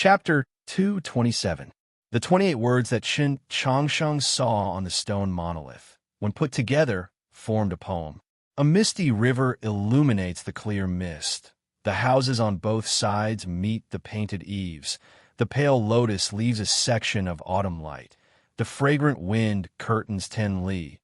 Chapter 227. The 28 words that Qin Changsheng saw on the stone monolith, when put together, formed a poem. A misty river illuminates the clear mist. The houses on both sides meet the painted eaves. The pale lotus leaves a section of autumn light. The fragrant wind curtains 10 li.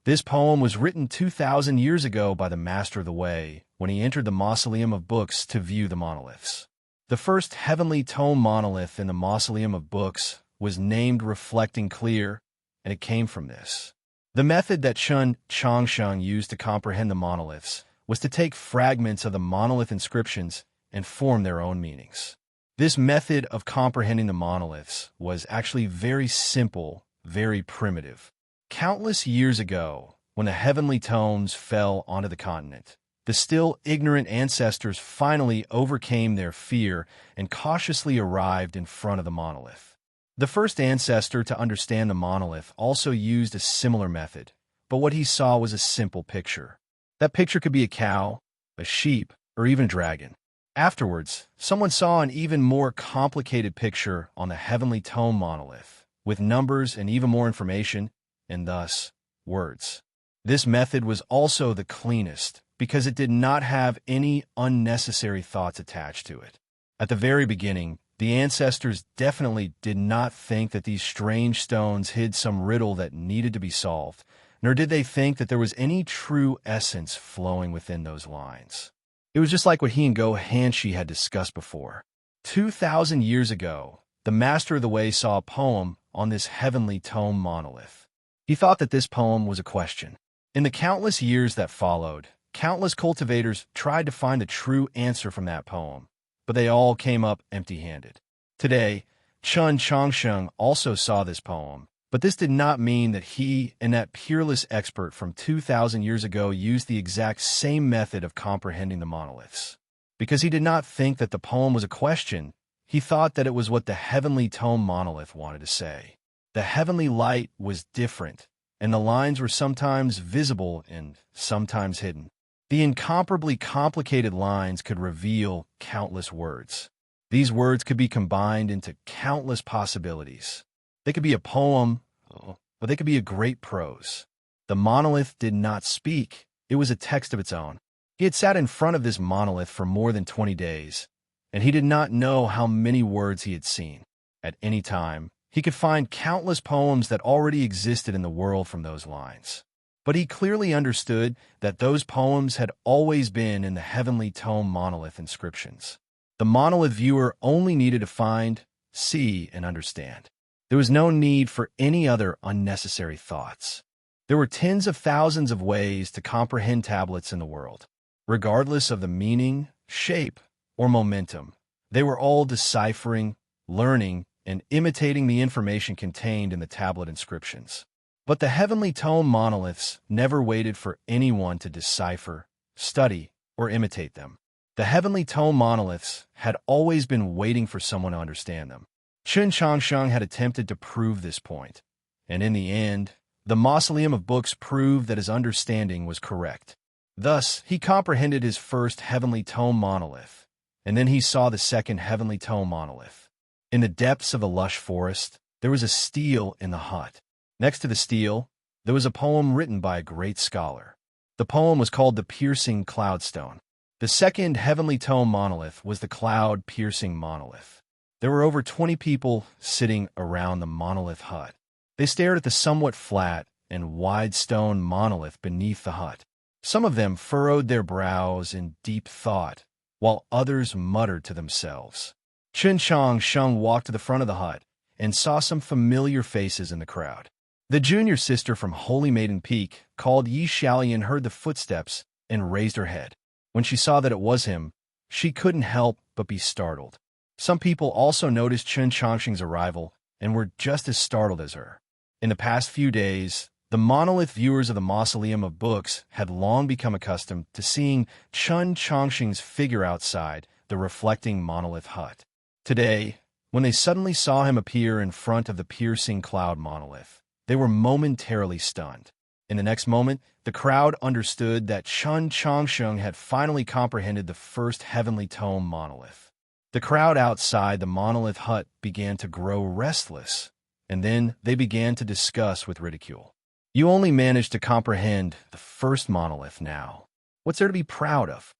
This poem was written 2,000 years ago by the Master of the Way when he entered the Mausoleum of Books to view the monoliths. The first heavenly tome monolith in the Mausoleum of Books was named Reflecting Clear, and it came from this. The method that Qin Changsheng used to comprehend the monoliths was to take fragments of the monolith inscriptions and form their own meanings. This method of comprehending the monoliths was actually very simple, very primitive. Countless years ago, when the heavenly tomes fell onto the continent, the still ignorant ancestors finally overcame their fear and cautiously arrived in front of the monolith. The first ancestor to understand the monolith also used a similar method, but what he saw was a simple picture. That picture could be a cow, a sheep, or even a dragon. Afterwards, someone saw an even more complicated picture on the heavenly tome monolith, with numbers and even more information, and thus, words. This method was also the cleanest, because it did not have any unnecessary thoughts attached to it. At the very beginning, the ancestors definitely did not think that these strange stones hid some riddle that needed to be solved, nor did they think that there was any true essence flowing within those lines. It was just like what he and Go Hanshi had discussed before. 2,000 years ago, the Master of the Way saw a poem on this heavenly tome monolith. He thought that this poem was a question. In the countless years that followed, countless cultivators tried to find the true answer from that poem, but they all came up empty-handed. Today, Qin Changsheng also saw this poem, but this did not mean that he and that peerless expert from 2,000 years ago used the exact same method of comprehending the monoliths. Because he did not think that the poem was a question, he thought that it was what the heavenly tome monolith wanted to say. The heavenly light was different, and the lines were sometimes visible and sometimes hidden. The incomparably complicated lines could reveal countless words. These words could be combined into countless possibilities. They could be a poem, or they could be a great prose. The monolith did not speak. It was a text of its own. He had sat in front of this monolith for more than 20 days, and he did not know how many words he had seen. At any time, he could find countless poems that already existed in the world from those lines. But he clearly understood that those poems had always been in the heavenly tome monolith inscriptions. The monolith viewer only needed to find, see, and understand. There was no need for any other unnecessary thoughts. There were tens of thousands of ways to comprehend tablets in the world. Regardless of the meaning, shape, or momentum, they were all deciphering, learning, and imitating the information contained in the tablet inscriptions. But the heavenly tome monoliths never waited for anyone to decipher, study, or imitate them. The heavenly tome monoliths had always been waiting for someone to understand them. Qin Changsheng had attempted to prove this point, and in the end, the Mausoleum of Books proved that his understanding was correct. Thus, he comprehended his first heavenly tome monolith, and then he saw the second heavenly tome monolith. In the depths of a lush forest, there was a stele in the hut. Next to the stele, there was a poem written by a great scholar. The poem was called the Piercing Cloudstone. The second heavenly tome monolith was the Cloud-Piercing Monolith. There were over 20 people sitting around the monolith hut. They stared at the somewhat flat and wide stone monolith beneath the hut. Some of them furrowed their brows in deep thought, while others muttered to themselves. Qin Changsheng walked to the front of the hut and saw some familiar faces in the crowd. The junior sister from Holy Maiden Peak, called Yi Xiaolian, heard the footsteps and raised her head. When she saw that it was him, she couldn't help but be startled. Some people also noticed Qin Changsheng's arrival and were just as startled as her. In the past few days, the monolith viewers of the Mausoleum of Books had long become accustomed to seeing Qin Changsheng's figure outside the reflecting monolith hut. Today, when they suddenly saw him appear in front of the piercing cloud monolith, they were momentarily stunned. In the next moment, the crowd understood that Qin Changsheng had finally comprehended the first heavenly tome monolith. The crowd outside the monolith hut began to grow restless, and then they began to discuss with ridicule. You only managed to comprehend the first monolith now. What's there to be proud of?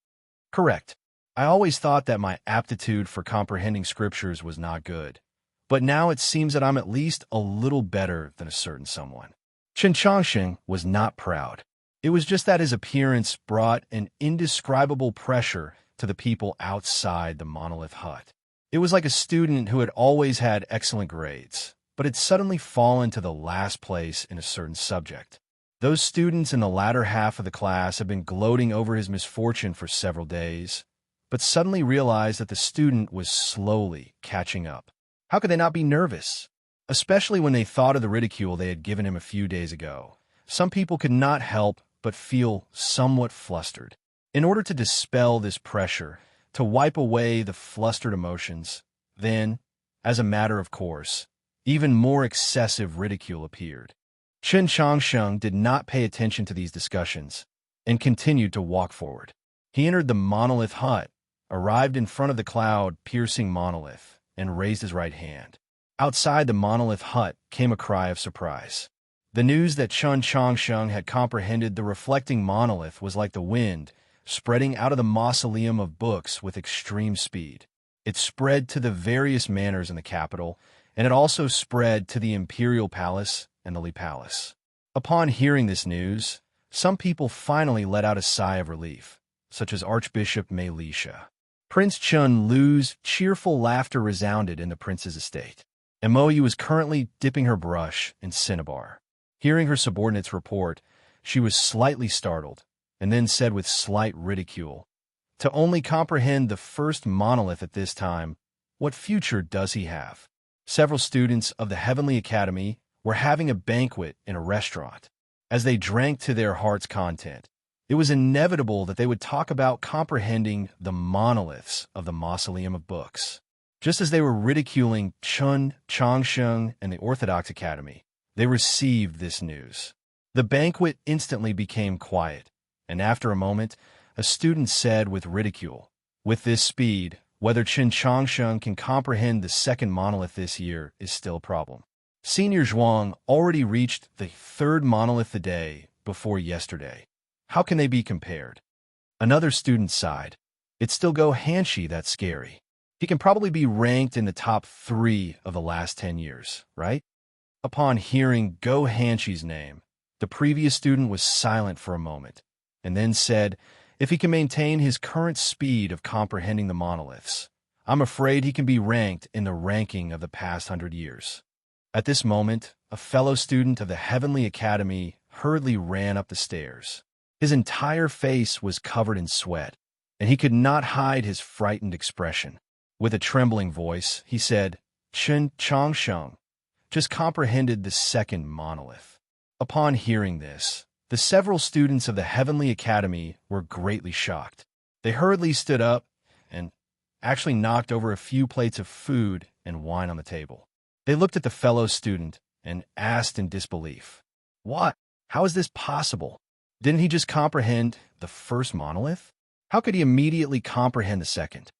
Correct. I always thought that my aptitude for comprehending scriptures was not good, but now it seems that I'm at least a little better than a certain someone. Chen Chongsheng was not proud. It was just that his appearance brought an indescribable pressure to the people outside the monolith hut. It was like a student who had always had excellent grades, but had suddenly fallen to the last place in a certain subject. Those students in the latter half of the class had been gloating over his misfortune for several days, but suddenly realized that the student was slowly catching up. How could they not be nervous? Especially when they thought of the ridicule they had given him a few days ago. Some people could not help but feel somewhat flustered. In order to dispel this pressure, to wipe away the flustered emotions, then, as a matter of course, even more excessive ridicule appeared. Chen Chongsheng did not pay attention to these discussions and continued to walk forward. He entered the monolith hut, arrived in front of the cloud-piercing monolith, and raised his right hand. Outside the monolith hut came a cry of surprise. The news that Chen Chongsheng had comprehended the reflecting monolith was like the wind, spreading out of the mausoleum of books with extreme speed. It spread to the various manors in the capital, and it also spread to the imperial palace and the Li Palace. Upon hearing this news, some people finally let out a sigh of relief, such as Archbishop Mei Lisha. Prince Chun Lu's cheerful laughter resounded in the prince's estate. And Mo Yu was currently dipping her brush in cinnabar. Hearing her subordinates report, she was slightly startled, and then said with slight ridicule, "To only comprehend the first monolith at this time, what future does he have?" Several students of the Heavenly Academy were having a banquet in a restaurant. As they drank to their heart's content, it was inevitable that they would talk about comprehending the monoliths of the Mausoleum of Books. Just as they were ridiculing Chen Chongsheng and the Orthodox Academy, they received this news. The banquet instantly became quiet, and after a moment, a student said with ridicule, "With this speed, whether Chen Chongsheng can comprehend the second monolith this year is still a problem. Senior Zhuang already reached the third monolith the day before yesterday. How can they be compared?" Another student sighed. "It's still Go Hanshi that's scary. He can probably be ranked in the top 3 of the last 10 years, right?" Upon hearing Go Hanshi's name, the previous student was silent for a moment, and then said, "If he can maintain his current speed of comprehending the monoliths, I'm afraid he can be ranked in the ranking of the past 100 years. At this moment, a fellow student of the Heavenly Academy hurriedly ran up the stairs. His entire face was covered in sweat, and he could not hide his frightened expression. With a trembling voice, he said, "Chen Chongsheng just comprehended the second monolith." Upon hearing this, the several students of the Heavenly Academy were greatly shocked. They hurriedly stood up and actually knocked over a few plates of food and wine on the table. They looked at the fellow student and asked in disbelief, "What? How is this possible? Didn't he just comprehend the first monolith? How could he immediately comprehend the second?"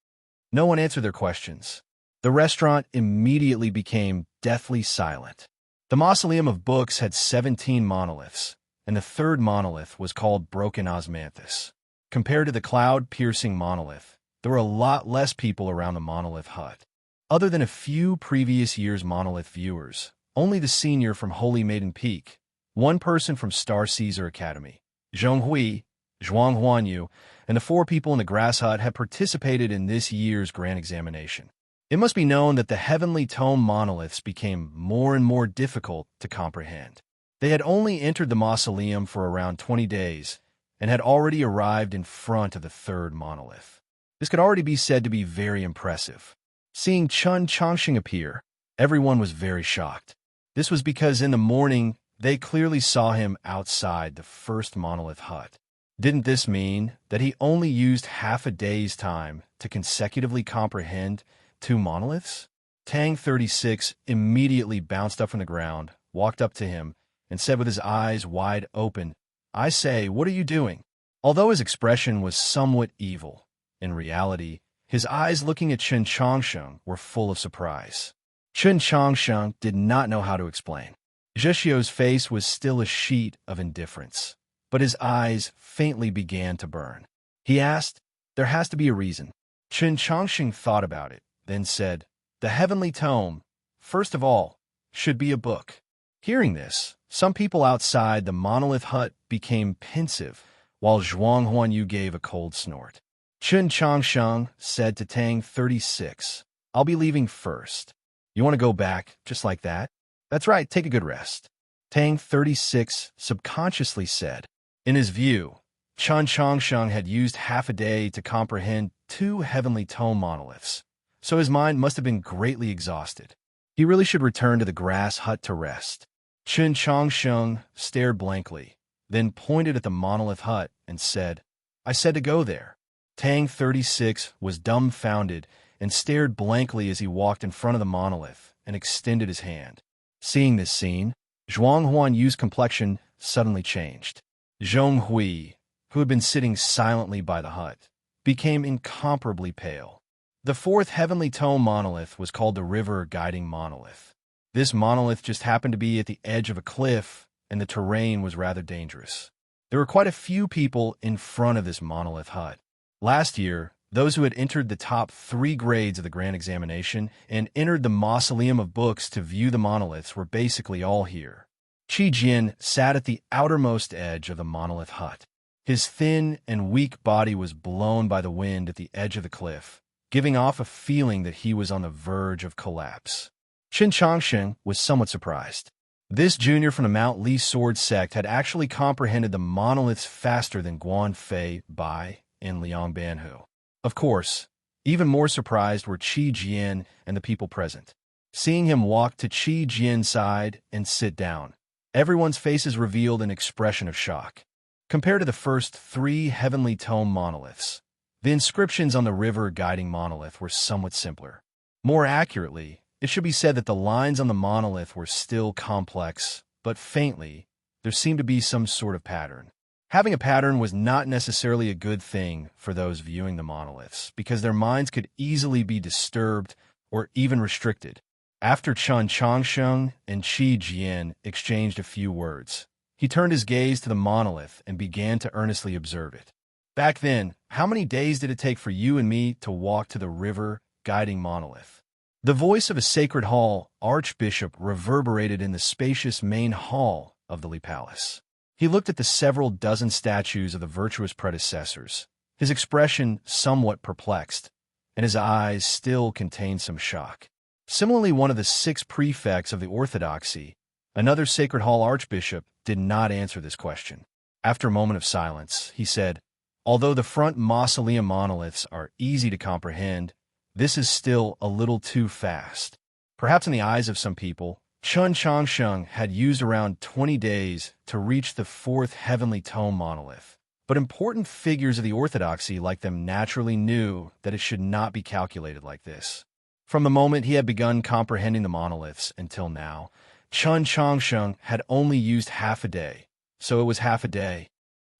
No one answered their questions. The restaurant immediately became deathly silent. The Mausoleum of Books had 17 monoliths, and the third monolith was called Broken Osmanthus. Compared to the cloud-piercing monolith, there were a lot less people around the monolith hut. Other than a few previous year's monolith viewers, only the senior from Holy Maiden Peak, one person from Star Caesar Academy, Zhong Hui, Zhuang Huanyu, and the 4 people in the grass hut had participated in this year's grand examination. It must be known that the Heavenly Tome monoliths became more and more difficult to comprehend. They had only entered the mausoleum for around 20 days and had already arrived in front of the third monolith. This could already be said to be very impressive. Seeing Chen Chongsheng appear, everyone was very shocked. This was because in the morning, they clearly saw him outside the first monolith hut. Didn't this mean that he only used half a day's time to consecutively comprehend 2 monoliths? Tang 36 immediately bounced up from the ground, walked up to him, and said with his eyes wide open, "I say, what are you doing?" Although his expression was somewhat evil, in reality, His eyes looking at Chen Changsheng were full of surprise. Chen Changsheng did not know how to explain. Zheshio's face was still a sheet of indifference, but his eyes faintly began to burn. He asked, "There has to be a reason." Chen Changsheng thought about it, then said, "The heavenly tome, first of all, should be a book." Hearing this, some people outside the monolith hut became pensive, while Zhuang Huanyu gave a cold snort. Chen Changsheng said to Tang 36, "I'll be leaving first. You want to go back just like that?" "That's right, take a good rest," Tang 36 subconsciously said. In his view, Chen Changsheng had used half a day to comprehend 2 heavenly tome monoliths, so his mind must have been greatly exhausted. He really should return to the grass hut to rest. Chen Changsheng stared blankly, then pointed at the monolith hut and said, "I said to go there." Tang 36 was dumbfounded and stared blankly as he walked in front of the monolith and extended his hand. Seeing this scene, Zhuang Huanyu's complexion suddenly changed. Zhong Hui, who had been sitting silently by the hut, became incomparably pale. The 4th heavenly tome monolith was called the River Guiding Monolith. This monolith just happened to be at the edge of a cliff, and the terrain was rather dangerous. There were quite a few people in front of this monolith hut. Last year, those who had entered the top 3 grades of the Grand Examination and entered the Mausoleum of Books to view the monoliths were basically all here. Qi Jian sat at the outermost edge of the monolith hut. His thin and weak body was blown by the wind at the edge of the cliff, giving off a feeling that he was on the verge of collapse. Chen Changsheng was somewhat surprised. This junior from the Mount Li sword sect had actually comprehended the monoliths faster than Guan Fei, Bai, and Liang Banhu. Of course, even more surprised were Qi Jian and the people present. Seeing him walk to Qi Jian's side and sit down, everyone's faces revealed an expression of shock. Compared to the first 3 heavenly tome monoliths, the inscriptions on the River Guiding Monolith were somewhat simpler. More accurately, it should be said that the lines on the monolith were still complex, but faintly, there seemed to be some sort of pattern. Having a pattern was not necessarily a good thing for those viewing the monoliths, because their minds could easily be disturbed or even restricted. After Chen Changsheng and Qi Jian exchanged a few words, he turned his gaze to the monolith and began to earnestly observe it. "Back then, how many days did it take for you and me to walk to the River Guiding Monolith?" The voice of a sacred hall archbishop reverberated in the spacious main hall of the Li Palace. He looked at the several dozen statues of the virtuous predecessors, his expression somewhat perplexed, and his eyes still contained some shock. Similarly, one of the 6 prefects of the Orthodoxy, another Sacred Hall archbishop, did not answer this question. After a moment of silence, he said, "Although the front mausoleum monoliths are easy to comprehend, this is still a little too fast." Perhaps in the eyes of some people, Chen Changsheng had used around 20 days to reach the 4th heavenly tome monolith, but important figures of the orthodoxy like them naturally knew that it should not be calculated like this. From the moment he had begun comprehending the monoliths until now, Chen Changsheng had only used half a day, so it was half a day.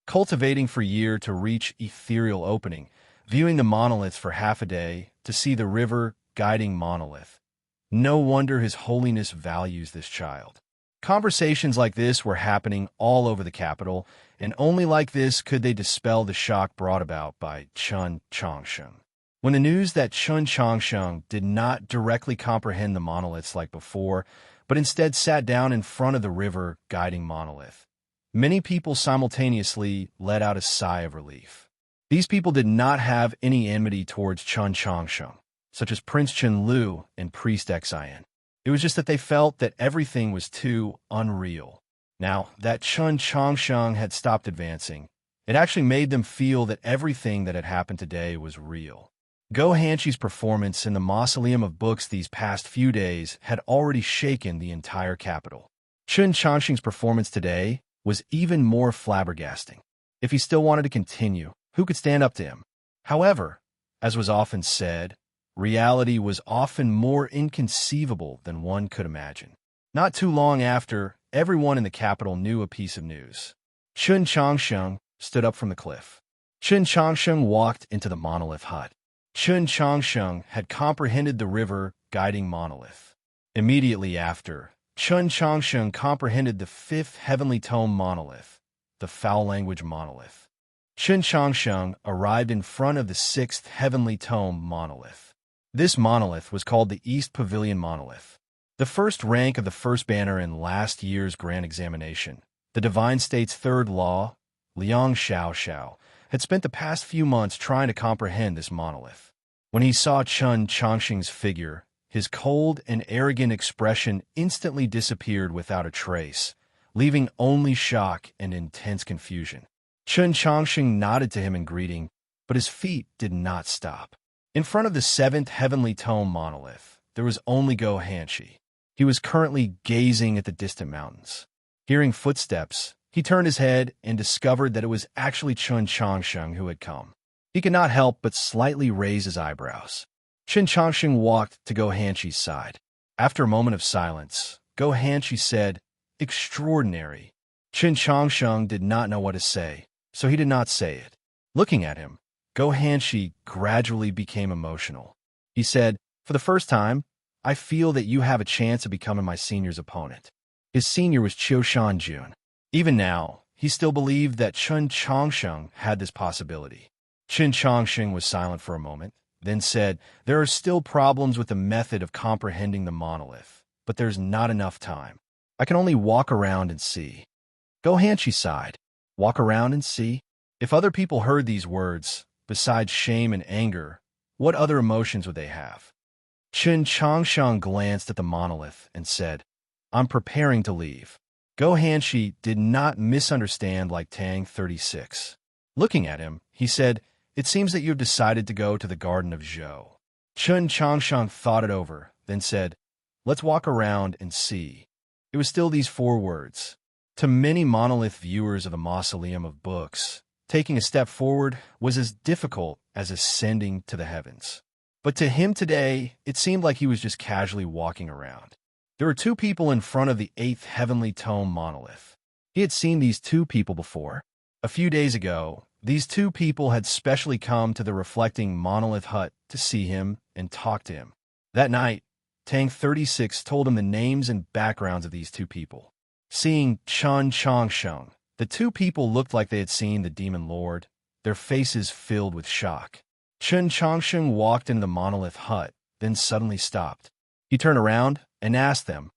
Cultivating for a year to reach ethereal opening, viewing the monoliths for half a day to see the River Guiding Monolith. No wonder His Holiness values this child. Conversations like this were happening all over the capital, and only like this could they dispel the shock brought about by Chen Changsheng. When the news that Chen Changsheng did not directly comprehend the monoliths like before, but instead sat down in front of the River Guiding Monolith, many people simultaneously let out a sigh of relief. These people did not have any enmity towards Chen Changsheng, such as Prince Chen Lu and Priest Xian. It was just that they felt that everything was too unreal. Now that Chen Changsheng had stopped advancing, it actually made them feel that everything that had happened today was real. Go Hanqi's performance in the Mausoleum of Books these past few days had already shaken the entire capital. Chen Changsheng's performance today was even more flabbergasting. If he still wanted to continue, who could stand up to him? However, as was often said, reality was often more inconceivable than one could imagine. Not too long after, everyone in the capital knew a piece of news. Chen Changsheng stood up from the cliff. Chen Changsheng walked into the monolith hut. Chun Changsheng had comprehended the river guiding monolith. Immediately after, Chun Changsheng comprehended the fifth heavenly tone monolith, the foul language monolith. Chun Changsheng arrived in front of the sixth heavenly tone monolith. This monolith was called the East Pavilion monolith. The first rank of the first banner in last year's grand examination, the Divine State's third law, Liang Xiao, had spent the past few months trying to comprehend this monolith. When he saw Chun Changsheng's figure, his cold and arrogant expression instantly disappeared without a trace, leaving only shock and intense confusion. Chun Changsheng nodded to him in greeting, but his feet did not stop. In front of the seventh heavenly tone monolith, there was only Go Hanshi. He was currently gazing at the distant mountains. Hearing footsteps, he turned his head and discovered that it was actually Chun Changsheng who had come. He could not help but slightly raise his eyebrows. Chun Changsheng walked to Go Hanshi's side. After a moment of silence, Go Hanshi said, "Extraordinary." Chun Changsheng did not know what to say, so he did not say it. Looking at him, Go Hanshi gradually became emotional. He said, "For the first time, I feel that you have a chance of becoming my senior's opponent." His senior was Qiu Shanjun. Even now, he still believed that Chun Changsheng had this possibility. Chun Changsheng was silent for a moment, then said, "There are still problems with the method of comprehending the monolith, but there's not enough time. I can only walk around and see." Go Hanshi sighed. Walk around and see? If other people heard these words, besides shame and anger, what other emotions would they have? Chun Changsheng glanced at the monolith and said, "I'm preparing to leave." Go Hanshi did not misunderstand like Tang 36. Looking at him, he said, "It seems that you have decided to go to the Garden of Zhou." Chun Changsheng thought it over, then said, "Let's walk around and see." It was still these four words. To many monolith viewers of the Mausoleum of Books, taking a step forward was as difficult as ascending to the heavens. But to him today, it seemed like he was just casually walking around. There were two people in front of the eighth heavenly tone monolith. He had seen these two people before. A few days ago, these two people had specially come to the reflecting monolith hut to see him and talk to him. That night, Tang 36 told him the names and backgrounds of these two people. Seeing Chun Changsheng, the two people looked like they had seen the Demon Lord, their faces filled with shock. Chun Changsheng walked into the monolith hut, then suddenly stopped. He turned around and asked them,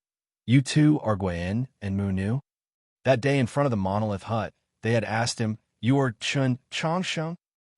"You two are Guian and Mu Nu?" That day in front of the monolith hut, they had asked him, "You are Chun Changsheng?"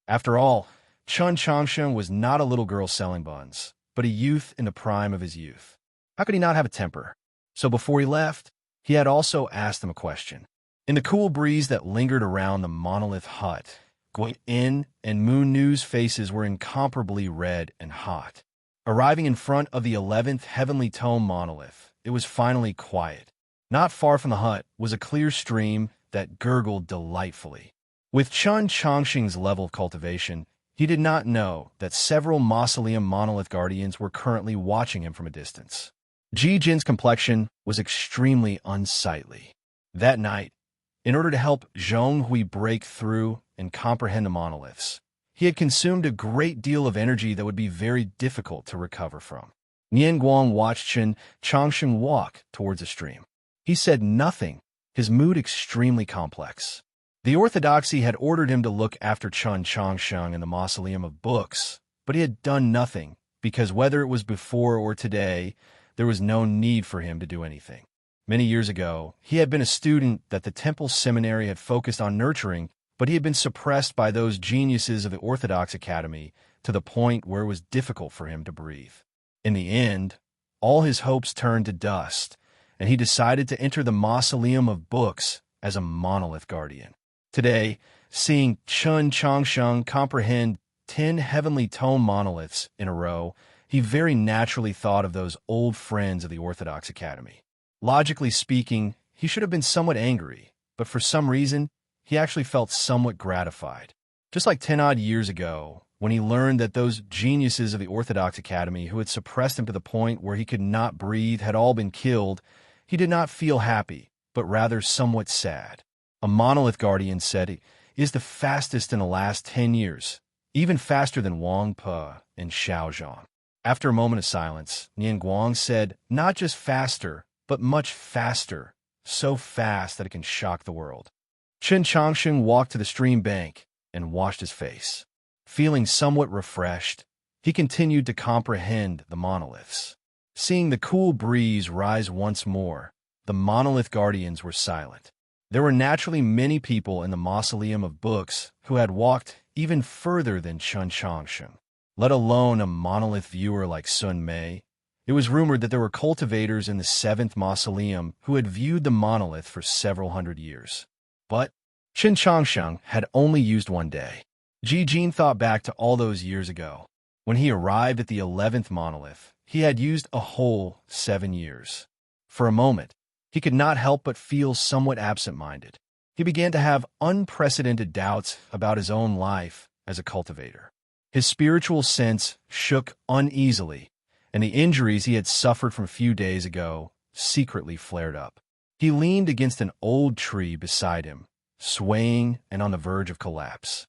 After all, Chun Changsheng was not a little girl selling buns, but a youth in the prime of his youth. How could he not have a temper? So before he left, he had also asked them a question. In the cool breeze that lingered around the monolith hut, Guian and Mu Nu's faces were incomparably red and hot. Arriving in front of the 11th heavenly tone monolith, it was finally quiet. Not far from the hut was a clear stream that gurgled delightfully. With Chun Changsheng's level of cultivation, he did not know that several mausoleum monolith guardians were currently watching him from a distance. Ji Jin's complexion was extremely unsightly. That night, in order to help Zhong Hui break through and comprehend the monoliths, he had consumed a great deal of energy that would be very difficult to recover from. Nian Guang watched Chun Changsheng walk towards the stream. He said nothing, his mood extremely complex. The orthodoxy had ordered him to look after Chun Changsheng in the Mausoleum of Books, but he had done nothing, because whether it was before or today, there was no need for him to do anything. Many years ago, he had been a student that the Temple Seminary had focused on nurturing, but he had been suppressed by those geniuses of the Orthodox Academy to the point where it was difficult for him to breathe. In the end, all his hopes turned to dust, and he decided to enter the Mausoleum of Books as a monolith guardian. Today, seeing Chun Changsheng comprehend 10 heavenly tone monoliths in a row, he very naturally thought of those old friends of the Orthodox Academy. Logically speaking, he should have been somewhat angry, but for some reason, he actually felt somewhat gratified. Just like 10-odd years ago, when he learned that those geniuses of the Orthodox Academy who had suppressed him to the point where he could not breathe had all been killed, he did not feel happy, but rather somewhat sad. A monolith guardian said he is the fastest in the last 10 years. even faster than Wang Pe and Xiao Zhang. After a moment of silence, Nian Guang said, "Not just faster, but much faster, so fast that it can shock the world." Chen Changsheng walked to the stream bank and washed his face. Feeling somewhat refreshed, he continued to comprehend the monoliths. Seeing the cool breeze rise once more, the monolith guardians were silent. There were naturally many people in the mausoleum of books who had walked even further than Chen Changsheng, let alone a monolith viewer like Sun Mei. It was rumored that there were cultivators in the 7th mausoleum who had viewed the monolith for several hundred years. But Chen Changsheng had only used one day. Ji Jin thought back to all those years ago. When he arrived at the 11th monolith, he had used a whole 7 years. For a moment, he could not help but feel somewhat absent-minded. He began to have unprecedented doubts about his own life as a cultivator. His spiritual sense shook uneasily, and the injuries he had suffered from a few days ago secretly flared up. He leaned against an old tree beside him, swaying and on the verge of collapse.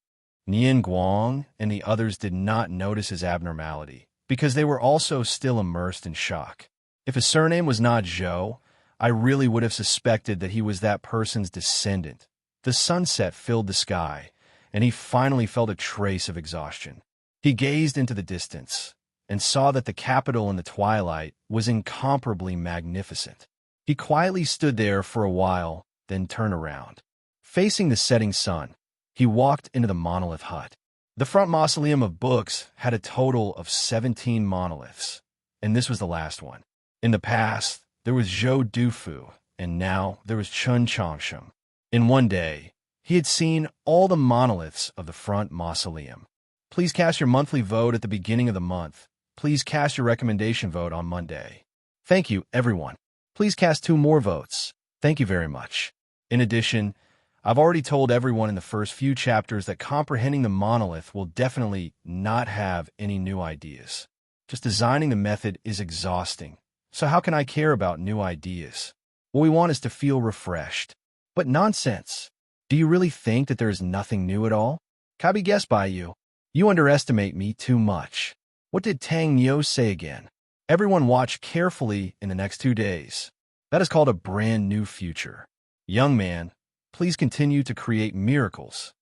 Nian Guang and the others did not notice his abnormality, because they were also still immersed in shock. If his surname was not Zhou, I really would have suspected that he was that person's descendant. The sunset filled the sky, and he finally felt a trace of exhaustion. He gazed into the distance and saw that the capital in the twilight was incomparably magnificent. He quietly stood there for a while, then turned around. Facing the setting sun, he walked into the monolith hut. The front mausoleum of books had a total of 17 monoliths, and this was the last one. In the past, there was Zhou Dufu, and now there was Chen Changsheng. In one day, he had seen all the monoliths of the front mausoleum. Please cast your monthly vote at the beginning of the month. Please cast your recommendation vote on Monday. Thank you, everyone. Please cast 2 more votes. Thank you very much. In addition, I've already told everyone in the first few chapters that comprehending the monolith will definitely not have any new ideas. Just designing the method is exhausting. So how can I care about new ideas? What we want is to feel refreshed. But nonsense. Do you really think that there is nothing new at all? Can I be guessed by you? You underestimate me too much. What did Tang Niu say again? Everyone watch carefully in the next 2 days. That is called a brand new future. Young man, please continue to create miracles.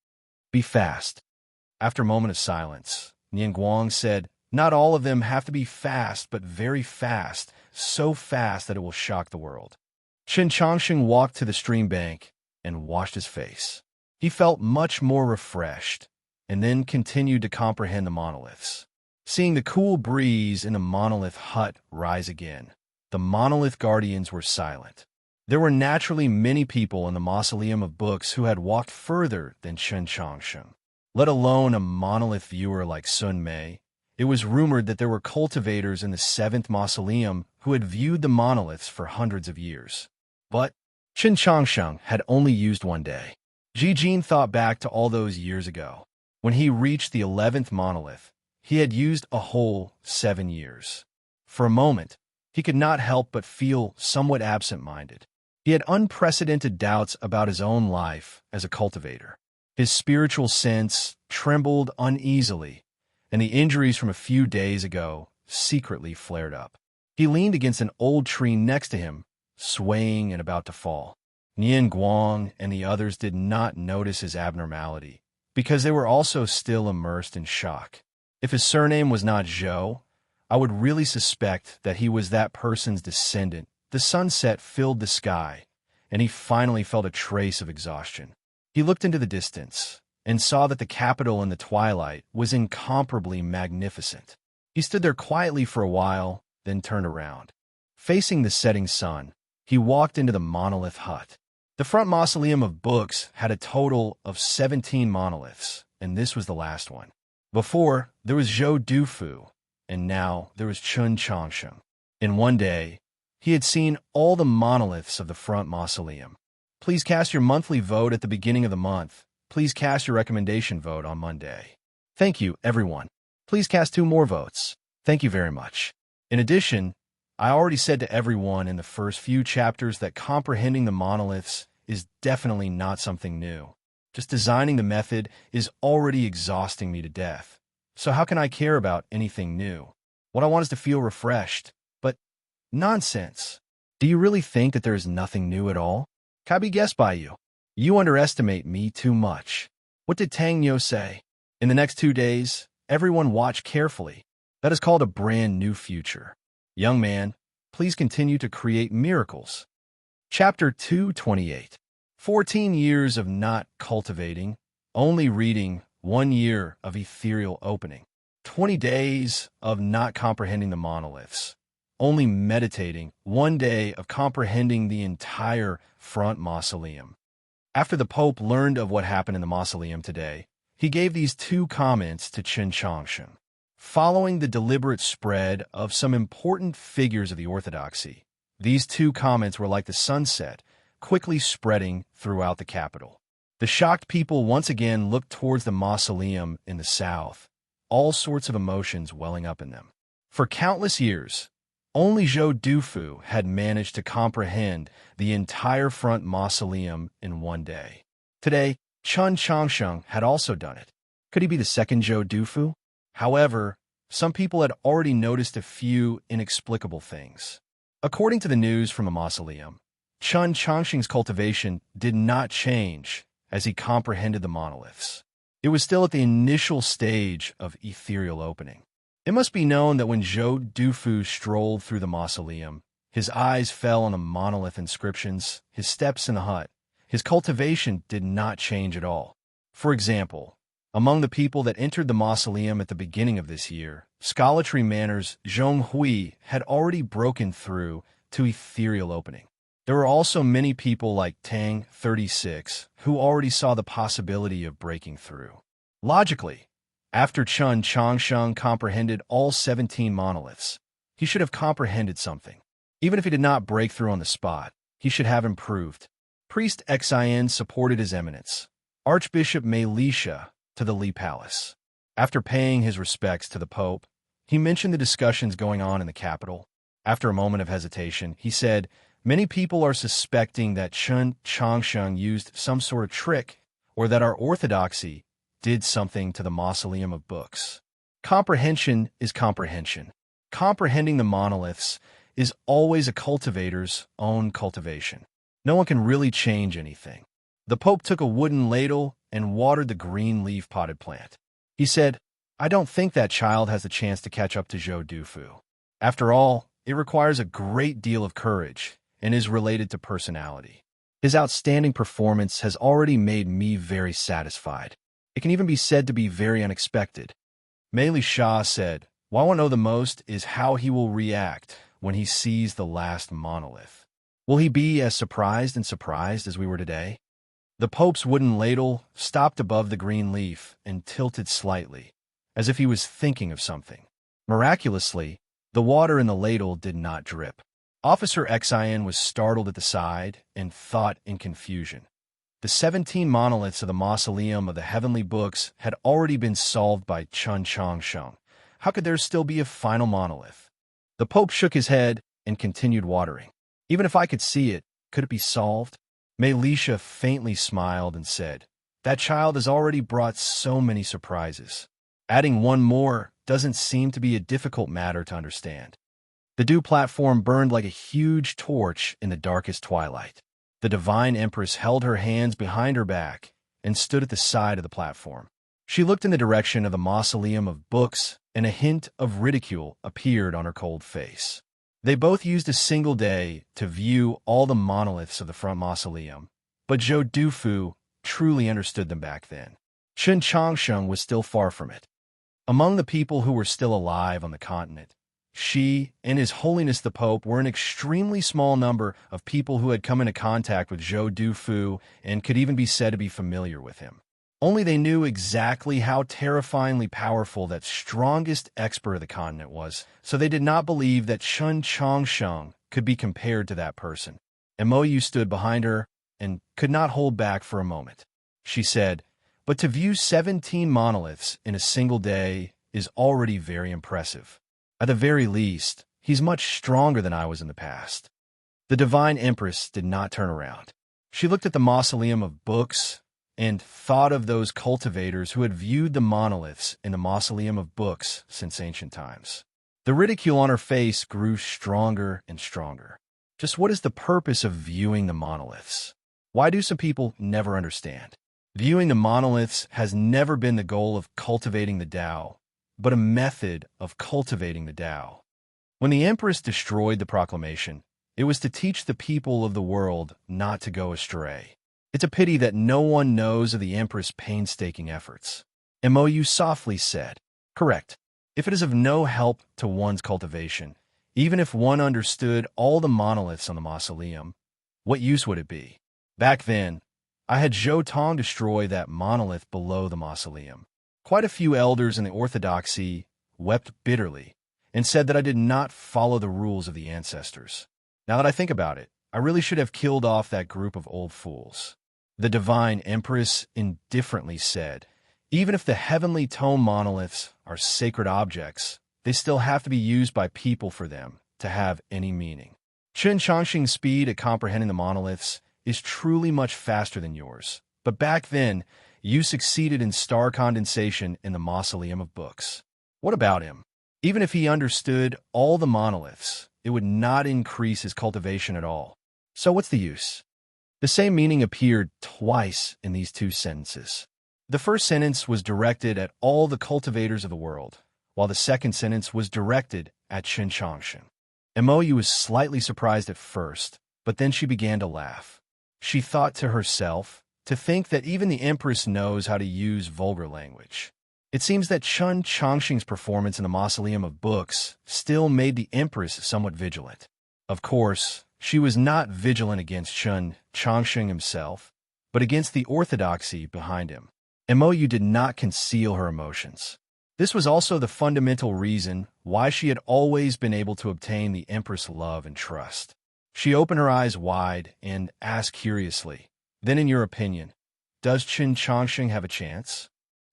Be fast. After a moment of silence, Nian Guang said, "Not all of them have to be fast, but very fast, so fast that it will shock the world." Chen Changsheng walked to the stream bank and washed his face. He felt much more refreshed, and then continued to comprehend the monoliths. Seeing the cool breeze in the monolith hut rise again, the monolith guardians were silent. There were naturally many people in the mausoleum of books who had walked further than Chen Changsheng, let alone a monolith viewer like Sun Mei. It was rumored that there were cultivators in the 7th mausoleum who had viewed the monoliths for hundreds of years. But Chen Changsheng had only used one day. Ji Jin thought back to all those years ago. When he reached the 11th monolith, he had used a whole 7 years. For a moment, he could not help but feel somewhat absent-minded. He had unprecedented doubts about his own life as a cultivator. His spiritual sense trembled uneasily, and the injuries from a few days ago secretly flared up. He leaned against an old tree next to him, swaying and about to fall. Nian Guang and the others did not notice his abnormality, because they were also still immersed in shock. If his surname was not Zhou, I would really suspect that he was that person's descendant. The sunset filled the sky, and he finally felt a trace of exhaustion. He looked into the distance and saw that the capital in the twilight was incomparably magnificent. He stood there quietly for a while, then turned around. Facing the setting sun, he walked into the monolith hut. The front mausoleum of books had a total of 17 monoliths, and this was the last one. Before, there was Zhou Dufu, and now there was Chen Changsheng. In one day, he had seen all the monoliths of the front mausoleum. Please cast your monthly vote at the beginning of the month. Please cast your recommendation vote on Monday. Thank you, everyone. Please cast 2 more votes. Thank you very much. In addition, I already said to everyone in the first few chapters that comprehending the monoliths is definitely not something new. Just designing the method is already exhausting me to death. So how can I care about anything new? What I want is to feel refreshed. But nonsense. Do you really think that there is nothing new at all? Can I be guessed by you? You underestimate me too much. What did Tang Nyo say? In the next 2 days, everyone watch carefully. That is called a brand new future. Young man, please continue to create miracles. Chapter 228. 14 years of not cultivating, only reading, 1 year of ethereal opening. 20 days of not comprehending the monoliths, only meditating, 1 day of comprehending the entire front mausoleum. After the Pope learned of what happened in the mausoleum today, he gave these 2 comments to Qin Changsheng. Following the deliberate spread of some important figures of the orthodoxy, these 2 comments were like the sunset, quickly spreading throughout the capital. The shocked people once again looked towards the mausoleum in the south, all sorts of emotions welling up in them. For countless years, only Zhou Dufu had managed to comprehend the entire front mausoleum in 1 day. Today, Qin Changsheng had also done it. Could he be the second Zhou Dufu? However, some people had already noticed a few inexplicable things. According to the news from the mausoleum, Qin Changsheng's cultivation did not change as he comprehended the monoliths. It was still at the initial stage of ethereal opening. It must be known that when Zhou Dufu strolled through the mausoleum, his eyes fell on the monolith inscriptions, his steps in the hut. His cultivation did not change at all. For example, among the people that entered the mausoleum at the beginning of this year, scholarly manners Zhong Hui had already broken through to ethereal opening. There were also many people like Tang 36 who already saw the possibility of breaking through. Logically, after Qin Changsheng comprehended all 17 monoliths, he should have comprehended something. Even if he did not break through on the spot, he should have improved. Priest Xin supported His Eminence, Archbishop Mei Lisha, to the Li Palace. After paying his respects to the Pope, he mentioned the discussions going on in the capital. After a moment of hesitation, he said, "Many people are suspecting that Qin Changsheng used some sort of trick, or that our orthodoxy did something to the mausoleum of books. Comprehension is comprehension. Comprehending the monoliths is always a cultivator's own cultivation. No one can really change anything." The Pope took a wooden ladle and watered the green leaf potted plant. He said, "I don't think that child has the chance to catch up to Zhou Dufu. After all, it requires a great deal of courage and is related to personality. His outstanding performance has already made me very satisfied. It can even be said to be very unexpected." Mei Li Shah said, "What I want to know the most is how he will react when he sees the last monolith. Will he be as surprised as we were today?" The Pope's wooden ladle stopped above the green leaf and tilted slightly, as if he was thinking of something. Miraculously, the water in the ladle did not drip. Officer Xin was startled at the sight and thought in confusion. The 17 monoliths of the mausoleum of the heavenly books had already been solved by Qin Changsheng. How could there still be a final monolith? The Pope shook his head and continued watering. "Even if I could see it, could it be solved?" Mei Lisha faintly smiled and said, "That child has already brought so many surprises. Adding one more doesn't seem to be a difficult matter to understand." The dew platform burned like a huge torch in the darkest twilight. The Divine Empress held her hands behind her back and stood at the side of the platform. She looked in the direction of the mausoleum of books, and a hint of ridicule appeared on her cold face. They both used a single day to view all the monoliths of the front mausoleum, but Zhou Dufu truly understood them back then. Qin Changsheng was still far from it. Among the people who were still alive on the continent, she and His Holiness the Pope were an extremely small number of people who had come into contact with Zhou Dufu and could even be said to be familiar with him. Only they knew exactly how terrifyingly powerful that strongest expert of the continent was, so they did not believe that Qin Changsheng could be compared to that person. Moyu stood behind her and could not hold back for a moment. She said, "But to view 17 monoliths in a single day is already very impressive. At the very least, he's much stronger than I was in the past." The Divine Empress did not turn around. She looked at the mausoleum of books and thought of those cultivators who had viewed the monoliths in the mausoleum of books since ancient times. The ridicule on her face grew stronger and stronger. Just what is the purpose of viewing the monoliths? Why do some people never understand? Viewing the monoliths has never been the goal of cultivating the Tao, but a method of cultivating the Tao. When the Empress destroyed the proclamation, it was to teach the people of the world not to go astray. It's a pity that no one knows of the Empress' painstaking efforts. Mou softly said, "Correct. If it is of no help to one's cultivation, even if one understood all the monoliths on the mausoleum, what use would it be? Back then, I had Zhou Tong destroy that monolith below the mausoleum. Quite a few elders in the orthodoxy wept bitterly and said that I did not follow the rules of the ancestors. Now that I think about it, I really should have killed off that group of old fools." The divine Empress indifferently said, "Even if the heavenly tome monoliths are sacred objects, they still have to be used by people for them to have any meaning. Chen Changxing's speed at comprehending the monoliths is truly much faster than yours, but back then, you succeeded in star condensation in the mausoleum of books. What about him? Even if he understood all the monoliths, it would not increase his cultivation at all. So what's the use?" The same meaning appeared twice in these two sentences. The first sentence was directed at all the cultivators of the world, while the second sentence was directed at Chen Changxing. Mou was slightly surprised at first, but then she began to laugh. She thought to herself, to think that even the Empress knows how to use vulgar language. It seems that Chen Changxing's performance in the mausoleum of books still made the Empress somewhat vigilant. Of course, she was not vigilant against Chen Changxing himself, but against the orthodoxy behind him. Mou did not conceal her emotions. This was also the fundamental reason why she had always been able to obtain the Empress' love and trust. She opened her eyes wide and asked curiously, "Then in your opinion, does Chen Changxing have a chance?"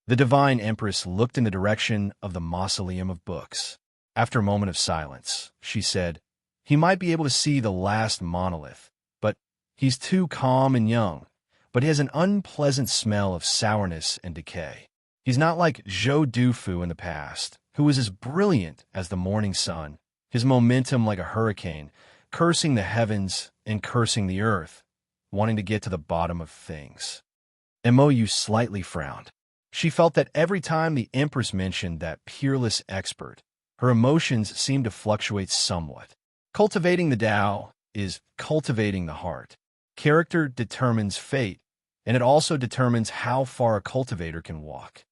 The divine Empress looked in the direction of the mausoleum of books. After a moment of silence, she said, "He might be able to see the last monolith, but he's too calm and young, but he has an unpleasant smell of sourness and decay. He's not like Zhou Dufu in the past, who was as brilliant as the morning sun, his momentum like a hurricane, cursing the heavens and cursing the earth, wanting to get to the bottom of things." Mou slightly frowned. She felt that every time the Empress mentioned that peerless expert, her emotions seemed to fluctuate somewhat. Cultivating the Tao is cultivating the heart. Character determines fate, and it also determines how far a cultivator can walk.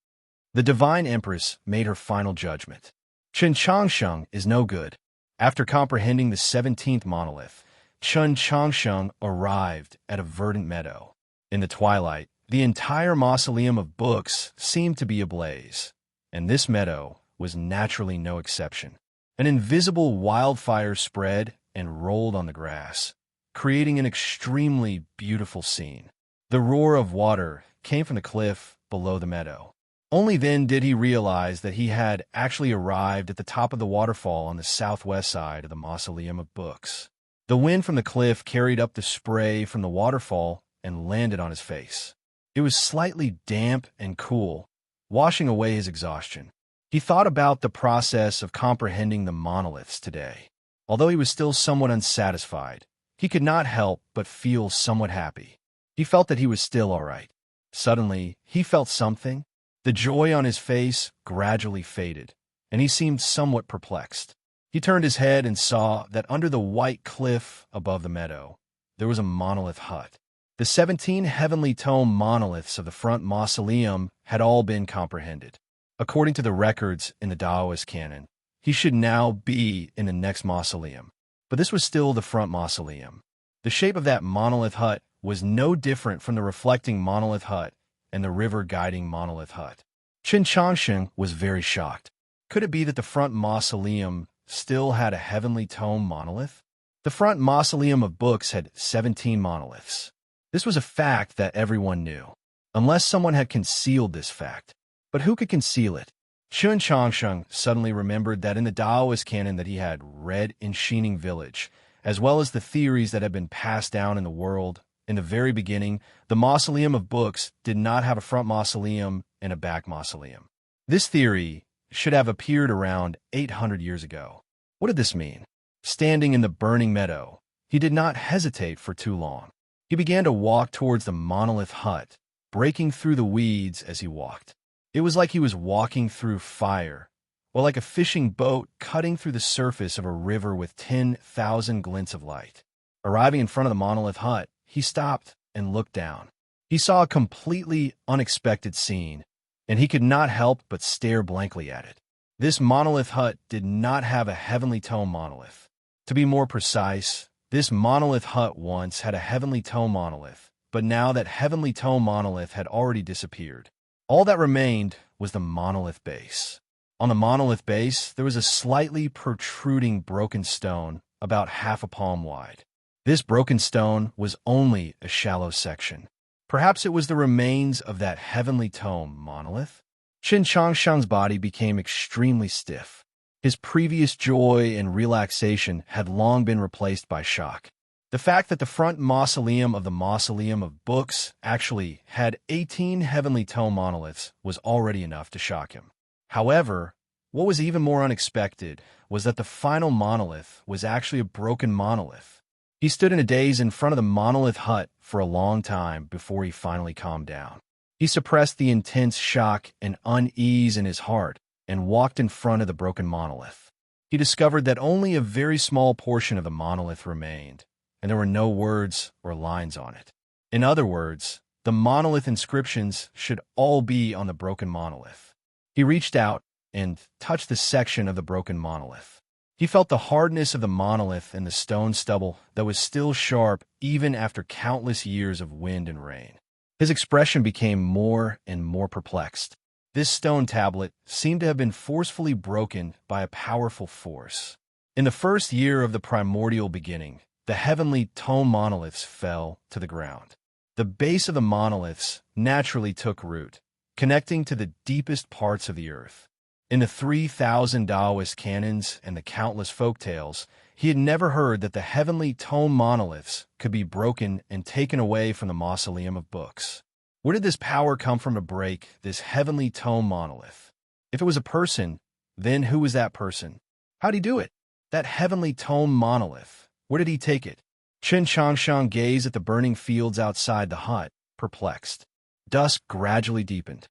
The divine Empress made her final judgment. Chen Changxing is no good. After comprehending the 17th monolith, Chen Changxing arrived at a verdant meadow. In the twilight, the entire mausoleum of books seemed to be ablaze, and this meadow was naturally no exception. An invisible wildfire spread and rolled on the grass, creating an extremely beautiful scene. The roar of water came from the cliff below the meadow. Only then did he realize that he had actually arrived at the top of the waterfall on the southwest side of the mausoleum of books. The wind from the cliff carried up the spray from the waterfall and landed on his face. It was slightly damp and cool, washing away his exhaustion. He thought about the process of comprehending the monoliths today. Although he was still somewhat unsatisfied, he could not help but feel somewhat happy. He felt that he was still all right. Suddenly, he felt something. The joy on his face gradually faded, and he seemed somewhat perplexed. He turned his head and saw that under the white cliff above the meadow, there was a monolith hut. The 17 heavenly tome monoliths of the front mausoleum had all been comprehended. According to the records in the Taoist canon, he should now be in the next mausoleum, but this was still the front mausoleum. The shape of that monolith hut was no different from the reflecting monolith hut and the river-guiding monolith hut. Chen Changxing was very shocked. Could it be that the front mausoleum still had a heavenly tome monolith? The front mausoleum of books had 17 monoliths. This was a fact that everyone knew, unless someone had concealed this fact. But who could conceal it? Chen Changxing suddenly remembered that in the Taoist canon that he had read in Xining Village, as well as the theories that had been passed down in the world, In the very beginning, the mausoleum of books did not have a front mausoleum and a back mausoleum. This theory should have appeared around 800 years ago. What did this mean? Standing in the burning meadow, he did not hesitate for too long. He began to walk towards the monolith hut, breaking through the weeds as he walked. It was like he was walking through fire, or like a fishing boat cutting through the surface of a river with 10,000 glints of light. Arriving in front of the monolith hut, he stopped and looked down. He saw a completely unexpected scene, and he could not help but stare blankly at it. This monolith hut did not have a heavenly tone monolith. To be more precise, this monolith hut once had a heavenly tone monolith, but now that heavenly tone monolith had already disappeared. All that remained was the monolith base. On the monolith base, there was a slightly protruding broken stone about half a palm wide. This broken stone was only a shallow section. Perhaps it was the remains of that heavenly tome monolith? Qin Changshang's body became extremely stiff. His previous joy and relaxation had long been replaced by shock. The fact that the front mausoleum of the mausoleum of books actually had 18 heavenly tome monoliths was already enough to shock him. However, what was even more unexpected was that the final monolith was actually a broken monolith. He stood in a daze in front of the monolith hut for a long time before he finally calmed down. He suppressed the intense shock and unease in his heart and walked in front of the broken monolith. He discovered that only a very small portion of the monolith remained, and there were no words or lines on it. In other words, the monolith inscriptions should all be on the broken monolith. He reached out and touched the section of the broken monolith. He felt the hardness of the monolith and the stone stubble that was still sharp even after countless years of wind and rain. His expression became more and more perplexed. This stone tablet seemed to have been forcefully broken by a powerful force. In the first year of the primordial beginning, the heavenly tome monoliths fell to the ground. The base of the monoliths naturally took root, connecting to the deepest parts of the earth. In the 3,000 Taoist canons and the countless folk tales, he had never heard that the heavenly tome monoliths could be broken and taken away from the mausoleum of books. Where did this power come from to break this heavenly tome monolith? If it was a person, then who was that person? How'd he do it? That heavenly tome monolith, where did he take it? Qin Changshang gazed at the burning fields outside the hut, perplexed. Dusk gradually deepened.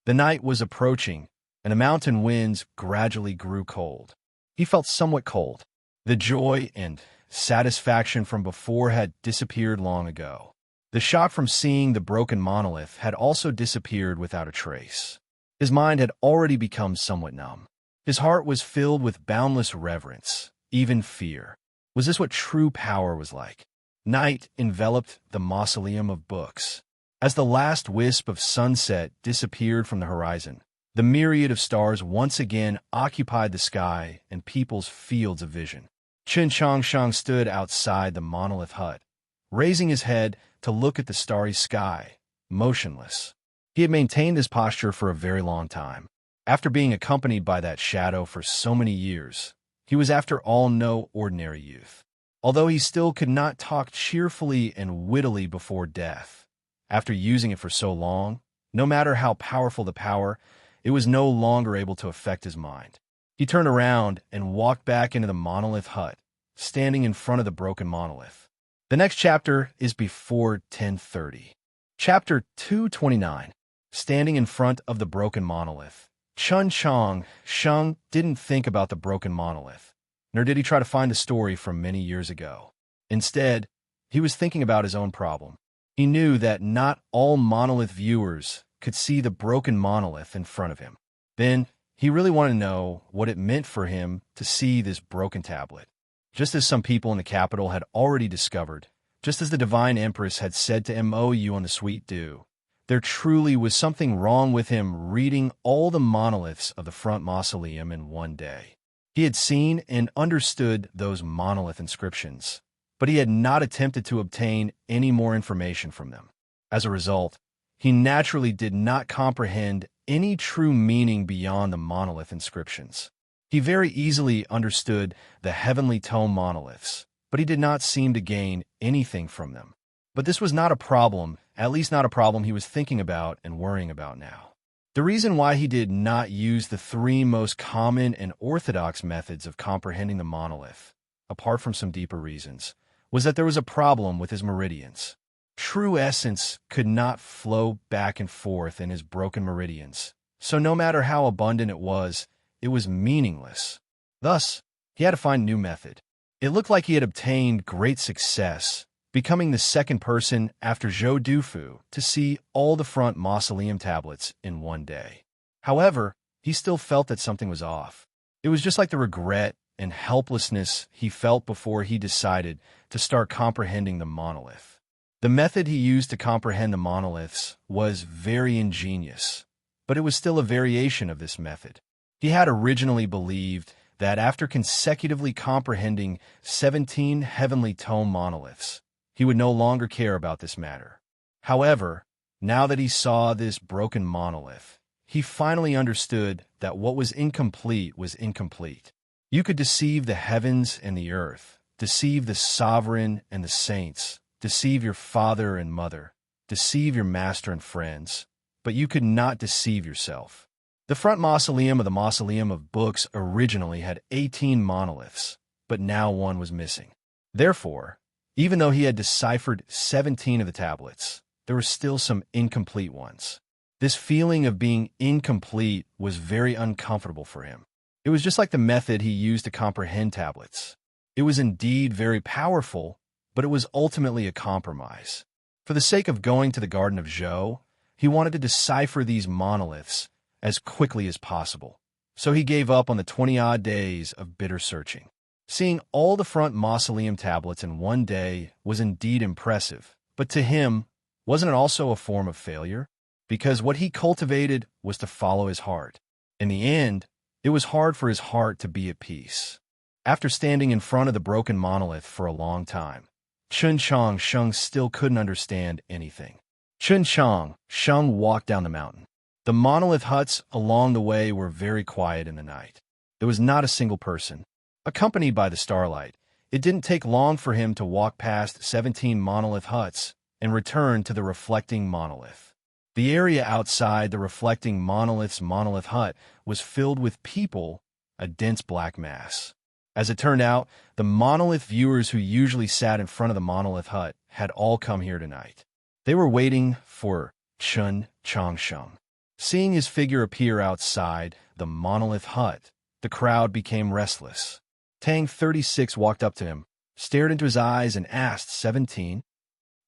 The night was approaching, and the mountain winds gradually grew cold. He felt somewhat cold. The joy and satisfaction from before had disappeared long ago. The shock from seeing the broken monolith had also disappeared without a trace. His mind had already become somewhat numb. His heart was filled with boundless reverence, even fear. Was this what true power was like? Night enveloped the mausoleum of books. As the last wisp of sunset disappeared from the horizon, the myriad of stars once again occupied the sky and people's fields of vision. Qin Changshang stood outside the monolith hut, raising his head to look at the starry sky, motionless. He had maintained this posture for a very long time. After being accompanied by that shadow for so many years, he was after all no ordinary youth. Although he still could not talk cheerfully and wittily before death, after using it for so long, no matter how powerful the power, it was no longer able to affect his mind. He turned around and walked back into the monolith hut, standing in front of the broken monolith. The next chapter is before 10:30. Chapter 229. Standing in front of the broken monolith. Qin Changshang didn't think about the broken monolith, nor did he try to find a story from many years ago. Instead, he was thinking about his own problem. He knew that not all monolith viewers could see the broken monolith in front of him. Then, he really wanted to know what it meant for him to see this broken tablet. Just as some people in the capital had already discovered, just as the Divine Empress had said to Mou on the Sweet Dew, there truly was something wrong with him reading all the monoliths of the front mausoleum in one day. He had seen and understood those monolith inscriptions, but he had not attempted to obtain any more information from them. As a result, he naturally did not comprehend any true meaning beyond the monolith inscriptions. He very easily understood the heavenly tome monoliths, but he did not seem to gain anything from them. But this was not a problem, at least not a problem he was thinking about and worrying about now. The reason why he did not use the three most common and orthodox methods of comprehending the monolith, apart from some deeper reasons, was that there was a problem with his meridians. True essence could not flow back and forth in his broken meridians, so no matter how abundant it was meaningless. Thus, he had to find a new method. It looked like he had obtained great success, becoming the second person after Zhou Dufu to see all the front mausoleum tablets in one day. However, he still felt that something was off. It was just like the regret and helplessness he felt before he decided to start comprehending the monolith. The method he used to comprehend the monoliths was very ingenious, but it was still a variation of this method. He had originally believed that after consecutively comprehending 17 heavenly tome monoliths, he would no longer care about this matter. However, now that he saw this broken monolith, he finally understood that what was incomplete was incomplete. You could deceive the heavens and the earth, deceive the sovereign and the saints, deceive your father and mother, deceive your master and friends, but you could not deceive yourself. The front mausoleum of the Mausoleum of Books originally had 18 monoliths, but now one was missing. Therefore, even though he had deciphered 17 of the tablets, there were still some incomplete ones. This feeling of being incomplete was very uncomfortable for him. It was just like the method he used to comprehend tablets. It was indeed very powerful, but it was ultimately a compromise. For the sake of going to the Garden of Zhou, he wanted to decipher these monoliths as quickly as possible, so he gave up on the 20-odd days of bitter searching. Seeing all the front mausoleum tablets in one day was indeed impressive, but to him, wasn't it also a form of failure? Because what he cultivated was to follow his heart. In the end, it was hard for his heart to be at peace. After standing in front of the broken monolith for a long time, Chun Chang Sheng still couldn't understand anything. Chun Chang Sheng walked down the mountain. The monolith huts along the way were very quiet in the night. There was not a single person. Accompanied by the starlight, it didn't take long for him to walk past 17 monolith huts and return to the reflecting monolith. The area outside the reflecting monolith hut was filled with people, a dense black mass. As it turned out, the monolith viewers who usually sat in front of the monolith hut had all come here tonight. They were waiting for Chun Chang Sheng. Seeing his figure appear outside the monolith hut, the crowd became restless. Tang 36 walked up to him, stared into his eyes, and asked, 17?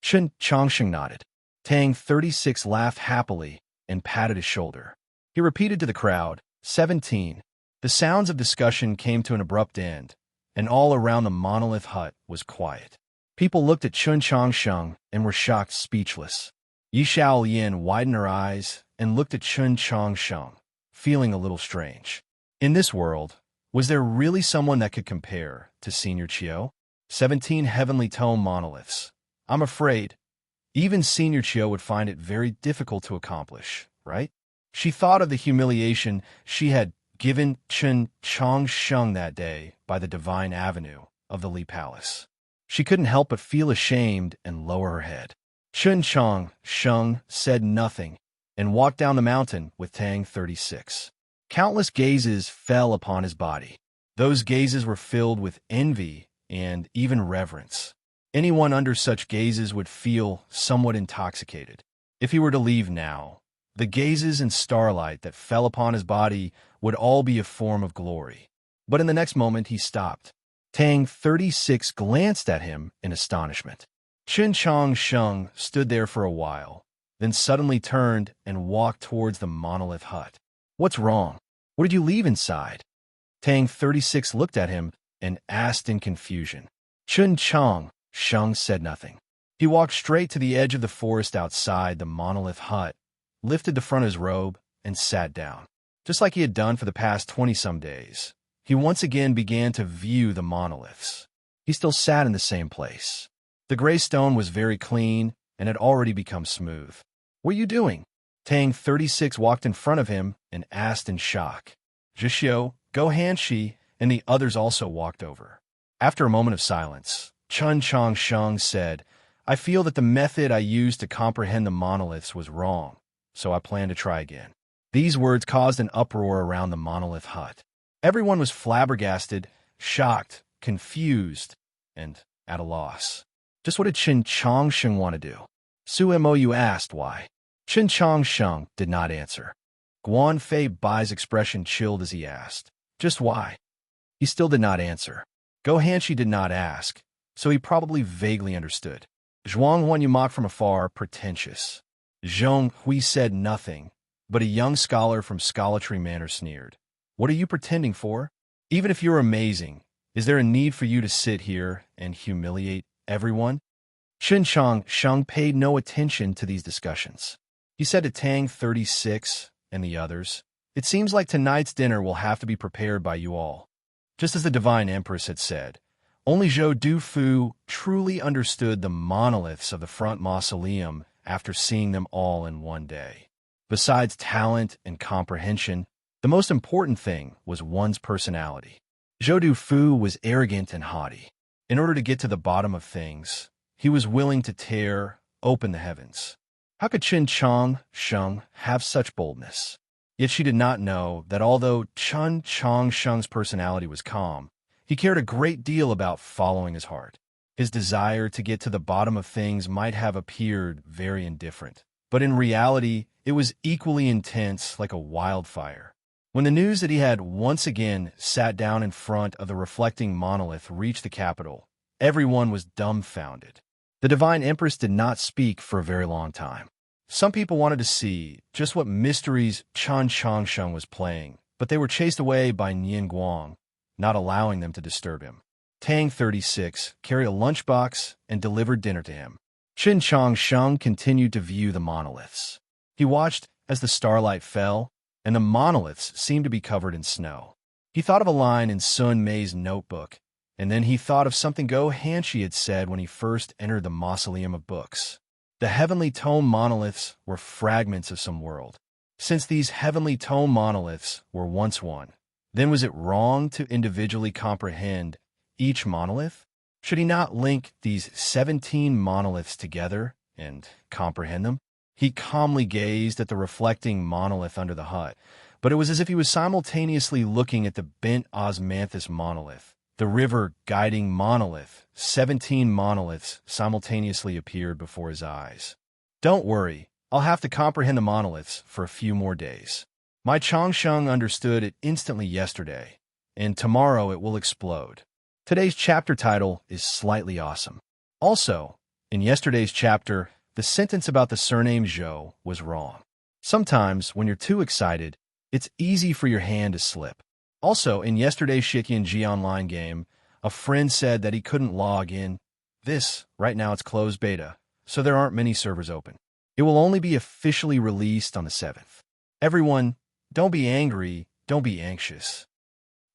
Chun Changsheng nodded. Tang 36 laughed happily and patted his shoulder. He repeated to the crowd, 17. The sounds of discussion came to an abrupt end, and all around the monolith hut was quiet. People looked at Chun Changsheng and were shocked speechless. Yi Shaolian widened her eyes and looked at Chun Changsheng, feeling a little strange. In this world, was there really someone that could compare to Senior Chiu? 17 heavenly tome monoliths. I'm afraid even Senior Chiu would find it very difficult to accomplish, right? She thought of the humiliation she had given Chun Changsheng that day by the divine avenue of the Li Palace. She couldn't help but feel ashamed and lower her head. Chun Changsheng said nothing and walked down the mountain with Tang 36. Countless gazes fell upon his body. Those gazes were filled with envy and even reverence. Anyone under such gazes would feel somewhat intoxicated. If he were to leave now, the gazes and starlight that fell upon his body would all be a form of glory. But in the next moment he stopped. Tang 36 glanced at him in astonishment. Chun Changsheng stood there for a while, then suddenly turned and walked towards the monolith hut. What's wrong? What did you leave inside? Tang 36 looked at him and asked in confusion. Chun Changsheng said nothing. He walked straight to the edge of the forest outside the monolith hut, lifted the front of his robe, and sat down. Just like he had done for the past 20-some days, he once again began to view the monoliths. He still sat in the same place. The gray stone was very clean and had already become smooth. What are you doing? Tang 36 walked in front of him and asked in shock. Zhishio, Go Hanshi, and the others also walked over. After a moment of silence, Chun Changsheng said, I feel that the method I used to comprehend the monoliths was wrong, so I plan to try again. These words caused an uproar around the monolith hut. Everyone was flabbergasted, shocked, confused, and at a loss. Just what did Qin Changsheng want to do? Su Mou asked why. Qin Changsheng did not answer. Guan Fei Bai's expression chilled as he asked, just why? He still did not answer. Go Hanshi did not ask, so he probably vaguely understood. Zhuang Huan mocked from afar, pretentious. Zhong Hui said nothing, but a young scholar from Scholarly Manor sneered. What are you pretending for? Even if you're amazing, is there a need for you to sit here and humiliate everyone? Qin Changsheng paid no attention to these discussions. He said to Tang 36 and the others, it seems like tonight's dinner will have to be prepared by you all. Just as the Divine Empress had said, only Zhou Dufu truly understood the monoliths of the front mausoleum after seeing them all in one day. Besides talent and comprehension, the most important thing was one's personality. Zhou Dufu was arrogant and haughty. In order to get to the bottom of things, he was willing to tear open the heavens. How could Qin Changsheng have such boldness? Yet she did not know that although Qin Changsheng's personality was calm, he cared a great deal about following his heart. His desire to get to the bottom of things might have appeared very indifferent, but in reality, it was equally intense like a wildfire. When the news that he had once again sat down in front of the reflecting monolith reached the capital, everyone was dumbfounded. The Divine Empress did not speak for a very long time. Some people wanted to see just what mysteries Qin Changsheng was playing, but they were chased away by Nian Guang, not allowing them to disturb him. Tang 36 carried a lunchbox and delivered dinner to him. Qin Changsheng continued to view the monoliths. He watched as the starlight fell, and the monoliths seemed to be covered in snow. He thought of a line in Sun Mei's notebook, and then he thought of something Go Hanshi had said when he first entered the Mausoleum of Books. The heavenly tome monoliths were fragments of some world. Since these heavenly tome monoliths were once one, then was it wrong to individually comprehend each monolith? Should he not link these 17 monoliths together and comprehend them? He calmly gazed at the reflecting monolith under the hut, but it was as if he was simultaneously looking at the bent osmanthus monolith, the river guiding monolith. 17 monoliths simultaneously appeared before his eyes. Don't worry, I'll have to comprehend the monoliths for a few more days. My Changsheng understood it instantly yesterday, and tomorrow it will explode. Today's chapter title is slightly awesome. Also, in yesterday's chapter, the sentence about the surname Zhou was wrong. Sometimes, when you're too excited, it's easy for your hand to slip. Also, in yesterday's Shiqian online game, a friend said that he couldn't log in. Right now it's closed beta, so there aren't many servers open. It will only be officially released on the 7th. Everyone, don't be angry, don't be anxious.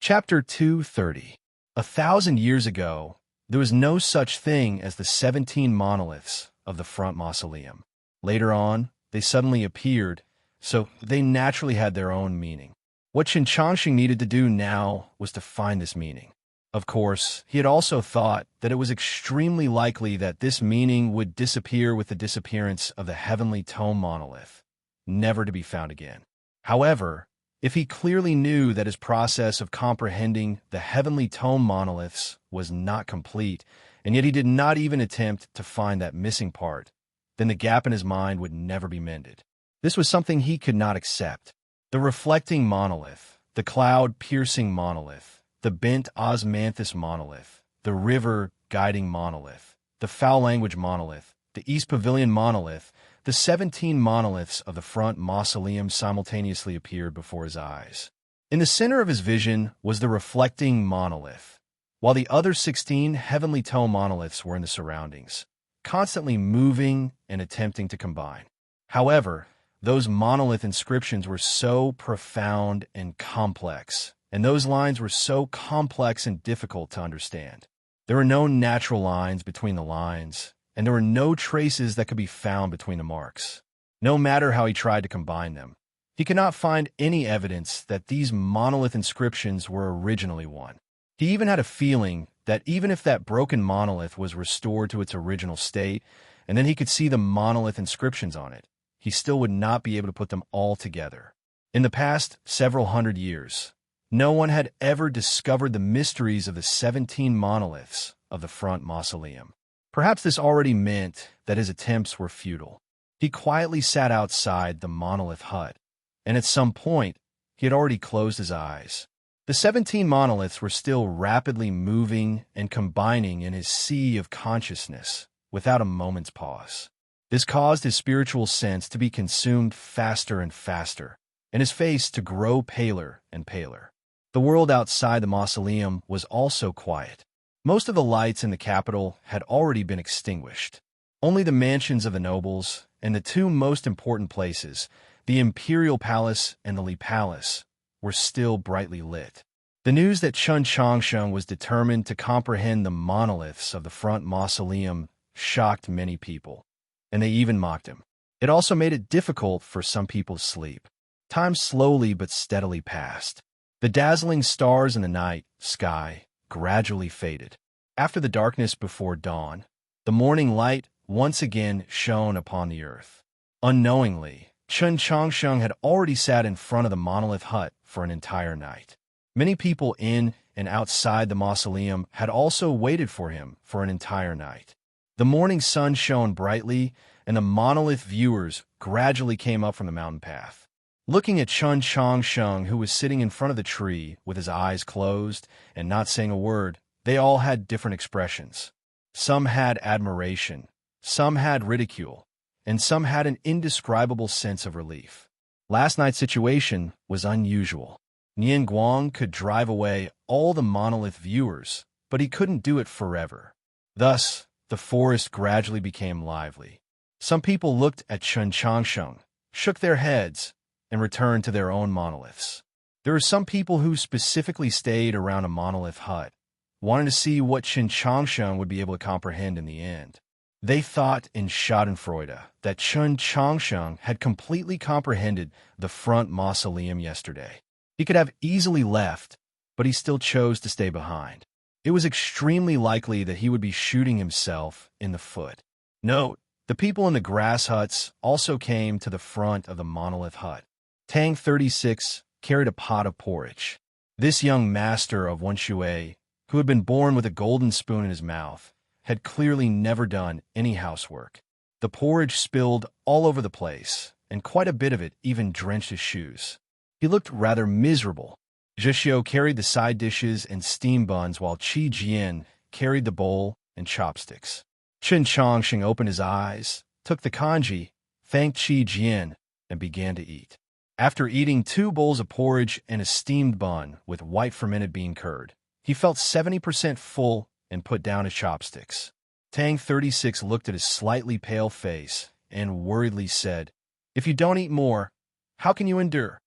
Chapter 230. 1,000 years ago, there was no such thing as the 17 monoliths of the front mausoleum. Later on, they suddenly appeared, so they naturally had their own meaning. What Qin Changsheng needed to do now was to find this meaning. Of course, he had also thought that it was extremely likely that this meaning would disappear with the disappearance of the heavenly tome monolith, never to be found again. However, if he clearly knew that his process of comprehending the heavenly tome monoliths was not complete, and yet he did not even attempt to find that missing part, then the gap in his mind would never be mended. This was something he could not accept. The reflecting monolith, the cloud-piercing monolith, the bent osmanthus monolith, the river guiding monolith, the foul language monolith, the East Pavilion monolith, the 17 monoliths of the front mausoleum simultaneously appeared before his eyes. In the center of his vision was the reflecting monolith, while the other 16 heavenly tome monoliths were in the surroundings, constantly moving and attempting to combine. However, those monolith inscriptions were so profound and complex, and those lines were so complex and difficult to understand. There were no natural lines between the lines, and there were no traces that could be found between the marks. No matter how he tried to combine them, he could not find any evidence that these monolith inscriptions were originally one. He even had a feeling that even if that broken monolith was restored to its original state, and then he could see the monolith inscriptions on it, he still would not be able to put them all together. In the past several hundred years, no one had ever discovered the mysteries of the 17 monoliths of the front mausoleum. Perhaps this already meant that his attempts were futile. He quietly sat outside the monolith hut, and at some point, he had already closed his eyes. The 17 monoliths were still rapidly moving and combining in his sea of consciousness without a moment's pause. This caused his spiritual sense to be consumed faster and faster, and his face to grow paler and paler. The world outside the mausoleum was also quiet. Most of the lights in the capital had already been extinguished. Only the mansions of the nobles and the two most important places, the Imperial Palace and the Li Palace, were still brightly lit. The news that Chen Changsheng was determined to comprehend the monoliths of the front mausoleum shocked many people, and they even mocked him. It also made it difficult for some people to sleep. Time slowly but steadily passed. The dazzling stars in the night sky gradually faded. After the darkness before dawn, the morning light once again shone upon the earth. Unknowingly, Chen Changsheng had already sat in front of the monolith hut for an entire night. Many people in and outside the mausoleum had also waited for him for an entire night. The morning sun shone brightly, and the monolith viewers gradually came up from the mountain path. Looking at Chen Changsheng, who was sitting in front of the tree with his eyes closed and not saying a word, they all had different expressions. Some had admiration, some had ridicule, and some had an indescribable sense of relief. Last night's situation was unusual. Nian Guang could drive away all the monolith viewers, but he couldn't do it forever. Thus, the forest gradually became lively. Some people looked at Chen Changsheng, shook their heads, and returned to their own monoliths. There were some people who specifically stayed around a monolith hut, wanting to see what Chen Changsheng would be able to comprehend in the end. They thought in schadenfreude that Chen Changsheng had completely comprehended the front mausoleum yesterday. He could have easily left, but he still chose to stay behind. It was extremely likely that he would be shooting himself in the foot. Note, the people in the grass huts also came to the front of the monolith hut. Tang 36 carried a pot of porridge. This young master of Wenshui, who had been born with a golden spoon in his mouth, had clearly never done any housework. The porridge spilled all over the place, and quite a bit of it even drenched his shoes. He looked rather miserable. Zhixiu carried the side dishes and steam buns while Qi Jian carried the bowl and chopsticks. Chen Changsheng opened his eyes, took the kanji, thanked Qi Jian, and began to eat. After eating 2 bowls of porridge and a steamed bun with white fermented bean curd, he felt 70% full and put down his chopsticks. Tang 36 looked at his slightly pale face and worriedly said, "If you don't eat more, how can you endure?"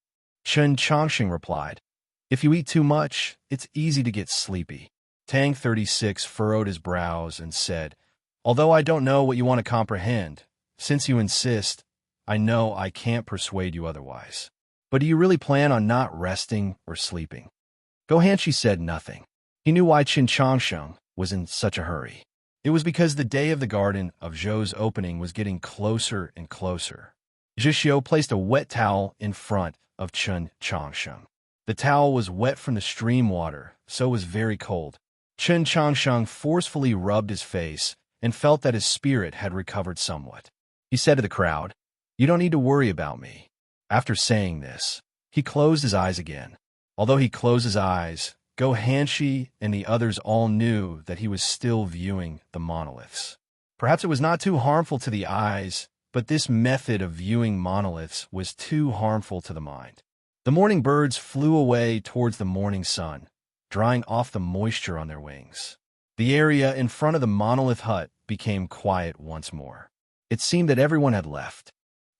Chen Changsheng replied, "If you eat too much, it's easy to get sleepy." Tang 36 furrowed his brows and said, "Although I don't know what you want to comprehend, since you insist, I know I can't persuade you otherwise. But do you really plan on not resting or sleeping?" Go Hanshi said nothing. He knew why Chen Changsheng was in such a hurry. It was because the day of the Garden of Zhou's opening was getting closer and closer. Zhixiu placed a wet towel in front of Chen Changsheng. The towel was wet from the stream water, so it was very cold. Chen Changsheng forcefully rubbed his face and felt that his spirit had recovered somewhat. He said to the crowd, "You don't need to worry about me." After saying this, he closed his eyes again. Although he closed his eyes, Go Hanshi and the others all knew that he was still viewing the monoliths. Perhaps it was not too harmful to the eyes, but this method of viewing monoliths was too harmful to the mind. The morning birds flew away towards the morning sun, drying off the moisture on their wings. The area in front of the monolith hut became quiet once more. It seemed that everyone had left.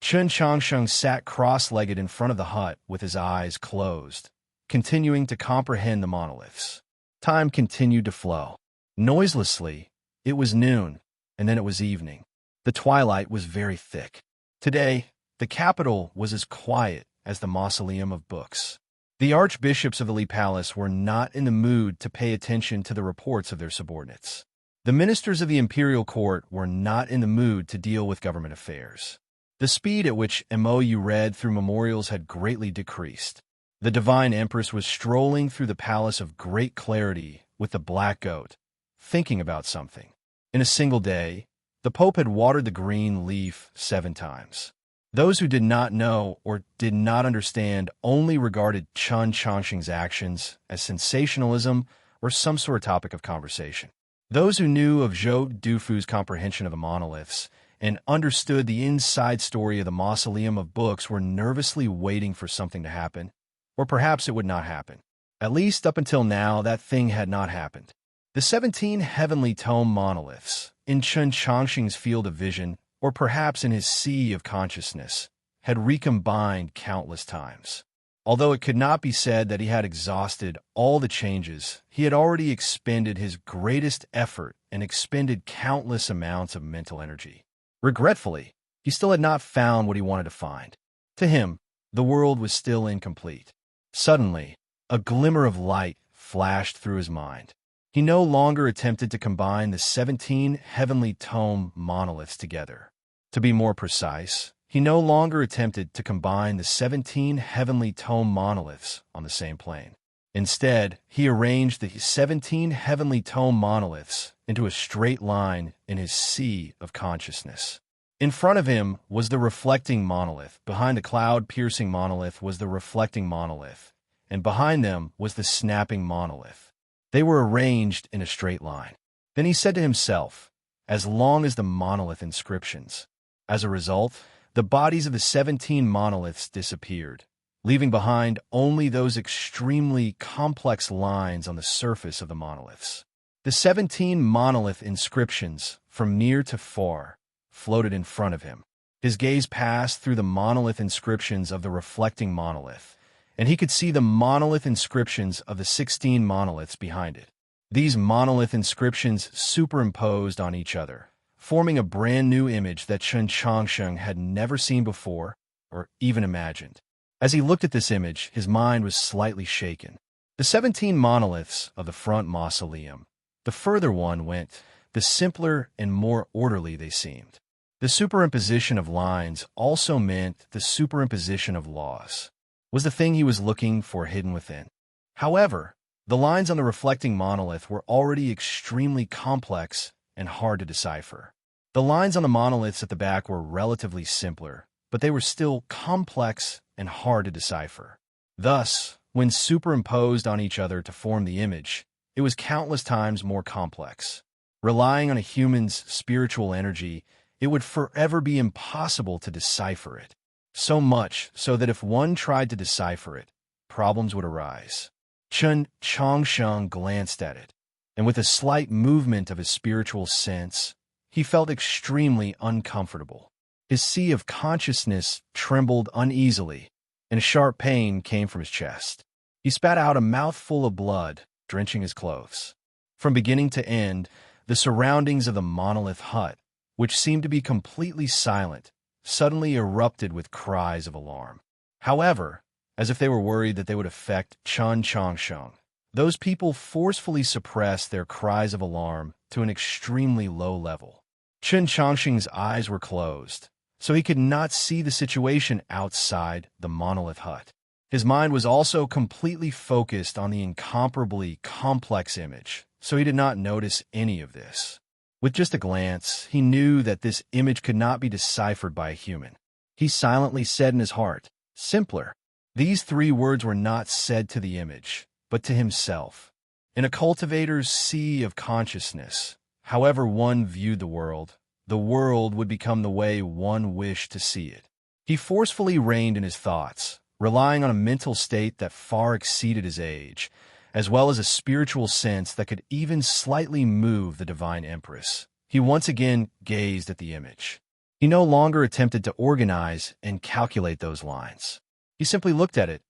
Chen Changsheng sat cross-legged in front of the hut with his eyes closed, continuing to comprehend the monoliths. Time continued to flow. Noiselessly, it was noon, and then it was evening. The twilight was very thick. Today, the capital was as quiet as the mausoleum of books. The archbishops of the Li Palace were not in the mood to pay attention to the reports of their subordinates. The ministers of the imperial court were not in the mood to deal with government affairs. The speed at which MOU read through memorials had greatly decreased. The divine empress was strolling through the palace of great clarity with the black goat, thinking about something. In a single day, the Pope had watered the green leaf 7 times. Those who did not know or did not understand only regarded Chen Chongqing's actions as sensationalism or some sort of topic of conversation. Those who knew of Zhou Dufu's comprehension of the monoliths and understood the inside story of the mausoleum of books were nervously waiting for something to happen, or perhaps it would not happen. At least up until now, that thing had not happened. The 17 heavenly tome monoliths, in Chen Chongqing's field of vision, or perhaps in his sea of consciousness, had recombined countless times. Although it could not be said that he had exhausted all the changes, he had already expended his greatest effort and expended countless amounts of mental energy. Regretfully, he still had not found what he wanted to find. To him, the world was still incomplete. Suddenly, a glimmer of light flashed through his mind. He no longer attempted to combine the 17 heavenly tome monoliths together. To be more precise, he no longer attempted to combine the 17 heavenly tome monoliths on the same plane. Instead, he arranged the 17 heavenly tome monoliths into a straight line in his sea of consciousness. In front of him was the reflecting monolith, behind the cloud-piercing monolith was the reflecting monolith, and behind them was the snapping monolith. They were arranged in a straight line. Then he said to himself, as long as the monolith inscriptions. As a result, the bodies of the 17 monoliths disappeared, leaving behind only those extremely complex lines on the surface of the monoliths. The 17 monolith inscriptions, from near to far, floated in front of him. His gaze passed through the monolith inscriptions of the reflecting monolith, and he could see the monolith inscriptions of the 16 monoliths behind it. These monolith inscriptions superimposed on each other, forming a brand new image that Chen Chongqing had never seen before or even imagined. As he looked at this image, his mind was slightly shaken. The 17 monoliths of the front mausoleum, the further one went, the simpler and more orderly they seemed. The superimposition of lines also meant the superimposition of laws. Was the thing he was looking for hidden within? However, the lines on the reflecting monolith were already extremely complex and hard to decipher. The lines on the monoliths at the back were relatively simpler, but they were still complex and hard to decipher. Thus, when superimposed on each other to form the image, it was countless times more complex. Relying on a human's spiritual energy, it would forever be impossible to decipher it. So much so that if one tried to decipher it, problems would arise. Chen Chongqing glanced at it, and with a slight movement of his spiritual sense, he felt extremely uncomfortable. His sea of consciousness trembled uneasily, and a sharp pain came from his chest. He spat out a mouthful of blood, drenching his clothes. From beginning to end, the surroundings of the monolith hut, which seemed to be completely silent, suddenly erupted with cries of alarm. However, as if they were worried that they would affect Chen Chongqing, those people forcefully suppressed their cries of alarm to an extremely low level. Chen Chongqing's eyes were closed, so he could not see the situation outside the monolith hut. His mind was also completely focused on the incomparably complex image, so he did not notice any of this. With just a glance, he knew that this image could not be deciphered by a human. He silently said in his heart, "Simpler." These 3 words were not said to the image, but to himself. In a cultivator's sea of consciousness, however one viewed the world would become the way one wished to see it. He forcefully reined in his thoughts, relying on a mental state that far exceeded his age, as well as a spiritual sense that could even slightly move the divine empress. He once again gazed at the image. He no longer attempted to organize and calculate those lines. He simply looked at it,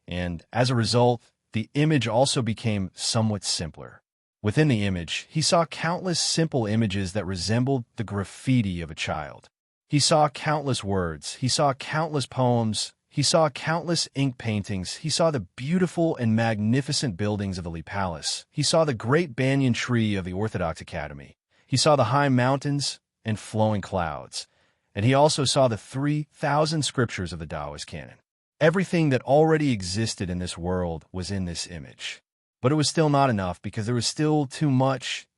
and, as a result, the image also became somewhat simpler. Within the image, he saw countless simple images that resembled the graffiti of a child. He saw countless words, he saw countless poems, He saw countless ink paintings. He saw the beautiful and magnificent buildings of the Li Palace. He saw the great banyan tree of the Orthodox Academy. He saw the high mountains and flowing clouds. And he also saw the 3,000 scriptures of the Taoist canon. Everything that already existed in this world was in this image. But it was still not enough because there was still too much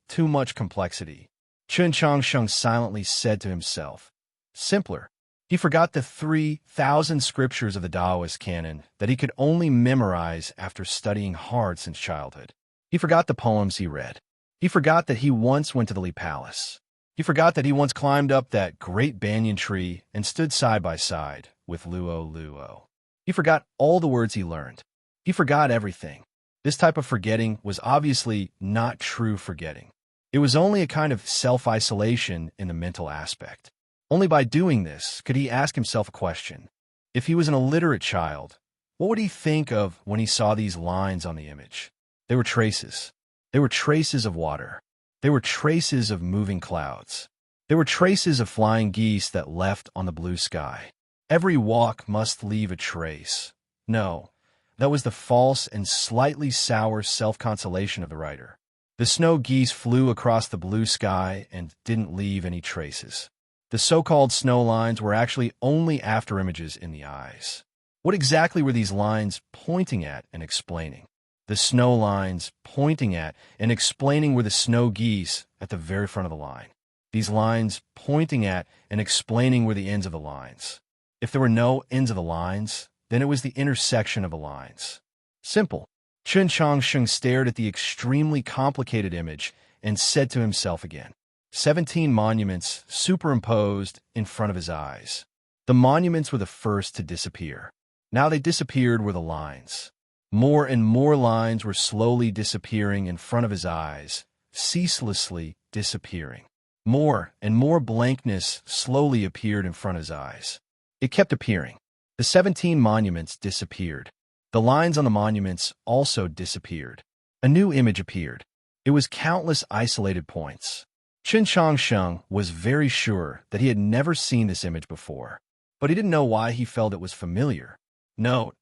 complexity. Chen Changsheng silently said to himself, simpler. He forgot the 3,000 scriptures of the Taoist canon that he could only memorize after studying hard since childhood. He forgot the poems he read. He forgot that he once went to the Li Palace. He forgot that he once climbed up that great banyan tree and stood side by side with Luo Luo. He forgot all the words he learned. He forgot everything. This type of forgetting was obviously not true forgetting. It was only a kind of self-isolation in the mental aspect. Only by doing this could he ask himself a question. If he was an illiterate child, what would he think of when he saw these lines on the image? They were traces. They were traces of water. They were traces of moving clouds. They were traces of flying geese that left on the blue sky. Every walk must leave a trace. No, that was the false and slightly sour self-consolation of the writer. The snow geese flew across the blue sky and didn't leave any traces. The so-called snow lines were actually only afterimages in the eyes. What exactly were these lines pointing at and explaining? The snow lines pointing at and explaining were the snow geese at the very front of the line. These lines pointing at and explaining were the ends of the lines. If there were no ends of the lines, then it was the intersection of the lines. Simple. Chen Changsheng stared at the extremely complicated image and said to himself again, 17 monuments superimposed in front of his eyes. The monuments were the first to disappear. Now they disappeared were the lines. More and more lines were slowly disappearing in front of his eyes, ceaselessly disappearing. More and more blankness slowly appeared in front of his eyes. It kept appearing. The 17 monuments disappeared. The lines on the monuments also disappeared. A new image appeared. It was countless isolated points. Chen Changsheng was very sure that he had never seen this image before, but he didn't know why he felt it was familiar. Note,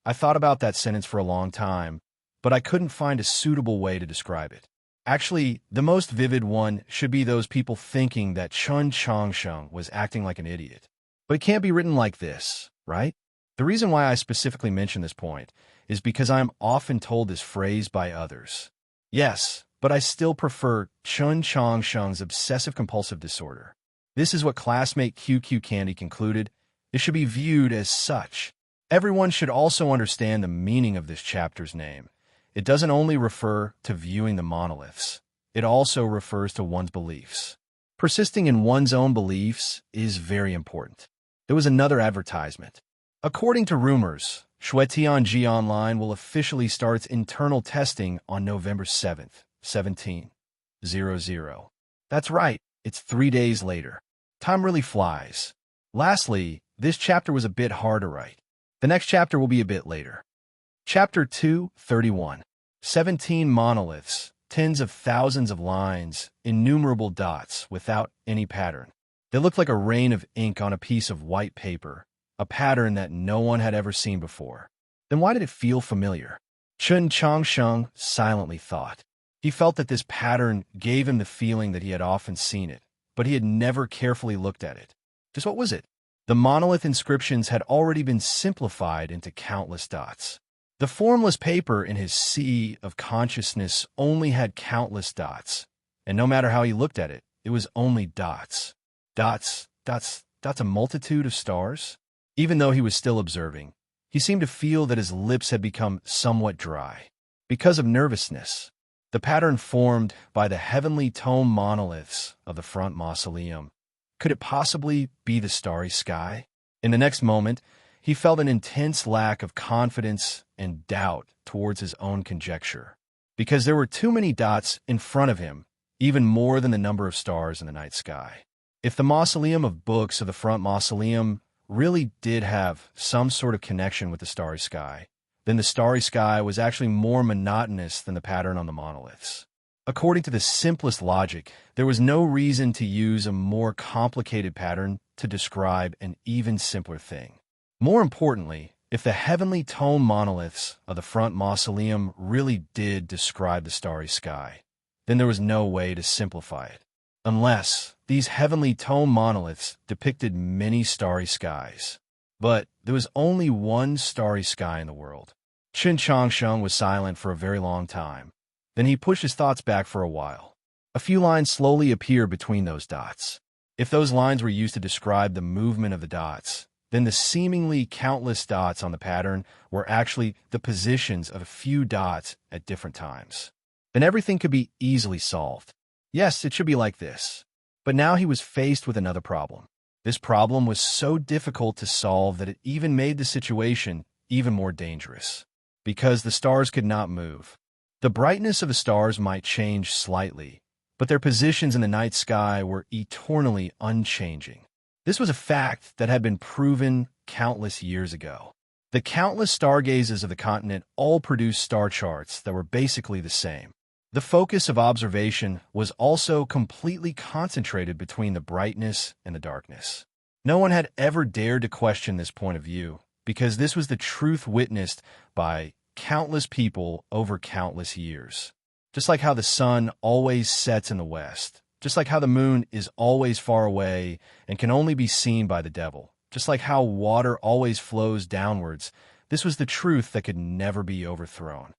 I thought about that sentence for a long time, but I couldn't find a suitable way to describe it. Actually, the most vivid one should be those people thinking that Chen Changsheng was acting like an idiot. But it can't be written like this, right? The reason why I specifically mention this point is because I am often told this phrase by others. Yes, but I still prefer Chen Changsheng's obsessive-compulsive disorder. This is what classmate QQ Candy concluded. It should be viewed as such. Everyone should also understand the meaning of this chapter's name. It doesn't only refer to viewing the monoliths. It also refers to one's beliefs. Persisting in one's own beliefs is very important. There was another advertisement. According to rumors, Shuetianji Online will officially start its internal testing on November 7th, 1700. That's right, it's 3 days later. Time really flies. Lastly, this chapter was a bit hard to write. The next chapter will be a bit later. Chapter 231. 17 monoliths, tens of thousands of lines, innumerable dots without any pattern. They looked like a rain of ink on a piece of white paper, a pattern that no one had ever seen before. Then why did it feel familiar? Chen Changsheng silently thought. He felt that this pattern gave him the feeling that he had often seen it, but he had never carefully looked at it. Just what was it? The monolith inscriptions had already been simplified into countless dots. The formless paper in his sea of consciousness only had countless dots, and no matter how he looked at it, it was only dots. Dots, a multitude of stars? Even though he was still observing, he seemed to feel that his lips had become somewhat dry. Because of nervousness, the pattern formed by the heavenly tome monoliths of the front mausoleum. Could it possibly be the starry sky? In the next moment, he felt an intense lack of confidence and doubt towards his own conjecture, because there were too many dots in front of him, even more than the number of stars in the night sky. If the mausoleum of books of the front mausoleum really did have some sort of connection with the starry sky, then the starry sky was actually more monotonous than the pattern on the monoliths. According to the simplest logic, there was no reason to use a more complicated pattern to describe an even simpler thing. More importantly, if the heavenly tone monoliths of the front mausoleum really did describe the starry sky, then there was no way to simplify it. Unless these heavenly tone monoliths depicted many starry skies. But there was only one starry sky in the world. Qin Changsheng was silent for a very long time. Then he pushed his thoughts back for a while. A few lines slowly appeared between those dots. If those lines were used to describe the movement of the dots, then the seemingly countless dots on the pattern were actually the positions of a few dots at different times. Then everything could be easily solved. Yes, it should be like this. But now he was faced with another problem. This problem was so difficult to solve that it even made the situation even more dangerous. Because the stars could not move. The brightness of the stars might change slightly, but their positions in the night sky were eternally unchanging. This was a fact that had been proven countless years ago. The countless stargazers of the continent all produced star charts that were basically the same. The focus of observation was also completely concentrated between the brightness and the darkness. No one had ever dared to question this point of view, because this was the truth witnessed by countless people over countless years. Just like how the sun always sets in the west, just like how the moon is always far away and can only be seen by the devil, just like how water always flows downwards, this was the truth that could never be overthrown.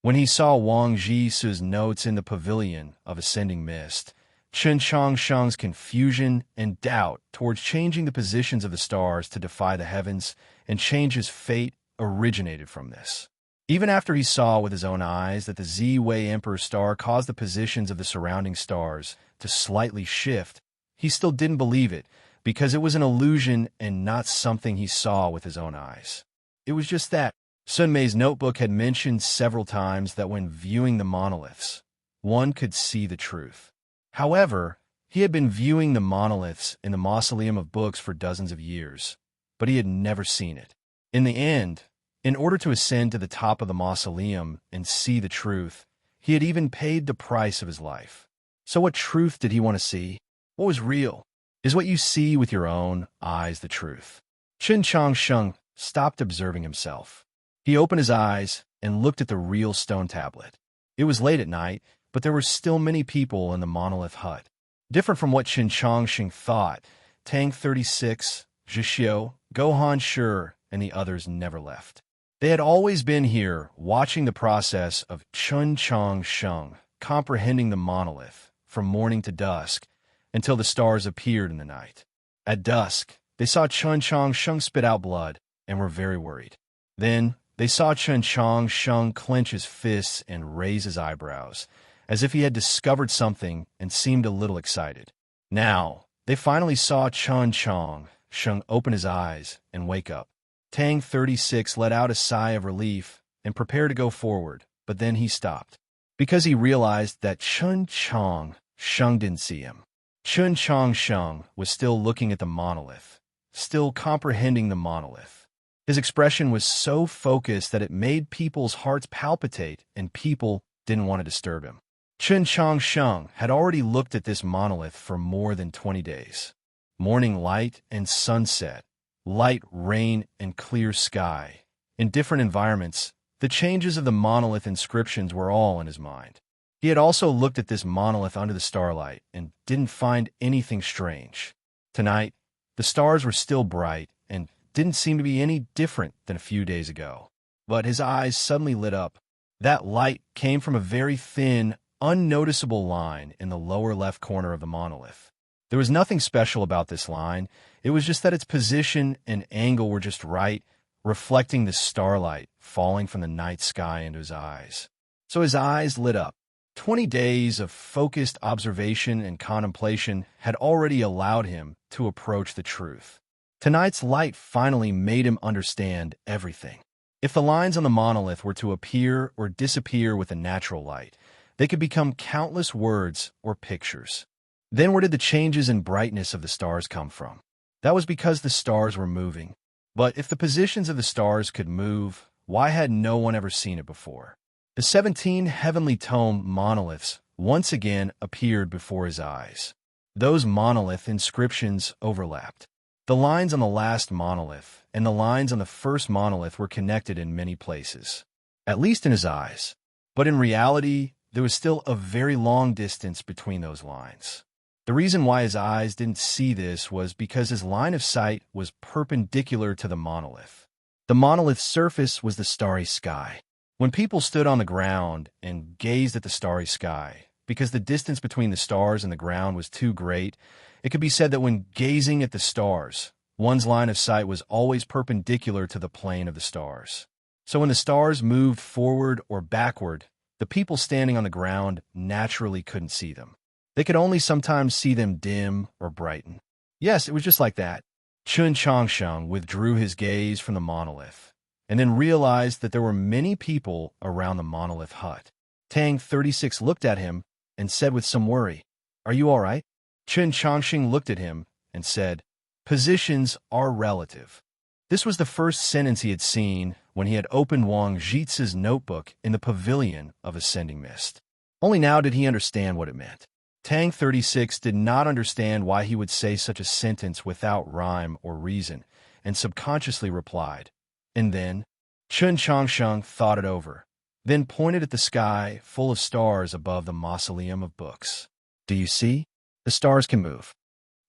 When he saw Wang Jisu's notes in the pavilion of ascending mist, Qin Changsheng's confusion and doubt towards changing the positions of the stars to defy the heavens and change his fate originated from this. Even after he saw with his own eyes that the Z-Wei Emperor star caused the positions of the surrounding stars to slightly shift, he still didn't believe it because it was an illusion and not something he saw with his own eyes. It was just that Sun Mei's notebook had mentioned several times that when viewing the monoliths, one could see the truth. However, he had been viewing the monoliths in the mausoleum of books for dozens of years, but he had never seen it. In the end, in order to ascend to the top of the mausoleum and see the truth, he had even paid the price of his life. So what truth did he want to see? What was real? Is what you see with your own eyes the truth? Qin Changsheng stopped observing himself. He opened his eyes and looked at the real stone tablet. It was late at night, but there were still many people in the monolith hut. Different from what Qin Changsheng thought, Tang 36, Zhixiu, Gohan Shi, and the others never left. They had always been here, watching the process of Qin Changsheng, comprehending the monolith, from morning to dusk, until the stars appeared in the night. At dusk, they saw Qin Changsheng spit out blood, and were very worried. Then, they saw Qin Changsheng clench his fists and raise his eyebrows, as if he had discovered something and seemed a little excited. Now, they finally saw Qin Changsheng open his eyes and wake up. Tang 36 let out a sigh of relief and prepared to go forward, but then he stopped, because he realized that Qin Changsheng didn't see him. Qin Changsheng was still looking at the monolith, still comprehending the monolith. His expression was so focused that it made people's hearts palpitate, and people didn't want to disturb him. Qin Changsheng had already looked at this monolith for more than 20 days. Morning light and sunset, light rain and clear sky. In different environments, the changes of the monolith inscriptions were all in his mind. He had also looked at this monolith under the starlight and didn't find anything strange. Tonight, the stars were still bright and didn't seem to be any different than a few days ago. But his eyes suddenly lit up. That light came from a very thin, unnoticeable line in the lower left corner of the monolith. There was nothing special about this line. It was just that its position and angle were just right, reflecting the starlight falling from the night sky into his eyes. So his eyes lit up. 20 days of focused observation and contemplation had already allowed him to approach the truth. Tonight's light finally made him understand everything. If the lines on the monolith were to appear or disappear with the natural light, they could become countless words or pictures. Then where did the changes in brightness of the stars come from? That was because the stars were moving. But if the positions of the stars could move, why had no one ever seen it before? The 17 heavenly tone monoliths once again appeared before his eyes. Those monolith inscriptions overlapped. The lines on the last monolith and the lines on the first monolith were connected in many places, at least in his eyes. But in reality, there was still a very long distance between those lines. The reason why his eyes didn't see this was because his line of sight was perpendicular to the monolith. The monolith's surface was the starry sky. When people stood on the ground and gazed at the starry sky, because the distance between the stars and the ground was too great, it could be said that when gazing at the stars, one's line of sight was always perpendicular to the plane of the stars. So when the stars moved forward or backward, the people standing on the ground naturally couldn't see them. They could only sometimes see them dim or brighten. Yes, it was just like that. Chun Changsheng withdrew his gaze from the monolith, and then realized that there were many people around the monolith hut. Tang 36 looked at him and said with some worry, "Are you all right?" Chun Changsheng looked at him and said, "Positions are relative." This was the first sentence he had seen when he had opened Wang Jitsu's notebook in the pavilion of Ascending Mist. Only now did he understand what it meant. Tang 36 did not understand why he would say such a sentence without rhyme or reason, and subconsciously replied. And then, Chun Changsheng thought it over, then pointed at the sky full of stars above the mausoleum of books. "Do you see? The stars can move."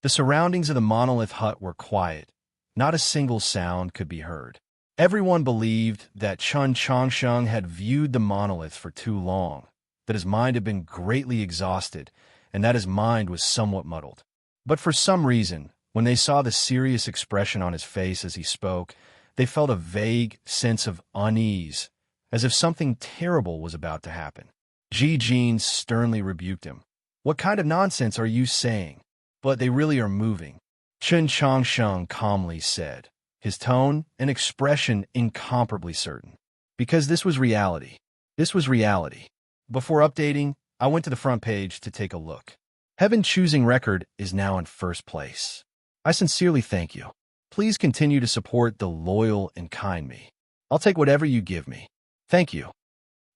The surroundings of the monolith hut were quiet. Not a single sound could be heard. Everyone believed that Chun Changsheng had viewed the monolith for too long, that his mind had been greatly exhausted, and that his mind was somewhat muddled. But for some reason, when they saw the serious expression on his face as he spoke, they felt a vague sense of unease, as if something terrible was about to happen. Ji Jin sternly rebuked him. "What kind of nonsense are you saying? But they really are moving," Chun Changsheng calmly said, his tone and expression incomparably certain. Because this was reality. This was reality. Before updating, I went to the front page to take a look. Heaven Choosing Record is now in first place. I sincerely thank you. Please continue to support the loyal and kind me. I'll take whatever you give me. Thank you.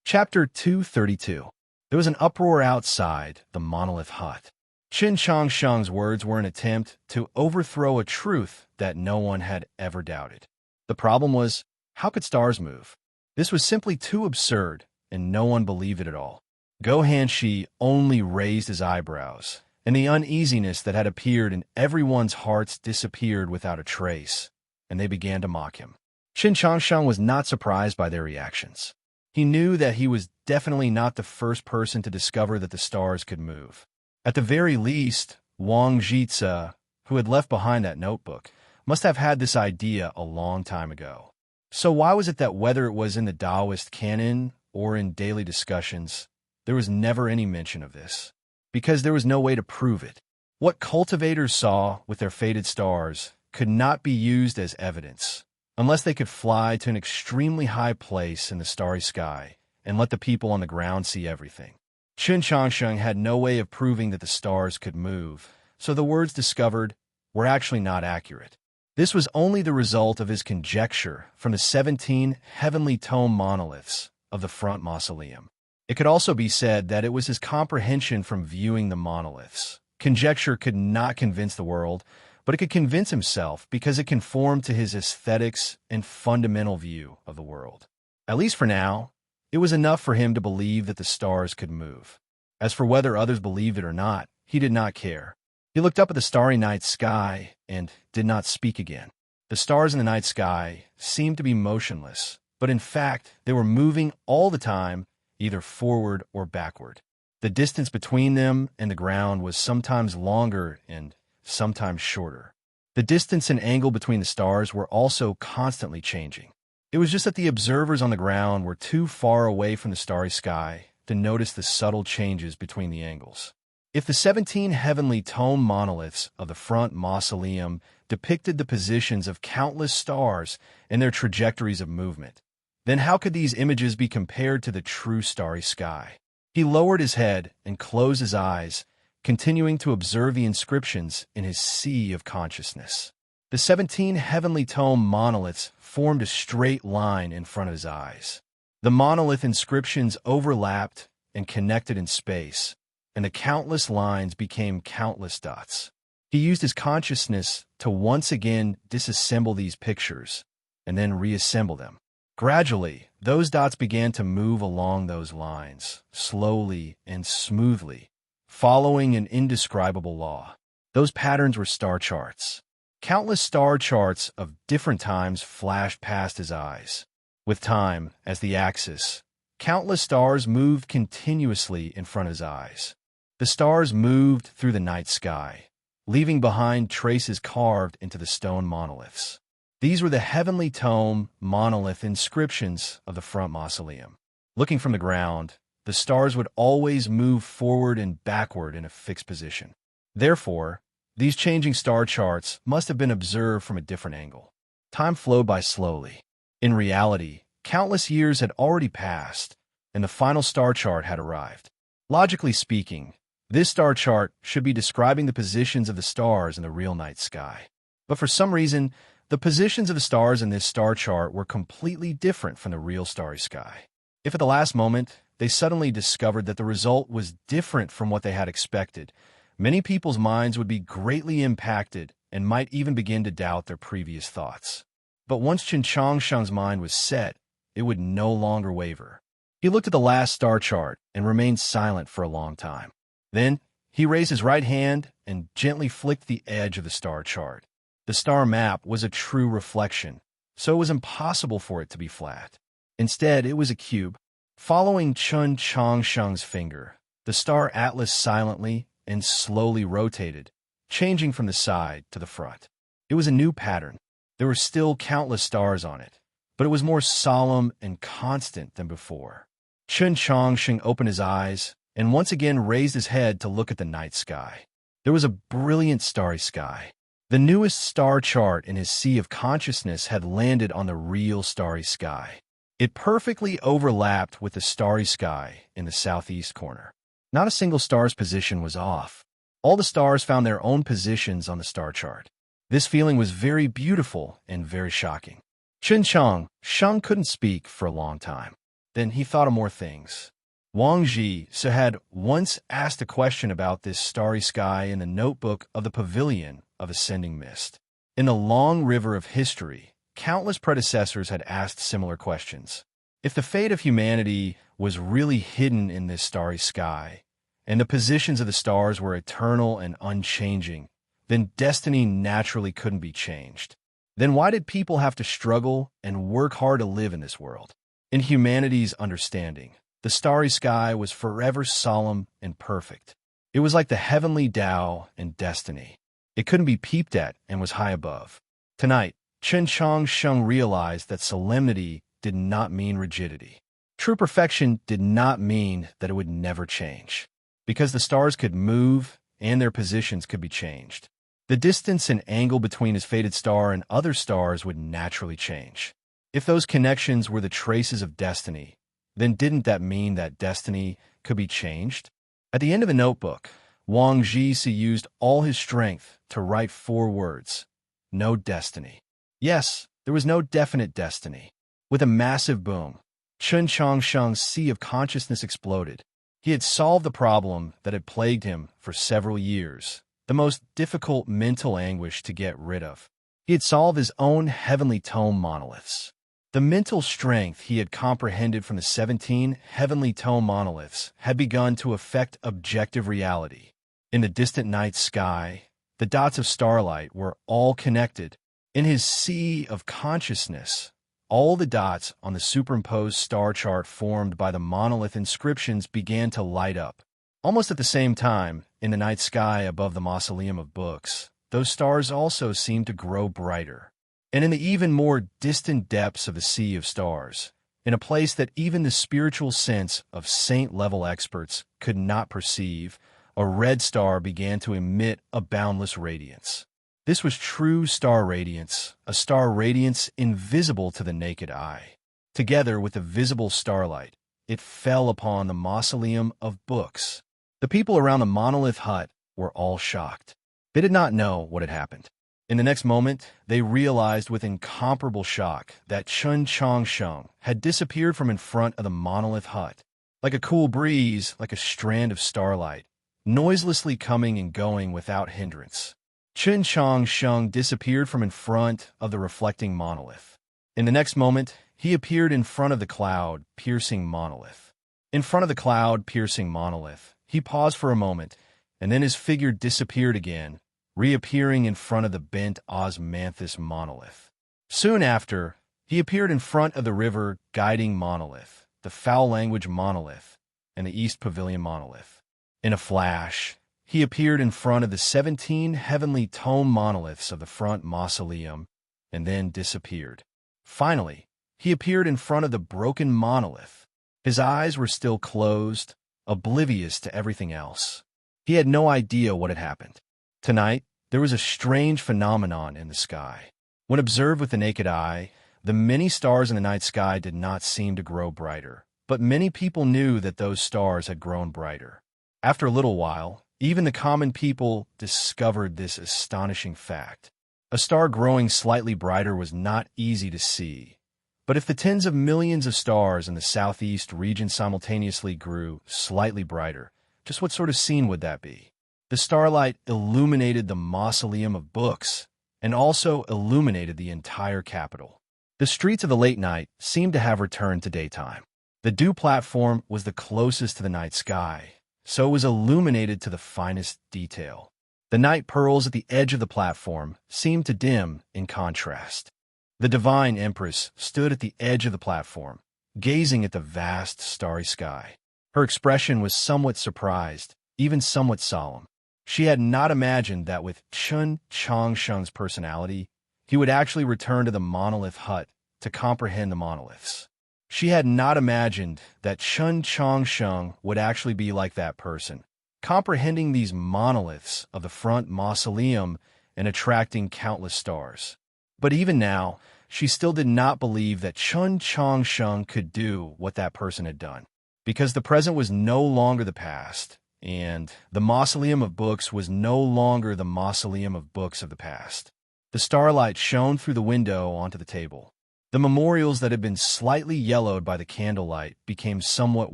Chapter 232. There was an uproar outside the monolith hut. Chun Changsheng's words were an attempt to overthrow a truth that no one had ever doubted. The problem was, how could stars move? This was simply too absurd, and no one believed it at all. Go Hanshi only raised his eyebrows, and the uneasiness that had appeared in everyone's hearts disappeared without a trace, and they began to mock him. Chun Changsheng was not surprised by their reactions. He knew that he was definitely not the first person to discover that the stars could move. At the very least, Wang Jitsu, who had left behind that notebook, must have had this idea a long time ago. So why was it that whether it was in the Taoist canon or in daily discussions, there was never any mention of this? Because there was no way to prove it. What cultivators saw with their faded stars could not be used as evidence, unless they could fly to an extremely high place in the starry sky and let the people on the ground see everything. Chun Changsheng had no way of proving that the stars could move, so the words discovered were actually not accurate. This was only the result of his conjecture from the 17 heavenly tome monoliths of the front mausoleum. It could also be said that it was his comprehension from viewing the monoliths. Conjecture could not convince the world, but it could convince himself because it conformed to his aesthetics and fundamental view of the world. At least for now, it was enough for him to believe that the stars could move. As for whether others believed it or not, he did not care. He looked up at the starry night sky and did not speak again. The stars in the night sky seemed to be motionless, but in fact, they were moving all the time, either forward or backward. The distance between them and the ground was sometimes longer and sometimes shorter. The distance and angle between the stars were also constantly changing. It was just that the observers on the ground were too far away from the starry sky to notice the subtle changes between the angles. If the 17 heavenly tome monoliths of the front mausoleum depicted the positions of countless stars and their trajectories of movement, then how could these images be compared to the true starry sky? He lowered his head and closed his eyes, continuing to observe the inscriptions in his sea of consciousness. The 17 heavenly tome monoliths formed a straight line in front of his eyes. The monolith inscriptions overlapped and connected in space, and the countless lines became countless dots. He used his consciousness to once again disassemble these pictures and then reassemble them. Gradually, those dots began to move along those lines, slowly and smoothly, following an indescribable law. Those patterns were star charts. Countless star charts of different times flashed past his eyes. With time as the axis, countless stars moved continuously in front of his eyes. The stars moved through the night sky, leaving behind traces carved into the stone monoliths. These were the heavenly tome monolith inscriptions of the front mausoleum. Looking from the ground, the stars would always move forward and backward in a fixed position. Therefore, these changing star charts must have been observed from a different angle. Time flowed by slowly. In reality, countless years had already passed, and the final star chart had arrived. Logically speaking, this star chart should be describing the positions of the stars in the real night sky. But for some reason, the positions of the stars in this star chart were completely different from the real starry sky. If at the last moment they suddenly discovered that the result was different from what they had expected, many people's minds would be greatly impacted and might even begin to doubt their previous thoughts. But once Chen Changsheng's mind was set, it would no longer waver. He looked at the last star chart and remained silent for a long time. Then, he raised his right hand and gently flicked the edge of the star chart. The star map was a true reflection, so it was impossible for it to be flat. Instead, it was a cube. Following Chen Changsheng's finger, the star atlas silently and slowly rotated, changing from the side to the front. It was a new pattern. There were still countless stars on it, but it was more solemn and constant than before. Chen Changsheng opened his eyes and once again raised his head to look at the night sky. There was a brilliant starry sky. The newest star chart in his sea of consciousness had landed on the real starry sky. It perfectly overlapped with the starry sky in the southeast corner. Not a single star's position was off. All the stars found their own positions on the star chart. This feeling was very beautiful and very shocking. Chen Changsheng couldn't speak for a long time. Then he thought of more things. Wang Ji had once asked a question about this starry sky in the notebook of the Pavilion of Ascending Mist. In the long river of history, countless predecessors had asked similar questions. If the fate of humanity was really hidden in this starry sky, and the positions of the stars were eternal and unchanging, then destiny naturally couldn't be changed. Then why did people have to struggle and work hard to live in this world? In humanity's understanding, the starry sky was forever solemn and perfect. It was like the heavenly Tao and destiny. It couldn't be peeped at and was high above. Tonight, Chen Changsheng realized that solemnity did not mean rigidity. True perfection did not mean that it would never change, because the stars could move and their positions could be changed. The distance and angle between his fated star and other stars would naturally change. If those connections were the traces of destiny, then didn't that mean that destiny could be changed? At the end of the notebook, Wang Ji used all his strength to write 4 words: no destiny. Yes, there was no definite destiny. With a massive boom, Chen Changsheng's sea of consciousness exploded. He had solved the problem that had plagued him for several years, the most difficult mental anguish to get rid of. He had solved his own heavenly tome monoliths. The mental strength he had comprehended from the 17 heavenly tome monoliths had begun to affect objective reality. In the distant night sky, the dots of starlight were all connected. In his sea of consciousness, all the dots on the superimposed star chart formed by the monolith inscriptions began to light up. Almost at the same time, in the night sky above the mausoleum of books, those stars also seemed to grow brighter. And in the even more distant depths of the sea of stars, in a place that even the spiritual sense of saint-level experts could not perceive, a red star began to emit a boundless radiance. This was true star radiance, a star radiance invisible to the naked eye. Together with the visible starlight, it fell upon the mausoleum of books. The people around the monolith hut were all shocked. They did not know what had happened. In the next moment, they realized with incomparable shock that Chen Changsheng had disappeared from in front of the monolith hut. Like a cool breeze, like a strand of starlight, noiselessly coming and going without hindrance. Chun Chang Sheng disappeared from in front of the reflecting monolith. In the next moment, he appeared in front of the cloud-piercing monolith. In front of the cloud-piercing monolith, he paused for a moment, and then his figure disappeared again, reappearing in front of the bent osmanthus monolith. Soon after, he appeared in front of the river-guiding monolith, the foul language monolith, and the East Pavilion monolith. In a flash, he appeared in front of the 17 heavenly tome monoliths of the front mausoleum, and then disappeared. Finally, he appeared in front of the broken monolith. His eyes were still closed, oblivious to everything else. He had no idea what had happened. Tonight, there was a strange phenomenon in the sky. When observed with the naked eye, the many stars in the night sky did not seem to grow brighter, but many people knew that those stars had grown brighter. After a little while, even the common people discovered this astonishing fact. A star growing slightly brighter was not easy to see, but if the tens of millions of stars in the southeast region simultaneously grew slightly brighter, just what sort of scene would that be? The starlight illuminated the mausoleum of books and also illuminated the entire capital. The streets of the late night seemed to have returned to daytime. The dew platform was the closest to the night sky, so it was illuminated to the finest detail. The night pearls at the edge of the platform seemed to dim in contrast. The divine empress stood at the edge of the platform, gazing at the vast starry sky. Her expression was somewhat surprised, even somewhat solemn. She had not imagined that with Chun Chang Sheng's personality, he would actually return to the monolith hut to comprehend the monoliths. She had not imagined that Chun Chang Sheng would actually be like that person, comprehending these monoliths of the front mausoleum and attracting countless stars. But even now, she still did not believe that Chun Chang Sheng could do what that person had done, because the present was no longer the past, and the mausoleum of books was no longer the mausoleum of books of the past. The starlight shone through the window onto the table. The memorials that had been slightly yellowed by the candlelight became somewhat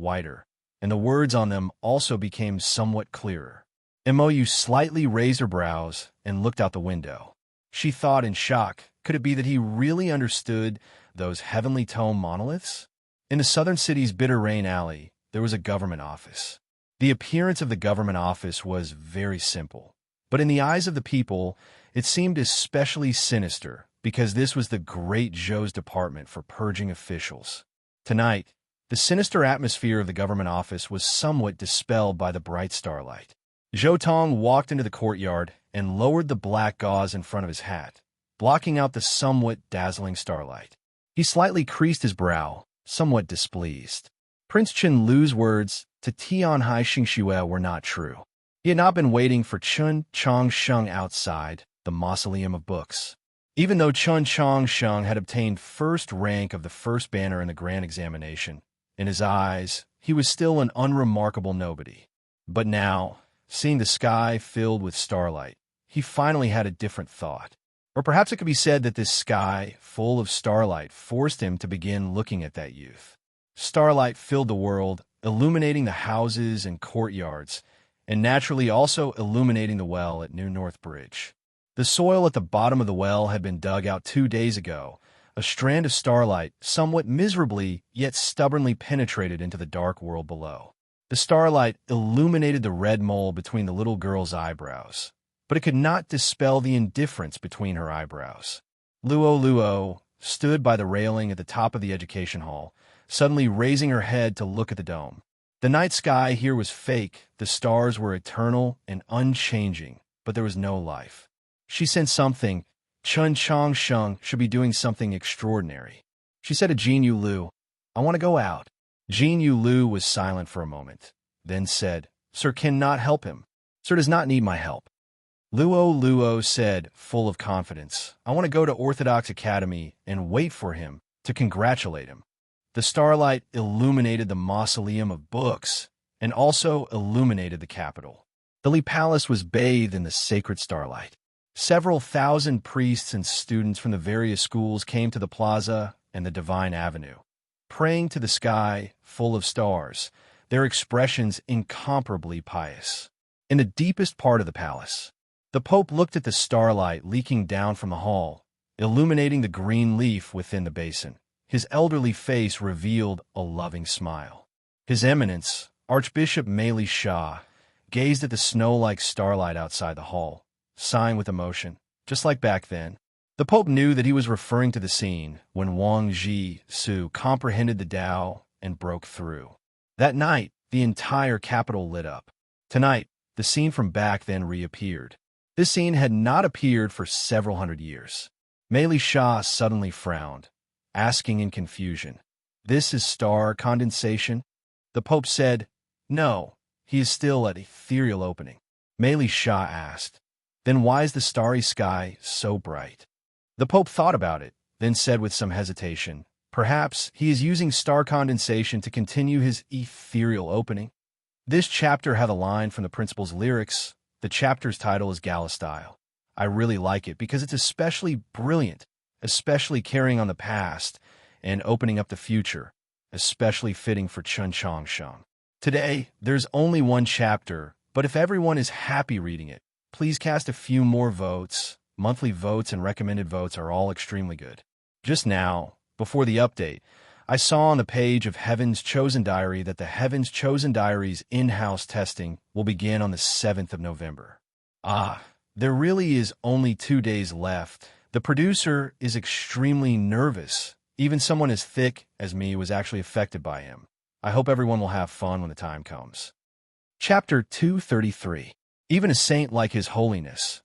whiter, and the words on them also became somewhat clearer. Mou slightly raised her brows and looked out the window. She thought in shock, could it be that he really understood those heavenly tome monoliths? In the southern city's Bitter Rain Alley, there was a government office. The appearance of the government office was very simple, but in the eyes of the people, it seemed especially sinister, because this was the Great Zhou's department for purging officials. Tonight, the sinister atmosphere of the government office was somewhat dispelled by the bright starlight. Zhou Tong walked into the courtyard and lowered the black gauze in front of his hat, blocking out the somewhat dazzling starlight. He slightly creased his brow, somewhat displeased. Prince Chen Lu's words to Tianhai Xingxue were not true. He had not been waiting for Chun Chang Sheng outside the mausoleum of books. Even though Chun Chang Sheng had obtained first rank of the first banner in the grand examination, in his eyes, he was still an unremarkable nobody. But now, seeing the sky filled with starlight, he finally had a different thought. Or perhaps it could be said that this sky, full of starlight, forced him to begin looking at that youth. Starlight filled the world, illuminating the houses and courtyards, and naturally also illuminating the well at New North Bridge. The soil at the bottom of the well had been dug out 2 days ago. A strand of starlight, somewhat miserably yet stubbornly penetrated into the dark world below. The starlight illuminated the red mole between the little girl's eyebrows, but it could not dispel the indifference between her eyebrows. Luo stood by the railing at the top of the education hall, suddenly raising her head to look at the dome. The night sky here was fake, the stars were eternal and unchanging, but there was no life. She sensed something. Chun Chang Sheng should be doing something extraordinary. She said to Jin Yu Lu, "I want to go out." Jin Yu Lu was silent for a moment, then said, "Sir cannot help him. Sir does not need my help." Luo said, full of confidence, "I want to go to Orthodox Academy and wait for him, to congratulate him." The starlight illuminated the mausoleum of books and also illuminated the capital. The Li Palace was bathed in the sacred starlight. Several thousand priests and students from the various schools came to the plaza and the Divine Avenue, praying to the sky full of stars, their expressions incomparably pious. In the deepest part of the palace, The Pope looked at the starlight leaking down from the hall, illuminating the green leaf within the basin. His elderly face revealed a loving smile. His Eminence, Archbishop Meili Shah, gazed at the snow-like starlight outside the hall, sighing with emotion, just like back then. The Pope knew that he was referring to the scene when Wang Ji-su comprehended the Tao and broke through. That night, the entire capital lit up. Tonight, the scene from back then reappeared. This scene had not appeared for several hundred years. Meili Shah suddenly frowned, asking in confusion, "This is star condensation?" The Pope said, "No, he is still at ethereal opening." Meili Shah asked, "Then why is the starry sky so bright?" The Pope thought about it, then said with some hesitation, "Perhaps he is using star condensation to continue his ethereal opening." This chapter had a line from the principal's lyrics. The chapter's title is Gala Style. I really like it because it's especially brilliant, especially carrying on the past and opening up the future, especially fitting for Chun Changsheng. Today, there's only one chapter, but if everyone is happy reading it, please cast a few more votes. Monthly votes and recommended votes are all extremely good. Just now, before the update, I saw on the page of Heaven's Chosen Diary that the Heaven's Chosen Diary's in-house testing will begin on the 7th of November. There really is only 2 days left. The producer is extremely nervous. Even someone as thick as me was actually affected by him. I hope everyone will have fun when the time comes. Chapter 233. Even a saint like His Holiness,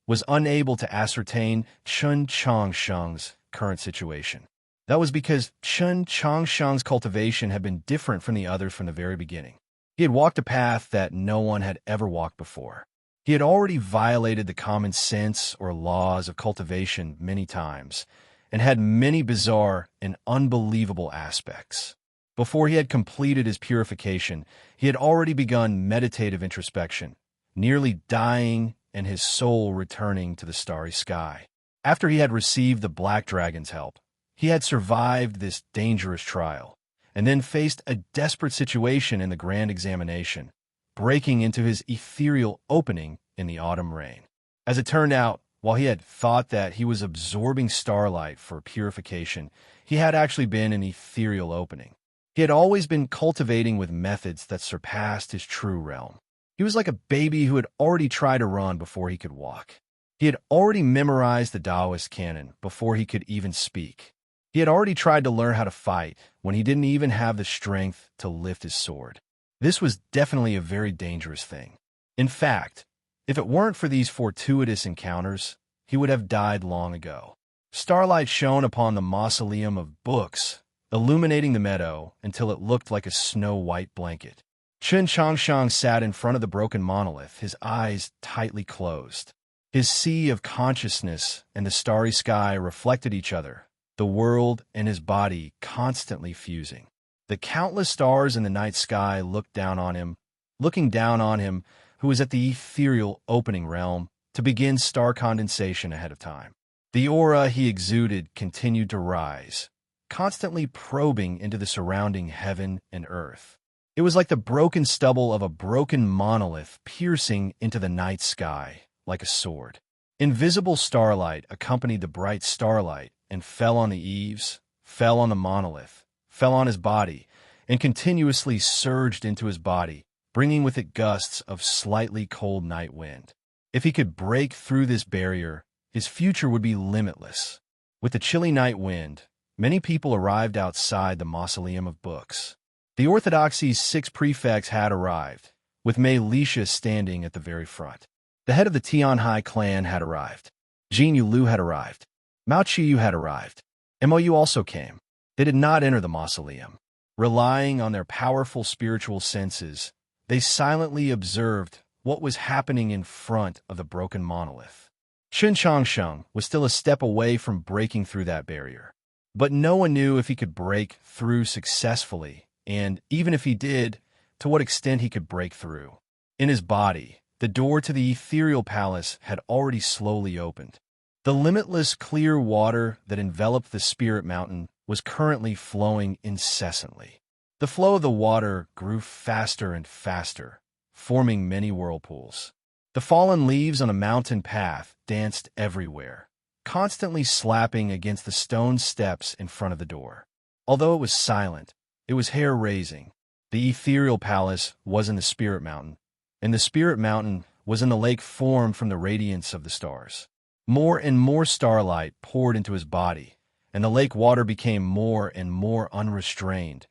was unable to ascertain Chun Changsheng's current situation. That was because Chun Changsheng's cultivation had been different from the others from the very beginning. He had walked a path that no one had ever walked before. He had already violated the common sense or laws of cultivation many times, and had many bizarre and unbelievable aspects. Before he had completed his purification, he had already begun meditative introspection, nearly dying and his soul returning to the starry sky. After he had received the Black Dragon's help, he had survived this dangerous trial, and then faced a desperate situation in the grand examination, breaking into his ethereal opening in the autumn rain. As it turned out, while he had thought that he was absorbing starlight for purification, he had actually been an ethereal opening. He had always been cultivating with methods that surpassed his true realm. He was like a baby who had already tried to run before he could walk. He had already memorized the Taoist canon before he could even speak. He had already tried to learn how to fight when he didn't even have the strength to lift his sword. This was definitely a very dangerous thing. In fact, if it weren't for these fortuitous encounters, he would have died long ago. Starlight shone upon the mausoleum of books, illuminating the meadow until it looked like a snow-white blanket. Chun Changsheng sat in front of the broken monolith, his eyes tightly closed. His sea of consciousness and the starry sky reflected each other, the world and his body constantly fusing. The countless stars in the night sky looking down on him, who was at the ethereal opening realm, to begin star condensation ahead of time. The aura he exuded continued to rise, constantly probing into the surrounding heaven and earth. It was like the broken stubble of a broken monolith piercing into the night sky like a sword. Invisible starlight accompanied the bright starlight and fell on the eaves, fell on the monolith, fell on his body, and continuously surged into his body, bringing with it gusts of slightly cold night wind. If he could break through this barrier, his future would be limitless. With the chilly night wind, many people arrived outside the mausoleum of books. The Orthodoxy's 6 prefects had arrived, with Mei Lisha standing at the very front. The head of the Tianhai clan had arrived. Jin Yulu had arrived. Mao Qiyu had arrived. Mou also came. They did not enter the mausoleum. Relying on their powerful spiritual senses, they silently observed what was happening in front of the broken monolith. Chun Changsheng was still a step away from breaking through that barrier. But no one knew if he could break through successfully, and even if he did, to what extent he could break through. In his body, the door to the ethereal palace had already slowly opened. The limitless clear water that enveloped the spirit mountain was currently flowing incessantly. The flow of the water grew faster and faster, forming many whirlpools. The fallen leaves on a mountain path danced everywhere, constantly slapping against the stone steps in front of the door. Although it was silent, it was hair-raising. The ethereal palace was in the spirit mountain, and the spirit mountain was in the lake formed from the radiance of the stars. More and more starlight poured into his body, and the lake water became more and more unrestrained,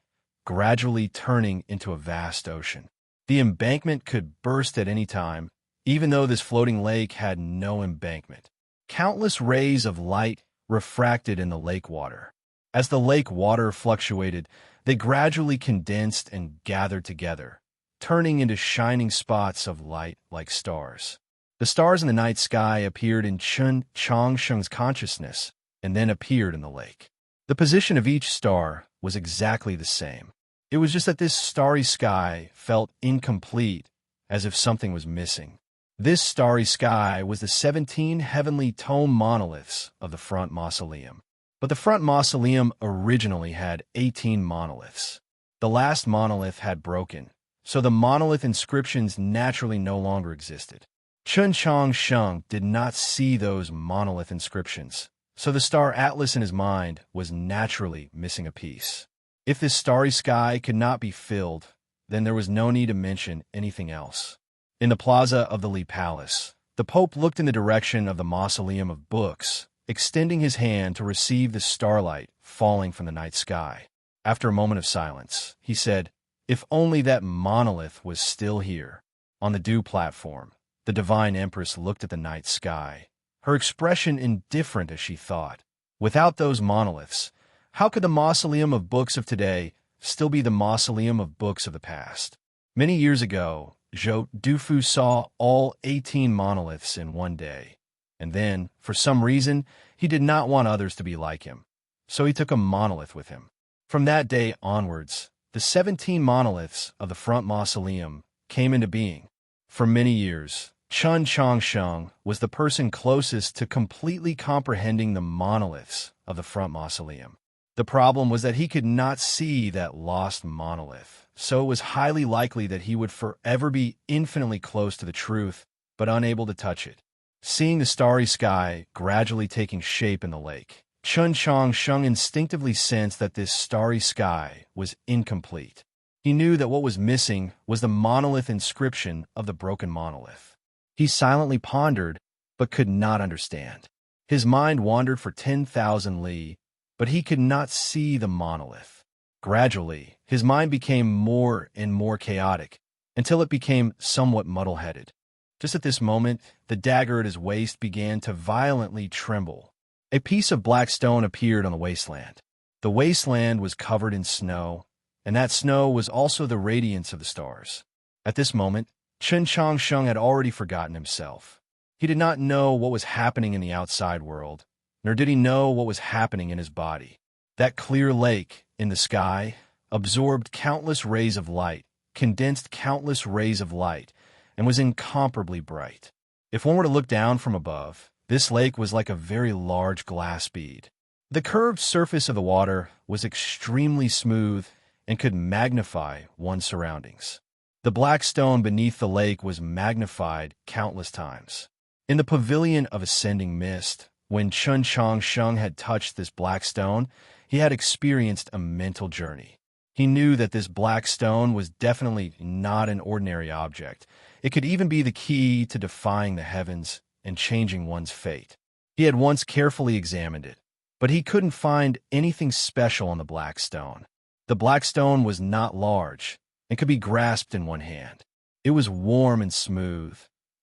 gradually turning into a vast ocean. The embankment could burst at any time, even though this floating lake had no embankment. Countless rays of light refracted in the lake water. As the lake water fluctuated, they gradually condensed and gathered together, turning into shining spots of light like stars. The stars in the night sky appeared in Chun Changsheng's consciousness and then appeared in the lake. The position of each star was exactly the same. It was just that this starry sky felt incomplete, as if something was missing. This starry sky was the 17 heavenly tome monoliths of the front mausoleum. But the front mausoleum originally had 18 monoliths. The last monolith had broken, so the monolith inscriptions naturally no longer existed. Chun Changsheng did not see those monolith inscriptions, so the star atlas in his mind was naturally missing a piece. If this starry sky could not be filled, then there was no need to mention anything else. In the plaza of the Li Palace, the Pope looked in the direction of the mausoleum of books, extending his hand to receive the starlight falling from the night sky. After a moment of silence, he said, "If only that monolith was still here." On the dew platform, the divine empress looked at the night sky, her expression indifferent as she thought. Without those monoliths, how could the mausoleum of books of today still be the mausoleum of books of the past? Many years ago, Zhou Dufu saw all 18 monoliths in one day. And then, for some reason, he did not want others to be like him, so he took a monolith with him. From that day onwards, the 17 monoliths of the front mausoleum came into being. For many years, Chun Changsheng was the person closest to completely comprehending the monoliths of the front mausoleum. The problem was that he could not see that lost monolith, so it was highly likely that he would forever be infinitely close to the truth, but unable to touch it. Seeing the starry sky gradually taking shape in the lake, Chun Changsheng instinctively sensed that this starry sky was incomplete. He knew that what was missing was the monolith inscription of the broken monolith. He silently pondered, but could not understand. His mind wandered for 10,000 li, but he could not see the monolith. Gradually, his mind became more and more chaotic, until it became somewhat muddle-headed. Just at this moment, the dagger at his waist began to violently tremble. A piece of black stone appeared on the wasteland. The wasteland was covered in snow, and that snow was also the radiance of the stars. At this moment, Chun Changsheng had already forgotten himself. He did not know what was happening in the outside world, nor did he know what was happening in his body. That clear lake in the sky absorbed countless rays of light, condensed countless rays of light, and was incomparably bright. If one were to look down from above, this lake was like a very large glass bead. The curved surface of the water was extremely smooth and could magnify one's surroundings. The black stone beneath the lake was magnified countless times. In the pavilion of ascending mist, when Chun Changsheng had touched this black stone, he had experienced a mental journey. He knew that this black stone was definitely not an ordinary object. It could even be the key to defying the heavens and changing one's fate. He had once carefully examined it, but he couldn't find anything special on the black stone. The black stone was not large and could be grasped in one hand. It was warm and smooth,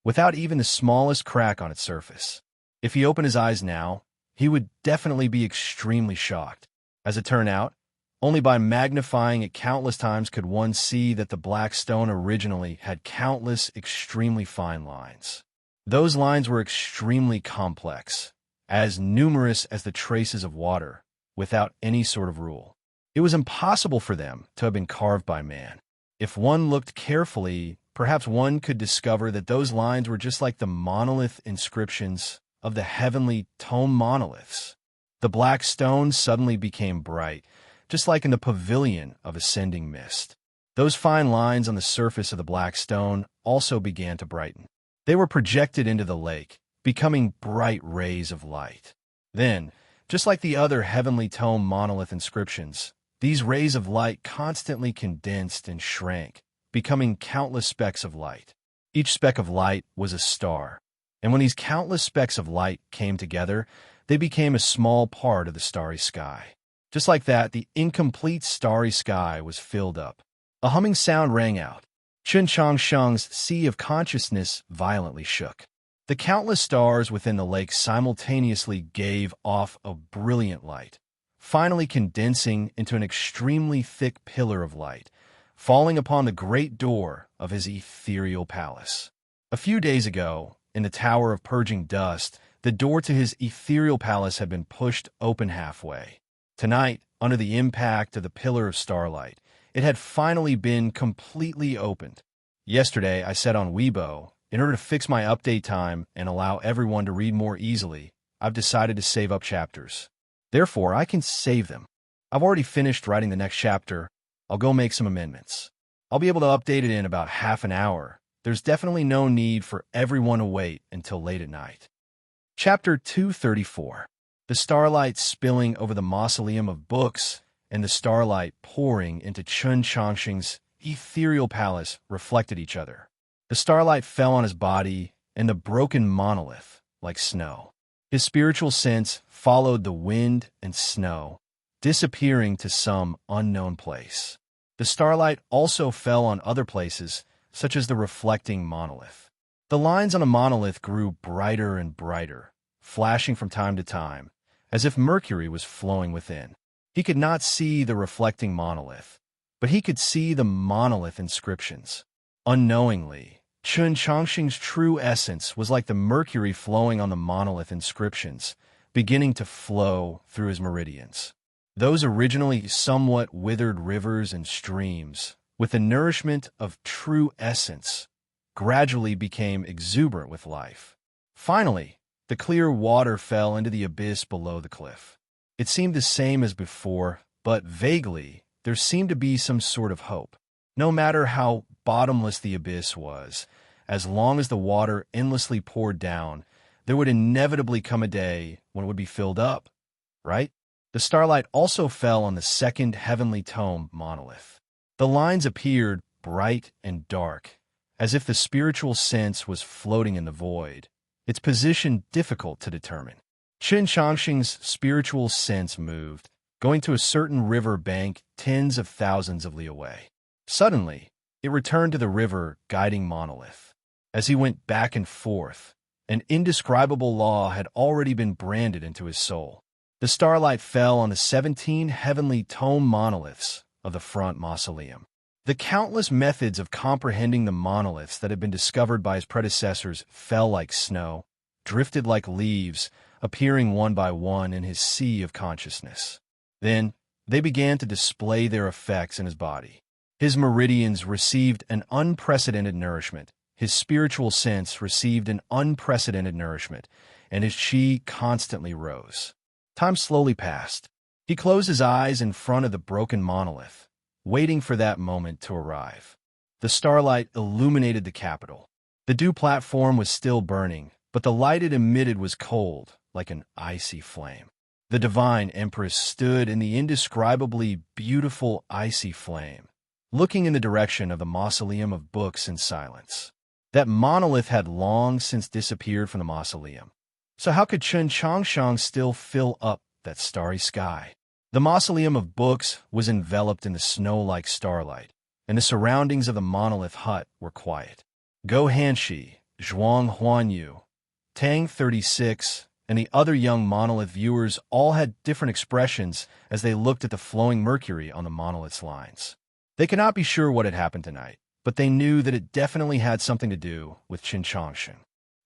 without even the smallest crack on its surface. If he opened his eyes now, he would definitely be extremely shocked. As it turned out, only by magnifying it countless times could one see that the black stone originally had countless extremely fine lines. Those lines were extremely complex, as numerous as the traces of water, without any sort of rule. It was impossible for them to have been carved by man. If one looked carefully, perhaps one could discover that those lines were just like the monolith inscriptions of the heavenly tome monoliths. The black stone suddenly became bright, just like in the pavilion of ascending mist. Those fine lines on the surface of the black stone also began to brighten. They were projected into the lake, becoming bright rays of light. Then, just like the other heavenly tome monolith inscriptions, these rays of light constantly condensed and shrank, becoming countless specks of light. Each speck of light was a star, and when these countless specks of light came together, they became a small part of the starry sky. Just like that, the incomplete starry sky was filled up. A humming sound rang out. Chen Changsheng's sea of consciousness violently shook. The countless stars within the lake simultaneously gave off a brilliant light, finally condensing into an extremely thick pillar of light, falling upon the great door of his ethereal palace. A few days ago, in the Tower of Purging Dust, the door to his ethereal palace had been pushed open halfway. Tonight, under the impact of the pillar of starlight, it had finally been completely opened. Yesterday, I said on Weibo, in order to fix my update time and allow everyone to read more easily, I've decided to save up chapters. Therefore, I can save them. I've already finished writing the next chapter. I'll go make some amendments. I'll be able to update it in about half an hour. There's definitely no need for everyone to wait until late at night. Chapter 234. The starlight spilling over the mausoleum of books and the starlight pouring into Chen Changsheng's ethereal palace reflected each other. The starlight fell on his body and the broken monolith like snow. His spiritual sense followed the wind and snow, disappearing to some unknown place. The starlight also fell on other places, such as the reflecting monolith. The lines on a monolith grew brighter and brighter, flashing from time to time, as if mercury was flowing within. He could not see the reflecting monolith, but he could see the monolith inscriptions. Unknowingly, Chen Changsheng's true essence was like the mercury flowing on the monolith inscriptions, beginning to flow through his meridians. Those originally somewhat withered rivers and streams, with the nourishment of true essence, gradually became exuberant with life. Finally, the clear water fell into the abyss below the cliff. It seemed the same as before, but vaguely, there seemed to be some sort of hope. No matter how bottomless the abyss was, as long as the water endlessly poured down, there would inevitably come a day when it would be filled up, right? The starlight also fell on the second heavenly tome monolith. The lines appeared bright and dark, as if the spiritual sense was floating in the void, its position difficult to determine. Chen Changsheng's spiritual sense moved, going to a certain river bank tens of thousands of li away. Suddenly, it returned to the river guiding monolith. As he went back and forth, an indescribable law had already been branded into his soul. The starlight fell on the 17 heavenly tome monoliths of the front mausoleum. The countless methods of comprehending the monoliths that had been discovered by his predecessors fell like snow, drifted like leaves, appearing one by one in his sea of consciousness. Then, they began to display their effects in his body. His meridians received an unprecedented nourishment, his spiritual sense received an unprecedented nourishment, and his qi constantly rose. Time slowly passed. He closed his eyes in front of the broken monolith, waiting for that moment to arrive. The starlight illuminated the capital. The dew platform was still burning, but the light it emitted was cold, like an icy flame. The divine empress stood in the indescribably beautiful icy flame, looking in the direction of the mausoleum of books in silence. That monolith had long since disappeared from the mausoleum. So how could Chen Changsheng still fill up that starry sky? The mausoleum of books was enveloped in the snow-like starlight, and the surroundings of the monolith hut were quiet. Go Hanshi, Zhuang Huanyu, Tang 36, and the other young monolith viewers all had different expressions as they looked at the flowing mercury on the monolith's lines. They could not be sure what had happened tonight, but they knew that it definitely had something to do with Chen Changsheng.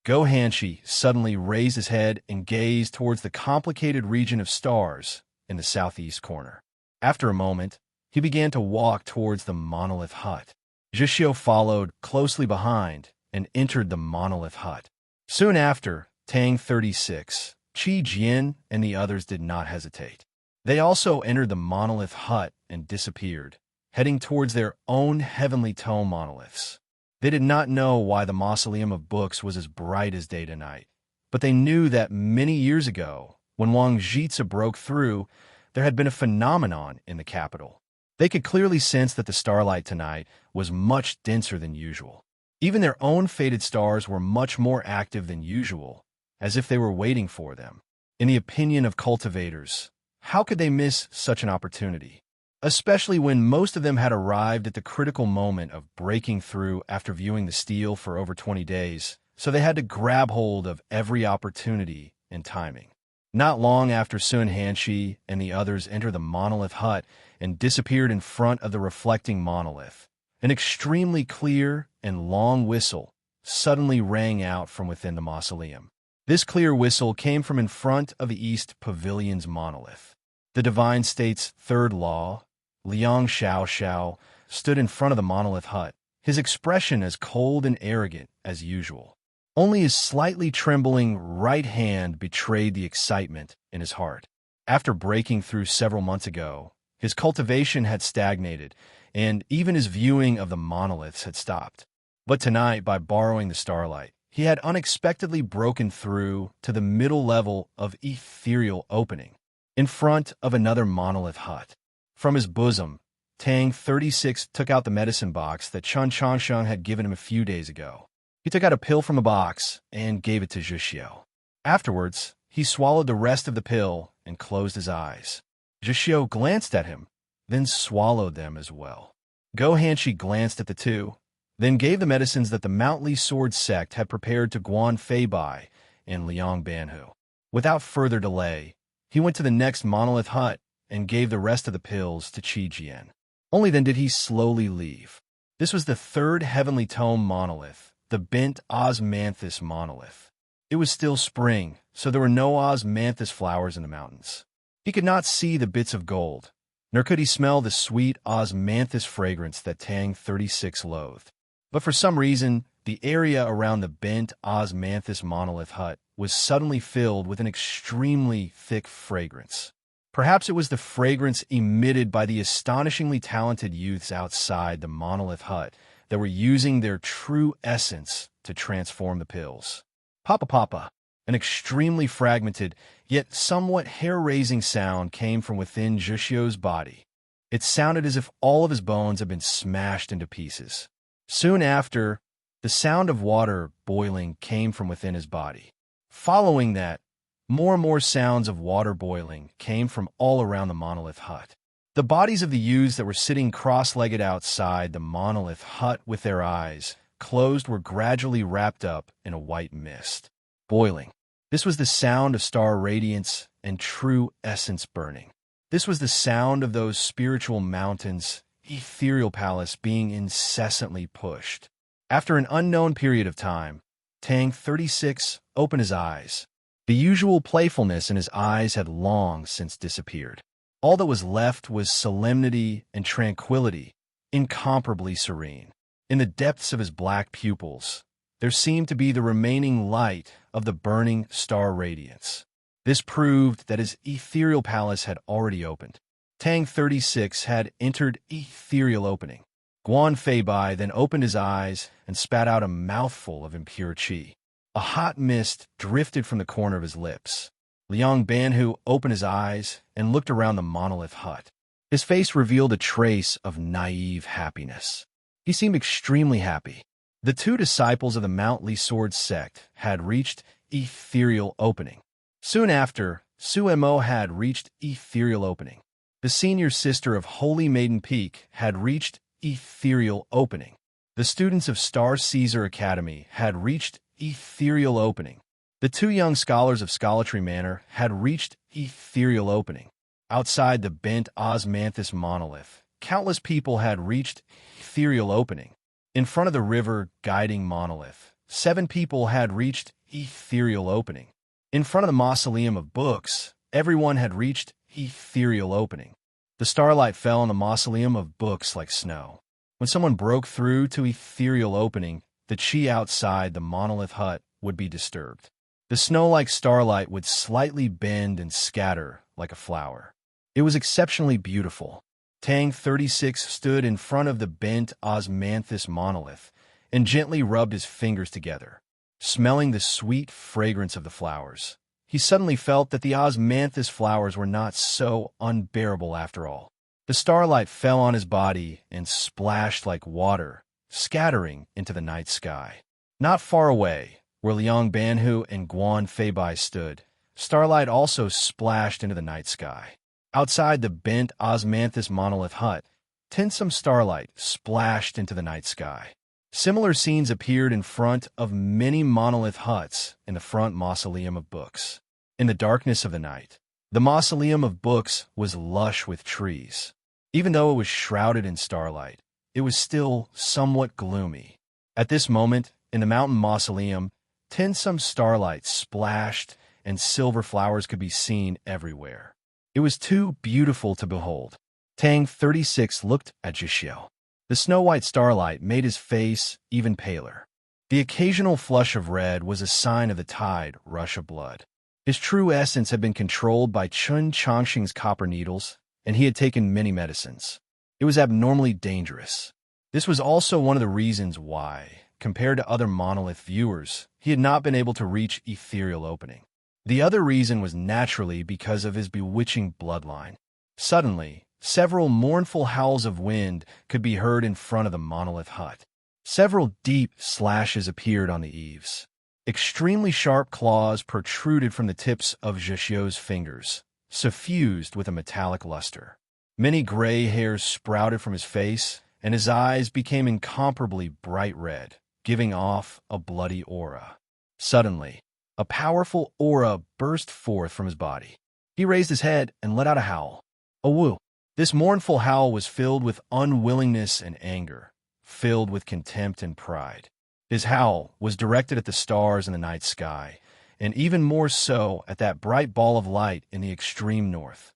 Go Hanshi suddenly raised his head and gazed towards the complicated region of stars in the southeast corner. After a moment, he began to walk towards the monolith hut. Zhixio followed closely behind and entered the monolith hut. Soon after, Tang 36, Qi Jian, and the others did not hesitate. They also entered the monolith hut and disappeared, heading towards their own heavenly tome monoliths. They did not know why the mausoleum of books was as bright as day to night, but they knew that many years ago, when Wang Jitsa broke through, there had been a phenomenon in the capital. They could clearly sense that the starlight tonight was much denser than usual. Even their own faded stars were much more active than usual, as if they were waiting for them. In the opinion of cultivators, how could they miss such an opportunity? Especially when most of them had arrived at the critical moment of breaking through after viewing the stele for over 20 days, so they had to grab hold of every opportunity and timing. Not long after Sun Hanshi and the others entered the monolith hut and disappeared in front of the reflecting monolith, an extremely clear and long whistle suddenly rang out from within the mausoleum. This clear whistle came from in front of the East Pavilion's monolith. The Divine State's third law, Liang Xiao Xiao, stood in front of the monolith hut, his expression as cold and arrogant as usual. Only his slightly trembling right hand betrayed the excitement in his heart. After breaking through several months ago, his cultivation had stagnated, and even his viewing of the monoliths had stopped. But tonight, by borrowing the starlight, he had unexpectedly broken through to the middle level of ethereal opening, in front of another monolith hut. From his bosom, Tang 36 took out the medicine box that Chun Changsheng had given him a few days ago. He took out a pill from a box and gave it to Zhixiu. Afterwards, he swallowed the rest of the pill and closed his eyes. Zhixiu glanced at him, then swallowed them as well. Go Hanshi glanced at the two, then gave the medicines that the Mount Li Sword sect had prepared to Guan Fei Bai and Liang Banhu. Without further delay, he went to the next monolith hut and gave the rest of the pills to Qi Jian. Only then did he slowly leave. This was the third heavenly tome monolith, the bent osmanthus monolith. It was still spring, so there were no osmanthus flowers in the mountains. He could not see the bits of gold, nor could he smell the sweet osmanthus fragrance that Tang 36 loathed. But for some reason, the area around the bent osmanthus monolith hut was suddenly filled with an extremely thick fragrance. Perhaps it was the fragrance emitted by the astonishingly talented youths outside the monolith hut that were using their true essence to transform the pills. Papa Papa, an extremely fragmented, yet somewhat hair-raising sound came from within Zhixiu's body. It sounded as if all of his bones had been smashed into pieces. Soon after, the sound of water boiling came from within his body. Following that, more and more sounds of water boiling came from all around the monolith hut. The bodies of the youths that were sitting cross-legged outside the monolith hut with their eyes closed were gradually wrapped up in a white mist. Boiling. This was the sound of star radiance and true essence burning. This was the sound of those spiritual mountains, ethereal palace being incessantly pushed. After an unknown period of time, Tang 36 opened his eyes. The usual playfulness in his eyes had long since disappeared. All that was left was solemnity and tranquility, incomparably serene. In the depths of his black pupils, there seemed to be the remaining light of the burning star radiance. This proved that his ethereal palace had already opened. Tang 36 had entered ethereal opening. Guan Fei Bai then opened his eyes and spat out a mouthful of impure qi. A hot mist drifted from the corner of his lips. Liang Banhu opened his eyes and looked around the monolith hut. His face revealed a trace of naive happiness. He seemed extremely happy. The two disciples of the Mount Li Sword sect had reached ethereal opening. Soon after, Su Mo had reached ethereal opening. The senior sister of Holy Maiden Peak had reached ethereal opening. The students of Star Caesar Academy had reached ethereal opening. The two young scholars of Scholatry Manor had reached ethereal opening. Outside the bent osmanthus monolith, countless people had reached ethereal opening. In front of the river guiding monolith, 7 people had reached ethereal opening. In front of the mausoleum of books, everyone had reached ethereal opening. The starlight fell on the mausoleum of books like snow. When someone broke through to ethereal opening, the qi outside the monolith hut would be disturbed. The snow-like starlight would slightly bend and scatter like a flower. It was exceptionally beautiful. Tang 36 stood in front of the bent osmanthus monolith and gently rubbed his fingers together. Smelling the sweet fragrance of the flowers, he suddenly felt that the osmanthus flowers were not so unbearable after all. The starlight fell on his body and splashed like water, scattering into the night sky. Not far away, where Liang Banhu and Guan Feibai stood, starlight also splashed into the night sky. Outside the bent osmanthus monolith hut, tinsome starlight splashed into the night sky. Similar scenes appeared in front of many monolith huts in the front mausoleum of books. In the darkness of the night, the mausoleum of books was lush with trees. Even though it was shrouded in starlight, it was still somewhat gloomy. At this moment, in the mountain mausoleum, tinsome starlight splashed and silver flowers could be seen everywhere. It was too beautiful to behold. Tang 36 looked at Zhixiao. The snow-white starlight made his face even paler. The occasional flush of red was a sign of the tide rush of blood. His true essence had been controlled by Chun Chongqing's copper needles, and he had taken many medicines. It was abnormally dangerous. This was also one of the reasons why, compared to other monolith viewers, he had not been able to reach ethereal opening. The other reason was naturally because of his bewitching bloodline. Suddenly, several mournful howls of wind could be heard in front of the monolith hut. Several deep slashes appeared on the eaves. Extremely sharp claws protruded from the tips of Zhixiao's fingers, suffused with a metallic luster. Many gray hairs sprouted from his face, and his eyes became incomparably bright red, giving off a bloody aura. Suddenly, a powerful aura burst forth from his body. He raised his head and let out a howl. A woo. This mournful howl was filled with unwillingness and anger, filled with contempt and pride. His howl was directed at the stars in the night sky, and even more so at that bright ball of light in the extreme north.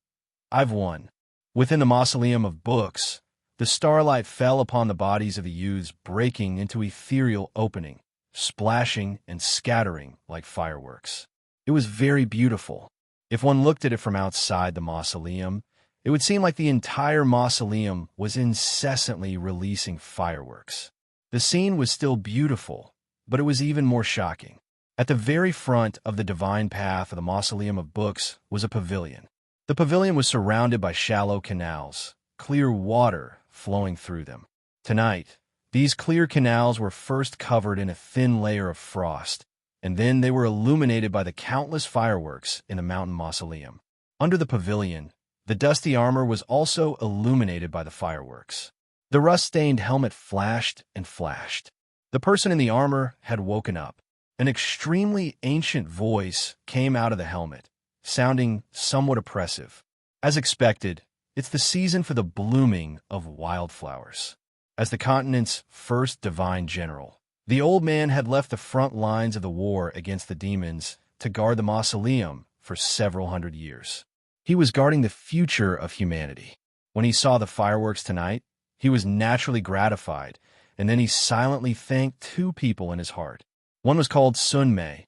I've won. Within the mausoleum of books, the starlight fell upon the bodies of the youths, breaking into ethereal opening, splashing and scattering like fireworks. It was very beautiful. If one looked at it from outside the mausoleum, it would seem like the entire mausoleum was incessantly releasing fireworks. The scene was still beautiful, but it was even more shocking. At the very front of the divine path of the mausoleum of books was a pavilion. The pavilion was surrounded by shallow canals, clear water flowing through them. Tonight, these clear canals were first covered in a thin layer of frost, and then they were illuminated by the countless fireworks in the mountain mausoleum. Under the pavilion, the dusty armor was also illuminated by the fireworks. The rust-stained helmet flashed and flashed. The person in the armor had woken up. An extremely ancient voice came out of the helmet, sounding somewhat oppressive. As expected, it's the season for the blooming of wildflowers. As the continent's first divine general, the old man had left the front lines of the war against the demons to guard the mausoleum for several hundred years. He was guarding the future of humanity. When he saw the fireworks tonight, he was naturally gratified, and then he silently thanked two people in his heart. One was called Sun Mei,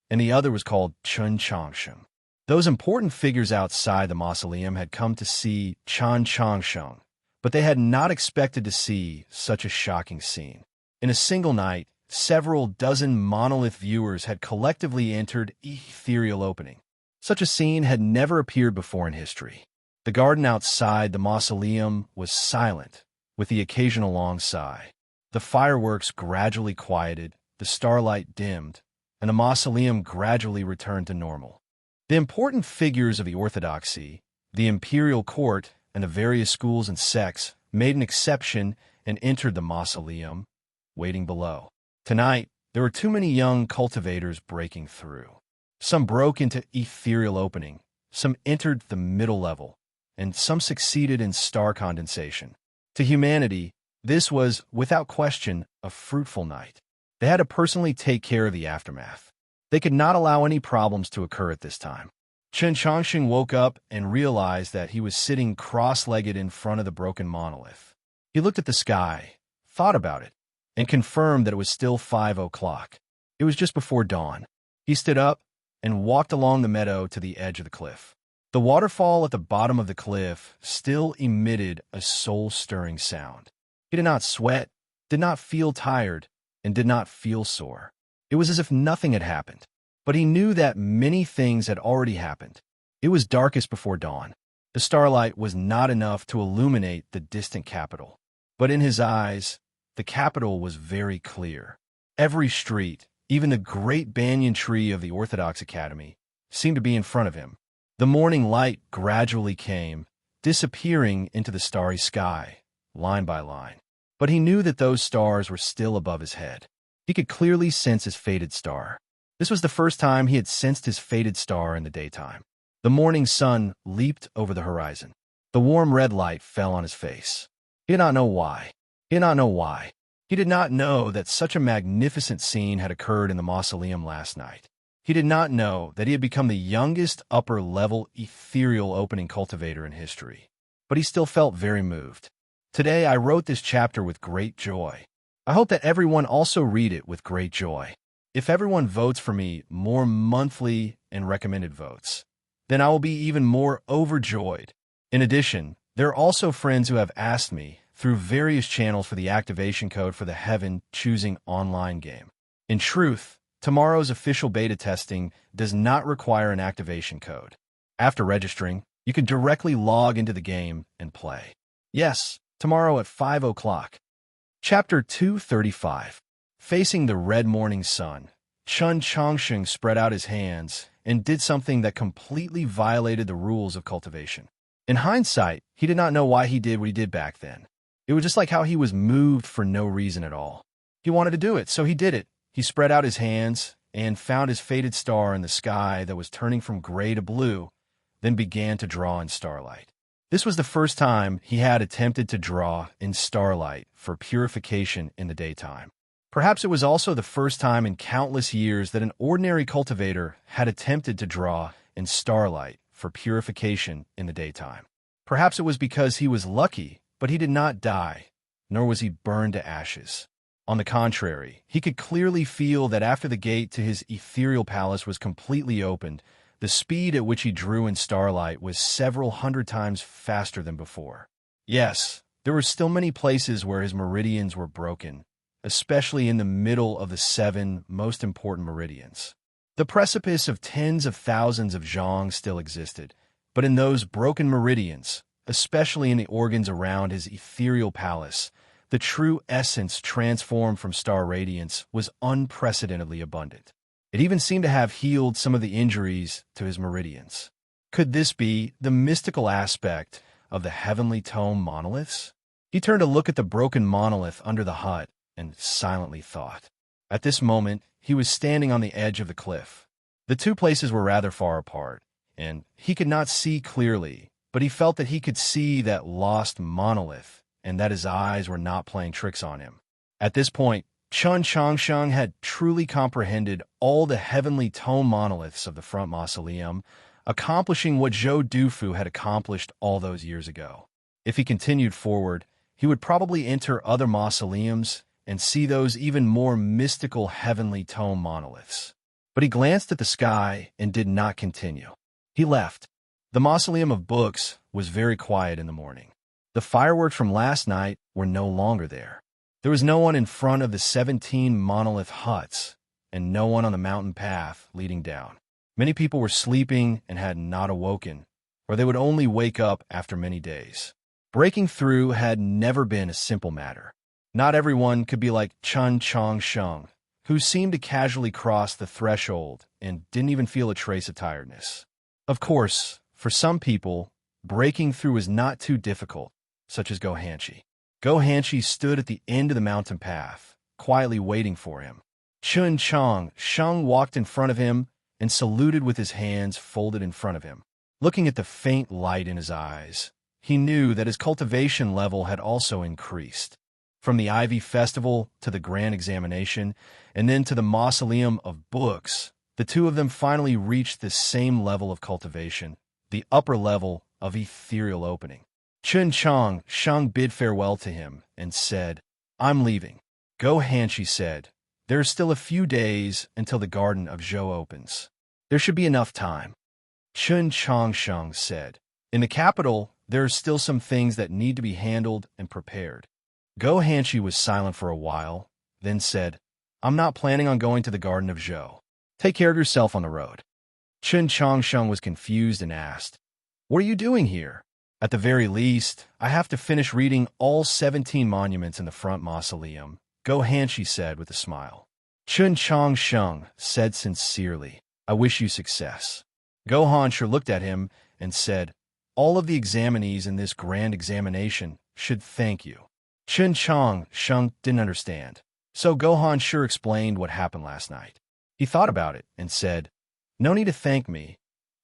and the other was called Chun Chongsheng. Those important figures outside the mausoleum had come to see Chun Chongsheng, but they had not expected to see such a shocking scene. In a single night, several dozen monolith viewers had collectively entered ethereal opening. Such a scene had never appeared before in history. The garden outside the mausoleum was silent, with the occasional long sigh. The fireworks gradually quieted, the starlight dimmed, and the mausoleum gradually returned to normal. The important figures of the orthodoxy, the imperial court, and the various schools and sects made an exception and entered the mausoleum, waiting below. Tonight, there were too many young cultivators breaking through. Some broke into ethereal opening, some entered the middle level, and some succeeded in star condensation. To humanity, this was, without question, a fruitful night. They had to personally take care of the aftermath. They could not allow any problems to occur at this time. Chen Chongqing woke up and realized that he was sitting cross-legged in front of the broken monolith. He looked at the sky, thought about it, and confirmed that it was still 5 o'clock. It was just before dawn. He stood up and walked along the meadow to the edge of the cliff. The waterfall at the bottom of the cliff still emitted a soul-stirring sound. He did not sweat, did not feel tired, and did not feel sore. It was as if nothing had happened. But he knew that many things had already happened. It was darkest before dawn. The starlight was not enough to illuminate the distant capital. But in his eyes, the capital was very clear. Every street, even the great banyan tree of the Orthodox Academy, seemed to be in front of him. The morning light gradually came, disappearing into the starry sky, line by line. But he knew that those stars were still above his head. He could clearly sense his fated star. This was the first time he had sensed his fated star in the daytime. The morning sun leaped over the horizon. The warm red light fell on his face. He did not know why. He did not know why. He did not know that such a magnificent scene had occurred in the mausoleum last night. He did not know that he had become the youngest upper-level ethereal opening cultivator in history. But he still felt very moved. Today I wrote this chapter with great joy. I hope that everyone also read it with great joy. If everyone votes for me more monthly and recommended votes, then I will be even more overjoyed. In addition, there are also friends who have asked me through various channels for the activation code for the Heaven Choosing online game. In truth, tomorrow's official beta testing does not require an activation code. After registering, you can directly log into the game and play. Yes, tomorrow at 5 o'clock. Chapter 235. Facing the red morning sun, Chun Changsheng spread out his hands and did something that completely violated the rules of cultivation. In hindsight, he did not know why he did what he did back then. It was just like how he was moved for no reason at all. He wanted to do it, so he did it. He spread out his hands and found his fated star in the sky that was turning from gray to blue, then began to draw in starlight. This was the first time he had attempted to draw in starlight for purification in the daytime. Perhaps it was also the first time in countless years that an ordinary cultivator had attempted to draw in starlight for purification in the daytime. Perhaps it was because he was lucky, but he did not die, nor was he burned to ashes. On the contrary, he could clearly feel that after the gate to his ethereal palace was completely opened, the speed at which he drew in starlight was several hundred times faster than before. Yes, there were still many places where his meridians were broken, especially in the middle of the 7 most important meridians. The precipice of tens of thousands of zhang still existed, but in those broken meridians, especially in the organs around his ethereal palace, the true essence transformed from star radiance was unprecedentedly abundant. It even seemed to have healed some of the injuries to his meridians. Could this be the mystical aspect of the heavenly tome monoliths? He turned to look at the broken monolith under the hut and silently thought. At this moment, he was standing on the edge of the cliff. The two places were rather far apart, and he could not see clearly, but he felt that he could see that lost monolith and that his eyes were not playing tricks on him. At this point, Chun Changsheng had truly comprehended all the heavenly tome monoliths of the front mausoleum, accomplishing what Zhou Dufu had accomplished all those years ago. If he continued forward, he would probably enter other mausoleums and see those even more mystical heavenly tome monoliths. But he glanced at the sky and did not continue. He left. The mausoleum of books was very quiet in the morning. The fireworks from last night were no longer there. There was no one in front of the 17 monolith huts, and no one on the mountain path leading down. Many people were sleeping and had not awoken, or they would only wake up after many days. Breaking through had never been a simple matter. Not everyone could be like Chun Changsheng, who seemed to casually cross the threshold and didn't even feel a trace of tiredness. Of course, for some people, breaking through was not too difficult, such as Go Hanshi. Go Hanshi stood at the end of the mountain path, quietly waiting for him. Chun Changsheng walked in front of him and saluted with his hands folded in front of him. Looking at the faint light in his eyes, he knew that his cultivation level had also increased. From the Ivy Festival to the Grand Examination, and then to the Mausoleum of Books, the two of them finally reached the same level of cultivation, the upper level of ethereal opening. Chun Changsheng bid farewell to him and said, "I'm leaving." Go Hanshi said, "There are still a few days until the Garden of Zhou opens. There should be enough time." Chun Changsheng said, "In the capital, there are still some things that need to be handled and prepared." Go Hanshi was silent for a while, then said, I'm not planning on going to the Garden of Zhou. Take care of yourself on the road. Chen Changsheng was confused and asked, What are you doing here? At the very least, I have to finish reading all 17 monuments in the front mausoleum, Go Hanshi said with a smile. Chen Changsheng said sincerely, I wish you success. Go Hanshi looked at him and said, All of the examinees in this grand examination should thank you. Chen Changsheng didn't understand, so Go Hanshi explained what happened last night. He thought about it and said, No need to thank me.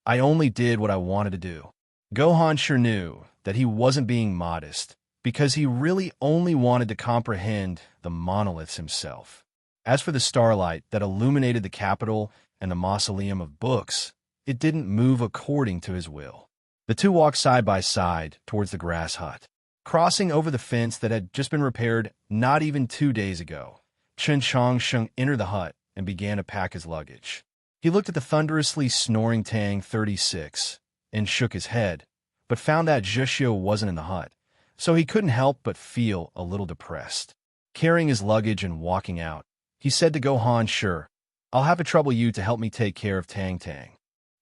I only did what I wanted to do. Go Hanshi knew that he wasn't being modest because he really only wanted to comprehend the monoliths himself. As for the starlight that illuminated the capital and the mausoleum of books, it didn't move according to his will. The two walked side by side towards the grass hut. Crossing over the fence that had just been repaired not even 2 days ago, Chen Changsheng entered the hut and began to pack his luggage. He looked at the thunderously snoring Tang 36 and shook his head, but found that Zhishio wasn't in the hut, so he couldn't help but feel a little depressed. Carrying his luggage and walking out, he said to Go Hanshi, I'll have to trouble you to help me take care of Tang Tang.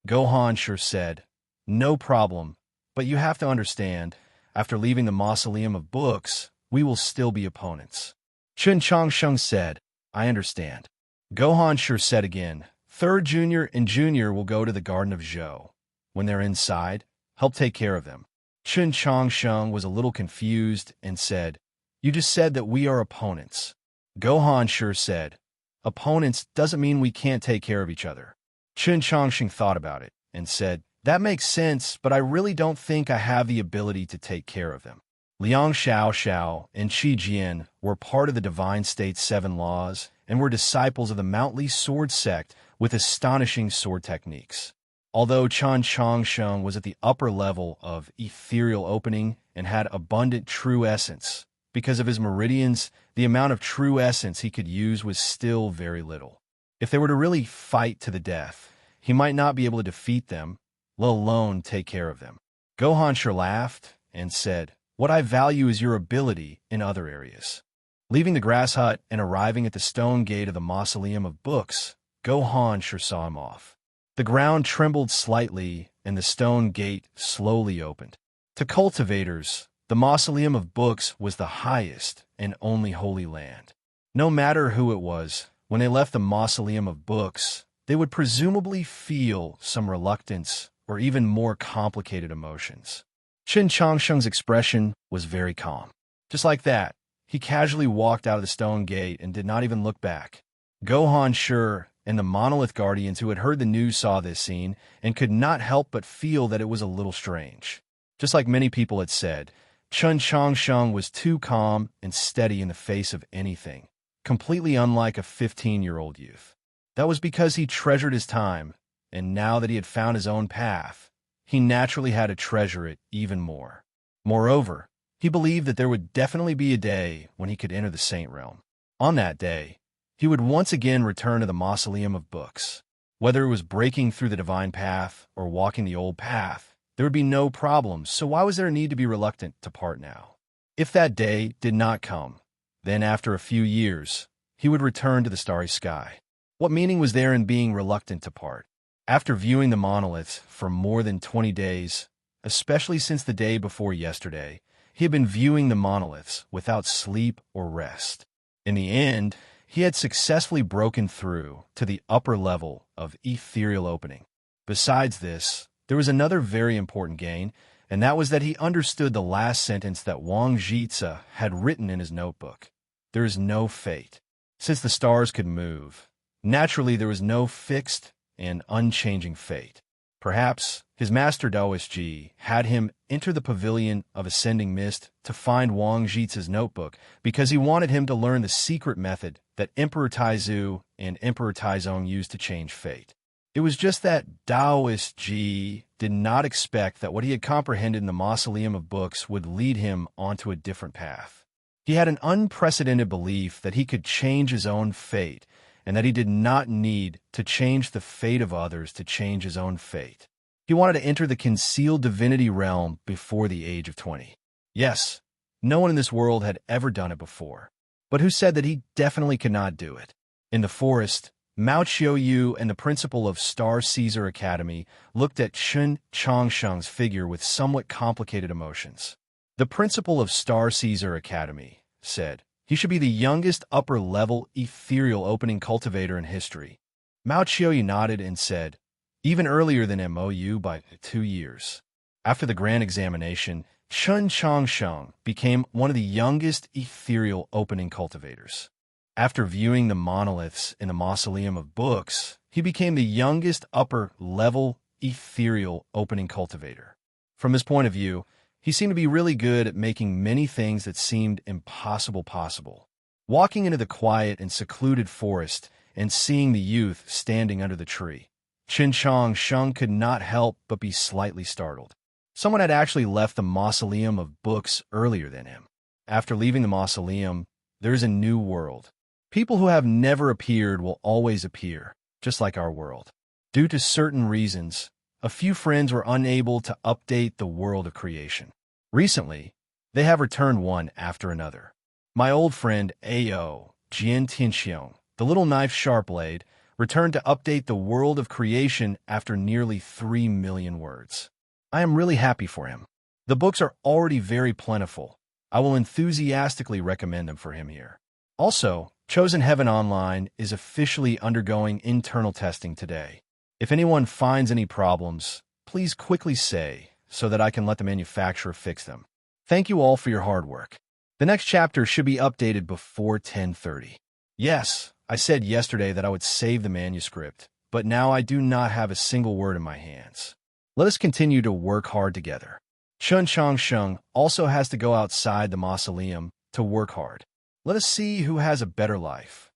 Go Hanshi said, No problem, but you have to understand, after leaving the mausoleum of books, we will still be opponents. Chen Changsheng said, I understand. Go Hanshi said again, Third Junior and Junior will go to the Garden of Zhou. When they're inside, help take care of them. Chen Changsheng was a little confused and said, You just said that we are opponents. Go Hanshi said, Opponents doesn't mean we can't take care of each other. Chen Changsheng thought about it and said, That makes sense, but I really don't think I have the ability to take care of them. Liang Xiao and Qi Jian were part of the Divine State's 7 laws and were disciples of the Mount Li sword sect with astonishing sword techniques. Although Chen Changsheng was at the upper level of ethereal opening and had abundant true essence, because of his meridians, the amount of true essence he could use was still very little. If they were to really fight to the death, he might not be able to defeat them, let alone take care of them. Go Hanshi laughed and said, What I value is your ability in other areas. Leaving the grass hut and arriving at the stone gate of the mausoleum of books, Go Hanshi saw him off. The ground trembled slightly and the stone gate slowly opened. To cultivators, the mausoleum of books was the highest and only holy land. No matter who it was, when they left the mausoleum of books, they would presumably feel some reluctance or even more complicated emotions. Chen Changsheng's expression was very calm. Just like that, he casually walked out of the stone gate and did not even look back. Go Hanshi and the monolith guardians who had heard the news saw this scene and could not help but feel that it was a little strange. Just like many people had said, Chen Changsheng was too calm and steady in the face of anything, completely unlike a 15-year-old youth. That was because he treasured his time, and now that he had found his own path, he naturally had to treasure it even more. Moreover, he believed that there would definitely be a day when he could enter the Saint Realm. On that day, he would once again return to the mausoleum of books. Whether it was breaking through the divine path or walking the old path, there would be no problems, so why was there a need to be reluctant to part now? If that day did not come, then after a few years, he would return to the starry sky. What meaning was there in being reluctant to part? After viewing the monoliths for more than 20 days, especially since the day before yesterday, he had been viewing the monoliths without sleep or rest. In the end, he had successfully broken through to the upper level of ethereal opening. Besides this, there was another very important gain, and that was that he understood the last sentence that Wang Jitze had written in his notebook. There is no fate. Since the stars could move, naturally there was no fixed and unchanging fate. Perhaps his master Taoist Ji had him enter the pavilion of ascending mist to find Wang Jitze's notebook because he wanted him to learn the secret method that Emperor Taizu and Emperor Taizong used to change fate. It was just that Taoist Ji did not expect that what he had comprehended in the mausoleum of books would lead him onto a different path. He had an unprecedented belief that he could change his own fate and that he did not need to change the fate of others to change his own fate. He wanted to enter the concealed divinity realm before the age of 20. Yes, no one in this world had ever done it before. But who said that he definitely could not do it? In the forest, Mao Qiuyu and the principal of Star Caesar Academy looked at Chen Changsheng's figure with somewhat complicated emotions. The principal of Star Caesar Academy said, "He should be the youngest upper-level ethereal opening cultivator in history." Mao Qiuyu nodded and said, "Even earlier than MOU by 2 years." After the grand examination, Chen Changsheng became one of the youngest ethereal opening cultivators. After viewing the monoliths in the Mausoleum of Books, he became the youngest upper-level ethereal opening cultivator. From his point of view, he seemed to be really good at making many things that seemed impossible possible. Walking into the quiet and secluded forest and seeing the youth standing under the tree, Chen Changsheng could not help but be slightly startled. Someone had actually left the Mausoleum of Books earlier than him. After leaving the mausoleum, there is a new world. People who have never appeared will always appear, just like our world. Due to certain reasons, a few friends were unable to update the world of creation. Recently, they have returned one after another. My old friend A.O. Jian Tianxiong, the little knife sharp blade, returned to update the world of creation after nearly 3 million words. I am really happy for him. The books are already very plentiful. I will enthusiastically recommend them for him here. Also, Chosen Heaven Online is officially undergoing internal testing today. If anyone finds any problems, please quickly say so that I can let the manufacturer fix them. Thank you all for your hard work. The next chapter should be updated before 10:30. Yes, I said yesterday that I would save the manuscript, but now I do not have a single word in my hands. Let us continue to work hard together. Chen Changsheng also has to go outside the mausoleum to work hard. Let us see who has a better life.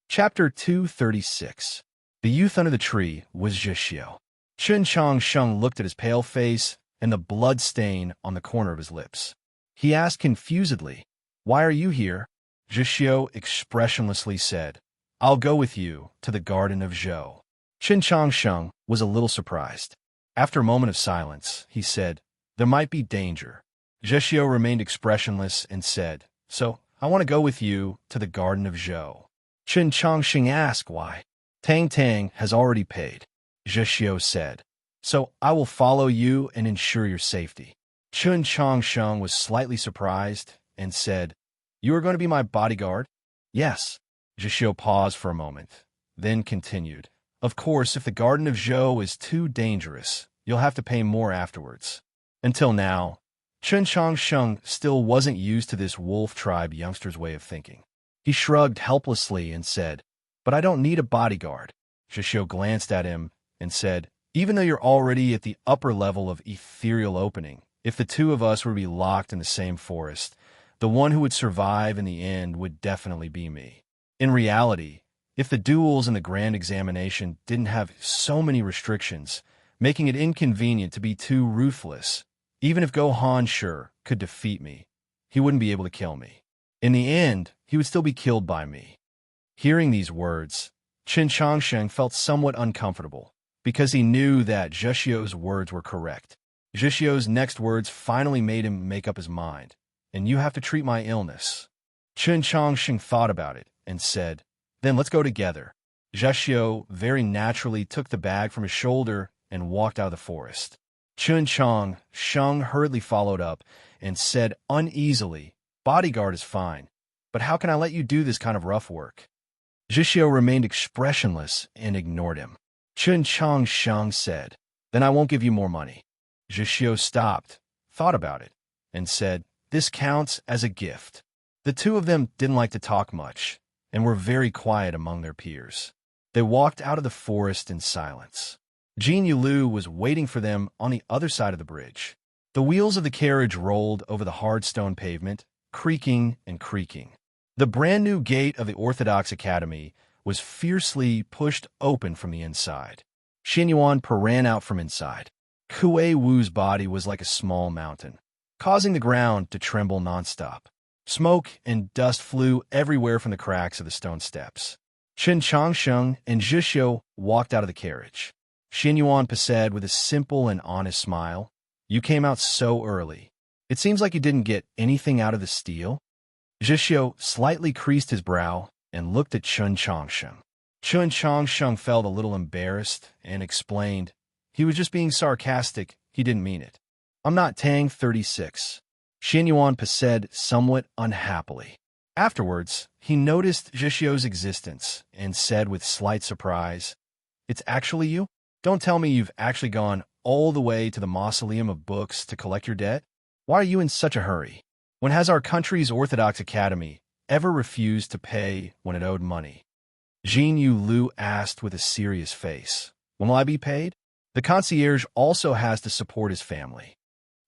Chapter 236. The youth under the tree was Zhixio. Chen Changsheng looked at his pale face and the blood stain on the corner of his lips. He asked confusedly, "Why are you here?" Zhixio expressionlessly said, "I'll go with you to the garden of Zhou." Chen Changsheng was a little surprised. After a moment of silence, he said, "There might be danger." Zhixio remained expressionless and said, "So, I want to go with you to the garden of Zhou." Chen Changsheng asked why. "Tang Tang has already paid," Zhixio said. "So I will follow you and ensure your safety." Chen Changsheng was slightly surprised and said, "You are going to be my bodyguard?" "Yes." Zhixio paused for a moment, then continued, "Of course, if the garden of Zhou is too dangerous, you'll have to pay more afterwards." Until now, Chen Changsheng still wasn't used to this wolf tribe youngster's way of thinking. He shrugged helplessly and said, "But I don't need a bodyguard." Zhixio glanced at him and said, "Even though you're already at the upper level of ethereal opening, if the two of us were to be locked in the same forest, the one who would survive in the end would definitely be me." In reality, if the duels and the grand examination didn't have so many restrictions, making it inconvenient to be too ruthless, even if Gohan sure could defeat me, he wouldn't be able to kill me. In the end, he would still be killed by me. Hearing these words, Chen Changsheng felt somewhat uncomfortable, because he knew that Zhixio's words were correct. Zhixio's next words finally made him make up his mind, "And you have to treat my illness." Chen Changsheng thought about it and said, "Then let's go together." Zhixio very naturally took the bag from his shoulder and walked out of the forest. Chen Changsheng hurriedly followed up and said uneasily, "Bodyguard is fine, but how can I let you do this kind of rough work?" Zhixio remained expressionless and ignored him. Chen Changsheng said, "Then I won't give you more money." Zhixio stopped, thought about it, and said, "This counts as a gift." The two of them didn't like to talk much and were very quiet among their peers. They walked out of the forest in silence. Jin Yulu was waiting for them on the other side of the bridge. The wheels of the carriage rolled over the hard stone pavement, creaking and creaking. The brand-new gate of the Orthodox Academy was fiercely pushed open from the inside. Xinyuan ran out from inside. Kuei Wu's body was like a small mountain, causing the ground to tremble nonstop. Smoke and dust flew everywhere from the cracks of the stone steps. Chen Changsheng and Zhixio walked out of the carriage. Xinyuan said with a simple and honest smile, "You came out so early. It seems like you didn't get anything out of the steal." Zhixio slightly creased his brow and looked at Chun Changsheng. Chun Changsheng felt a little embarrassed and explained, "He was just being sarcastic, he didn't mean it." "I'm not Tang 36. Xin Yuanpa said somewhat unhappily. Afterwards, he noticed Zhixio's existence and said with slight surprise, "It's actually you? Don't tell me you've actually gone all the way to the Mausoleum of Books to collect your debt? Why are you in such a hurry? When has our country's Orthodox Academy ever refused to pay when it owed money?" Jin Yu Lu asked with a serious face. "When will I be paid?" The concierge also has to support his family.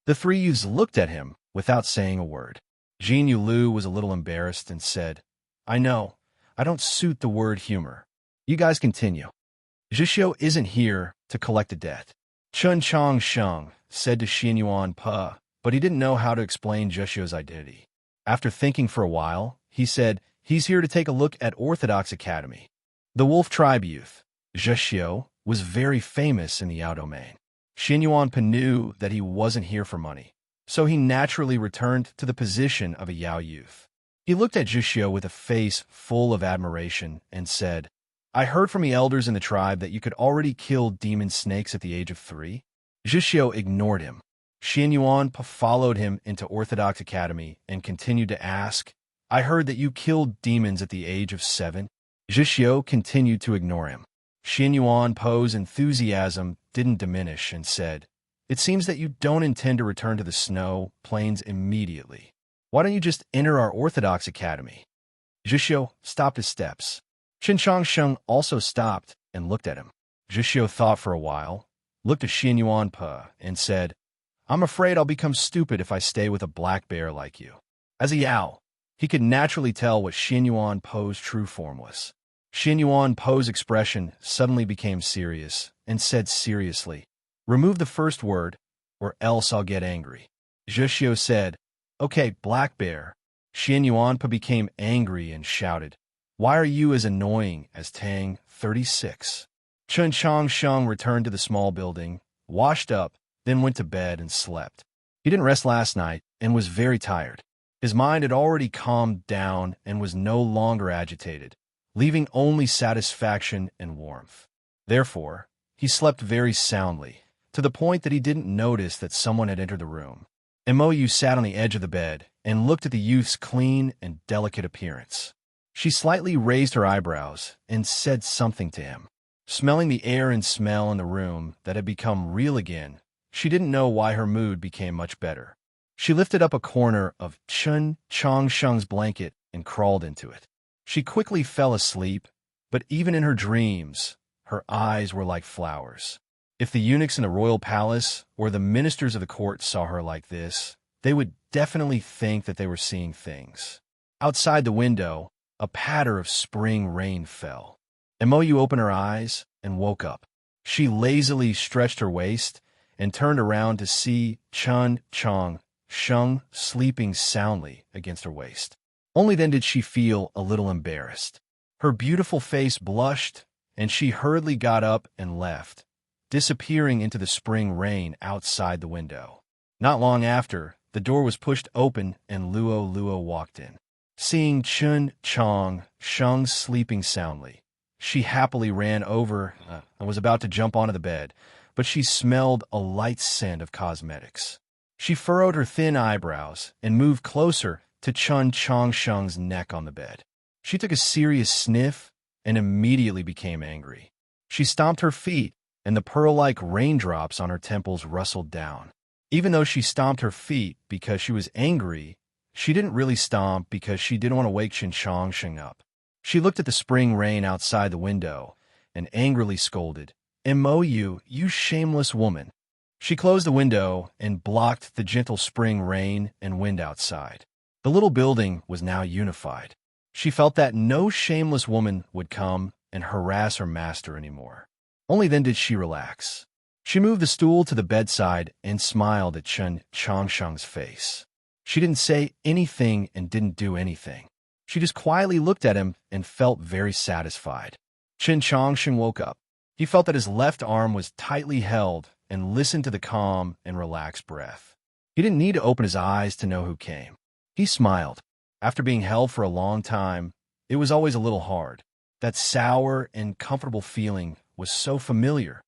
The three youths looked at him without saying a word. Jin Yu Lu was a little embarrassed and said, "I know, I don't suit the word humor. You guys continue. Zhixio isn't here to collect a debt." Chun Changsheng said to Xin Yuanpa, but he didn't know how to explain Zhixio's identity. After thinking for a while, he said, "He's here to take a look at Orthodox Academy." The Wolf Tribe youth, Zhixio, was very famous in the Yao domain. Xin Yuanpa knew that he wasn't here for money, so he naturally returned to the position of a Yao youth. He looked at Zhixio with a face full of admiration and said, "I heard from the elders in the tribe that you could already kill demon snakes at the age of 3. Zhixio ignored him. Xin Yuanpa followed him into Orthodox Academy and continued to ask, "I heard that you killed demons at the age of 7. Zhixio continued to ignore him. Xin Yuanpa's enthusiasm didn't diminish and said, "It seems that you don't intend to return to the snow plains immediately. Why don't you just enter our Orthodox Academy?" Zhixio stopped his steps. Chun Changsheng also stopped and looked at him. Zhixio thought for a while, looked at Xin Yuanpa, and said, "I'm afraid I'll become stupid if I stay with a black bear like you." As a Yao, he could naturally tell what Xin Yuanpa's true form was. Xin Yuanpa's expression suddenly became serious and said seriously, "Remove the first word, or else I'll get angry." Zhixio said, "Okay, black bear." Xin Yuanpa became angry and shouted, "Why are you as annoying as Tang 36? Chun Changsheng returned to the small building, washed up, then went to bed and slept. He didn't rest last night and was very tired. His mind had already calmed down and was no longer agitated, leaving only satisfaction and warmth. Therefore, he slept very soundly, to the point that he didn't notice that someone had entered the room. Mou sat on the edge of the bed and looked at the youth's clean and delicate appearance. She slightly raised her eyebrows and said something to him. Smelling the air and smell in the room that had become real again, she didn't know why her mood became much better. She lifted up a corner of Chun Changsheng's blanket and crawled into it. She quickly fell asleep, but even in her dreams, her eyes were like flowers. If the eunuchs in the royal palace or the ministers of the court saw her like this, they would definitely think that they were seeing things. Outside the window, a patter of spring rain fell. Mou opened her eyes and woke up. She lazily stretched her waist and turned around to see Chun Changsheng sleeping soundly against her waist. Only then did she feel a little embarrassed. Her beautiful face blushed, and she hurriedly got up and left, disappearing into the spring rain outside the window. Not long after, the door was pushed open and Luo walked in. Seeing Chun Changsheng sleeping soundly, she happily ran over and was about to jump onto the bed, but she smelled a light scent of cosmetics. She furrowed her thin eyebrows and moved closer to Chun Changsheng's neck on the bed. She took a serious sniff and immediately became angry. She stomped her feet, and the pearl-like raindrops on her temples rustled down. Even though she stomped her feet because she was angry, she didn't really stomp because she didn't want to wake Chun Changsheng up. She looked at the spring rain outside the window and angrily scolded, "Mou, you shameless woman." She closed the window and blocked the gentle spring rain and wind outside. The little building was now unified. She felt that no shameless woman would come and harass her master anymore. Only then did she relax. She moved the stool to the bedside and smiled at Chun Changsheng's face. She didn't say anything and didn't do anything. She just quietly looked at him and felt very satisfied. Chun Changsheng woke up. He felt that his left arm was tightly held and listened to the calm and relaxed breath. He didn't need to open his eyes to know who came. He smiled. After being held for a long time, It was always a little hard. That sour and comfortable feeling was so familiar.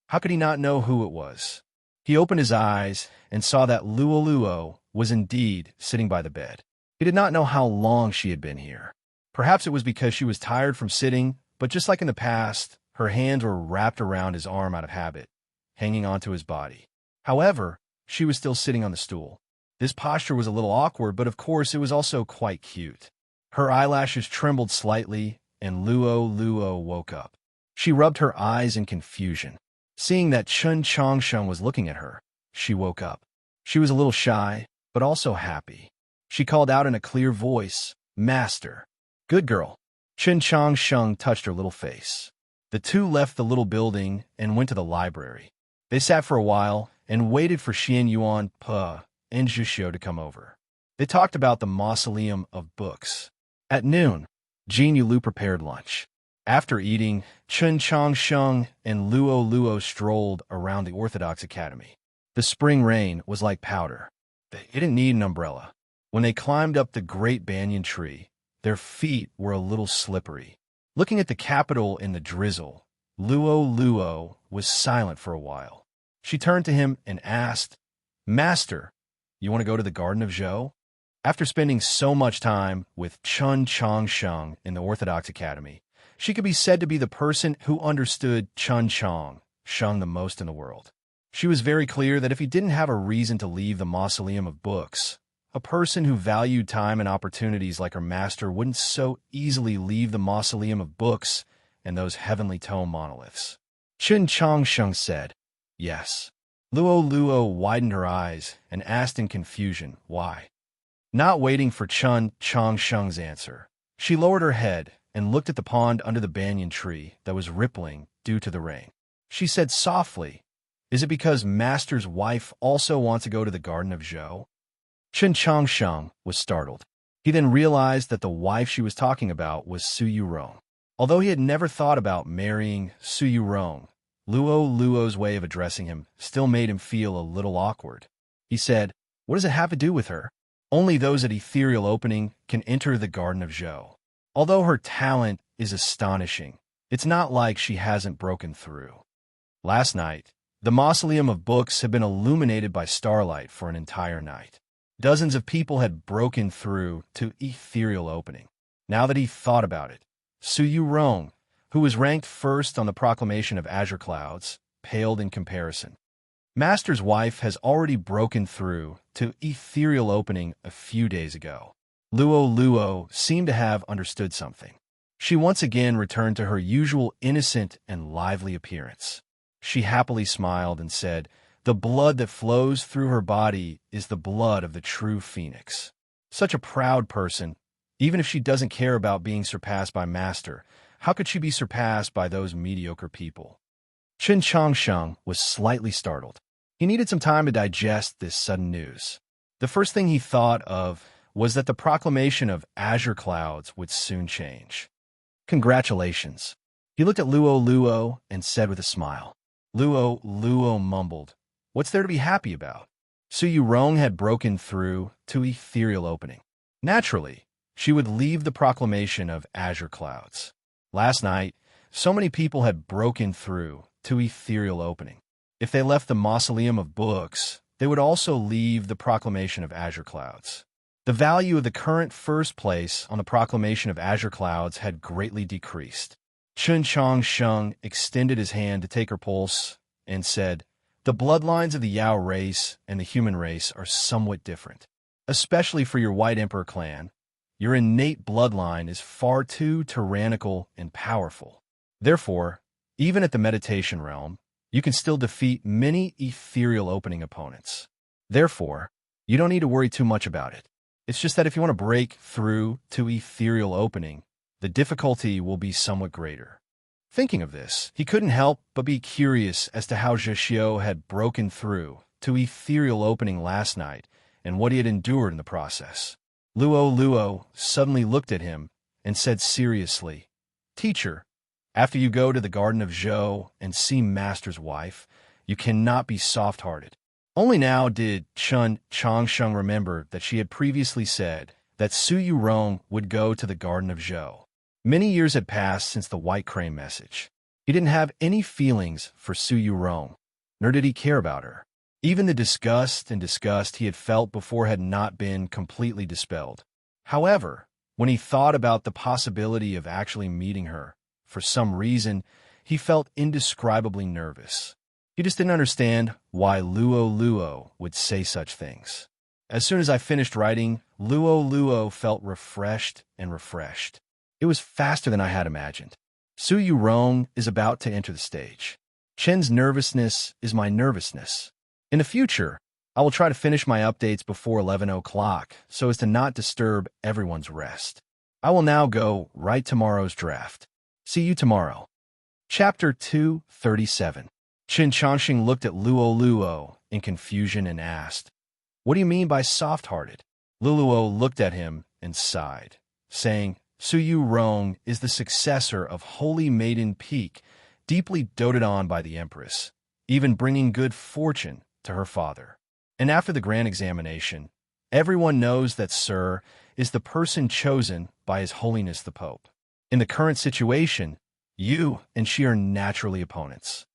How could he not know who it was? He opened his eyes and saw that Luo was indeed sitting by the bed. He did not know how long she had been here. Perhaps it was because she was tired from sitting, but just like in the past, her hands were wrapped around his arm out of habit, hanging onto his body. However, she was still sitting on the stool. This posture was a little awkward, but of course it was also quite cute. Her eyelashes trembled slightly, and Luo woke up. She rubbed her eyes in confusion. Seeing that Chun Changsheng was looking at her, she woke up. She was a little shy, but also happy. She called out in a clear voice, "Master." "Good girl." Chun Changsheng touched her little face. The two left the little building and went to the library. They sat for a while and waited for Xian Yuan Pe and Zhuxiu to come over. They talked about the mausoleum of books. At noon, Jin Yulu prepared lunch. After eating, Chun Changsheng and Luo strolled around the Orthodox Academy. The spring rain was like powder. They didn't need an umbrella. When they climbed up the great banyan tree, their feet were a little slippery. Looking at the capital in the drizzle, Luo was silent for a while. She turned to him and asked, "Master, you want to go to the Garden of Zhou?" After spending so much time with Chun Changsheng in the Orthodox Academy, she could be said to be the person who understood Chun Changsheng the most in the world. She was very clear that if he didn't have a reason to leave the mausoleum of books, a person who valued time and opportunities like her master wouldn't so easily leave the mausoleum of books and those heavenly tome monoliths. Chun Changsheng said, "Yes." Luo widened her eyes and asked in confusion, "Why?" Not waiting for Chun Changsheng's answer, she lowered her head and looked at the pond under the banyan tree that was rippling due to the rain. She said softly, "Is it because Master's wife also wants to go to the Garden of Zhou?" Chun Changsheng was startled. He then realized that the wife she was talking about was Su Yurong. Although he had never thought about marrying Su Yurong, Luo's way of addressing him still made him feel a little awkward. He said, "What does it have to do with her? Only those at Ethereal Opening can enter the Garden of Zhou. Although her talent is astonishing, it's not like she hasn't broken through." Last night, the Mausoleum of Books had been illuminated by starlight for an entire night. Dozens of people had broken through to Ethereal Opening. Now that he thought about it, Su Yurong, who was ranked first on the proclamation of Azure Clouds, paled in comparison. Master's wife has already broken through to Ethereal Opening a few days ago. Luo seemed to have understood something. She once again returned to her usual innocent and lively appearance. She happily smiled and said, "The blood that flows through her body is the blood of the true phoenix." Such a proud person, even if she doesn't care about being surpassed by Master, how could she be surpassed by those mediocre people? Chun Changsheng was slightly startled. He needed some time to digest this sudden news. The first thing he thought of was that the proclamation of Azure Clouds would soon change. "Congratulations." He looked at Luo and said with a smile. Luo mumbled, "What's there to be happy about?" Su Yurong had broken through to Ethereal Opening. Naturally, she would leave the proclamation of Azure Clouds. Last night, so many people had broken through to Ethereal Opening. If they left the Mausoleum of Books, they would also leave the proclamation of Azure Clouds. The value of the current first place on the proclamation of Azure Clouds had greatly decreased. Chun Changsheng extended his hand to take her pulse and said, "The bloodlines of the Yao race and the human race are somewhat different. Especially for your White Emperor clan, your innate bloodline is far too tyrannical and powerful. Therefore, even at the meditation realm, you can still defeat many Ethereal Opening opponents. Therefore, you don't need to worry too much about it. It's just that if you want to break through to Ethereal Opening, the difficulty will be somewhat greater." Thinking of this, he couldn't help but be curious as to how Zhuxiu had broken through to Ethereal Opening last night and what he had endured in the process. Luo suddenly looked at him and said seriously, "Teacher, after you go to the Garden of Zhou and see Master's wife, you cannot be soft-hearted." Only now did Chun Changsheng remember that she had previously said that Su Yurong would go to the Garden of Zhou. Many years had passed since the White Crane message. He didn't have any feelings for Su Yurong, nor did he care about her. Even the disgust he had felt before had not been completely dispelled. However, when he thought about the possibility of actually meeting her, for some reason, he felt indescribably nervous. He just didn't understand why Luo would say such things. As soon as I finished writing, Luo felt refreshed. It was faster than I had imagined. Su Yurong is about to enter the stage. Chen's nervousness is my nervousness. In the future, I will try to finish my updates before 11 o'clock so as to not disturb everyone's rest. I will now go write tomorrow's draft. See you tomorrow. Chapter 237. Chen Changxing looked at Luo in confusion and asked, "What do you mean by soft-hearted?" Luo looked at him and sighed, saying, "Su Yurong is the successor of Holy Maiden Peak, deeply doted on by the Empress, even bringing good fortune to her father. And after the grand examination, everyone knows that Sir is the person chosen by His Holiness the Pope. In the current situation, you and she are naturally opponents."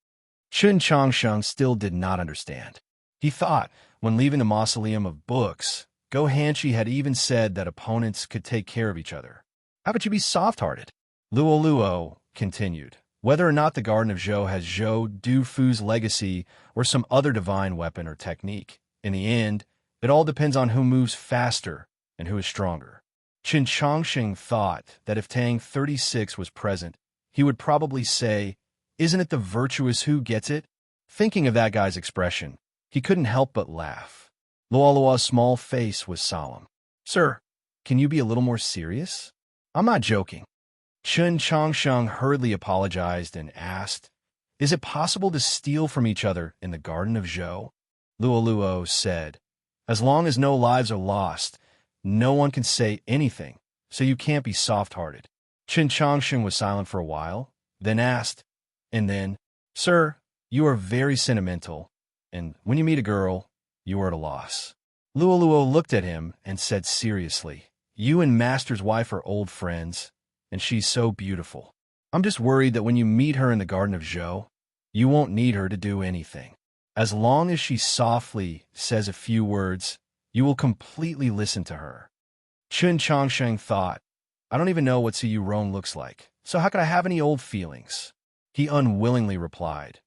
Chen Changsheng still did not understand. He thought, when leaving the mausoleum of books, Go Hanshi had even said that opponents could take care of each other. "How about you be soft-hearted?" Luo continued. "Whether or not the Garden of Zhou has Zhou Dufu's legacy or some other divine weapon or technique, in the end, it all depends on who moves faster and who is stronger." Qin Changxing thought that if Tang 36 was present, he would probably say, "Isn't it the virtuous who gets it?" Thinking of that guy's expression, he couldn't help but laugh. Luo's small face was solemn. "Sir, can you be a little more serious? I'm not joking." Chen Changsheng hurriedly apologized and asked, "Is it possible to steal from each other in the Garden of Zhou?" Luo said, "As long as no lives are lost, no one can say anything, so you can't be soft-hearted." Chen Changsheng was silent for a while, then asked, "And then, sir, you are very sentimental, and when you meet a girl, you are at a loss." Luo looked at him and said seriously, "You and Master's wife are old friends, and she's so beautiful. I'm just worried that when you meet her in the Garden of Zhou, you won't need her to do anything. As long as she softly says a few words, you will completely listen to her." Chen Changsheng thought, "I don't even know what Su Yurong looks like, so how could I have any old feelings?" He unwillingly replied,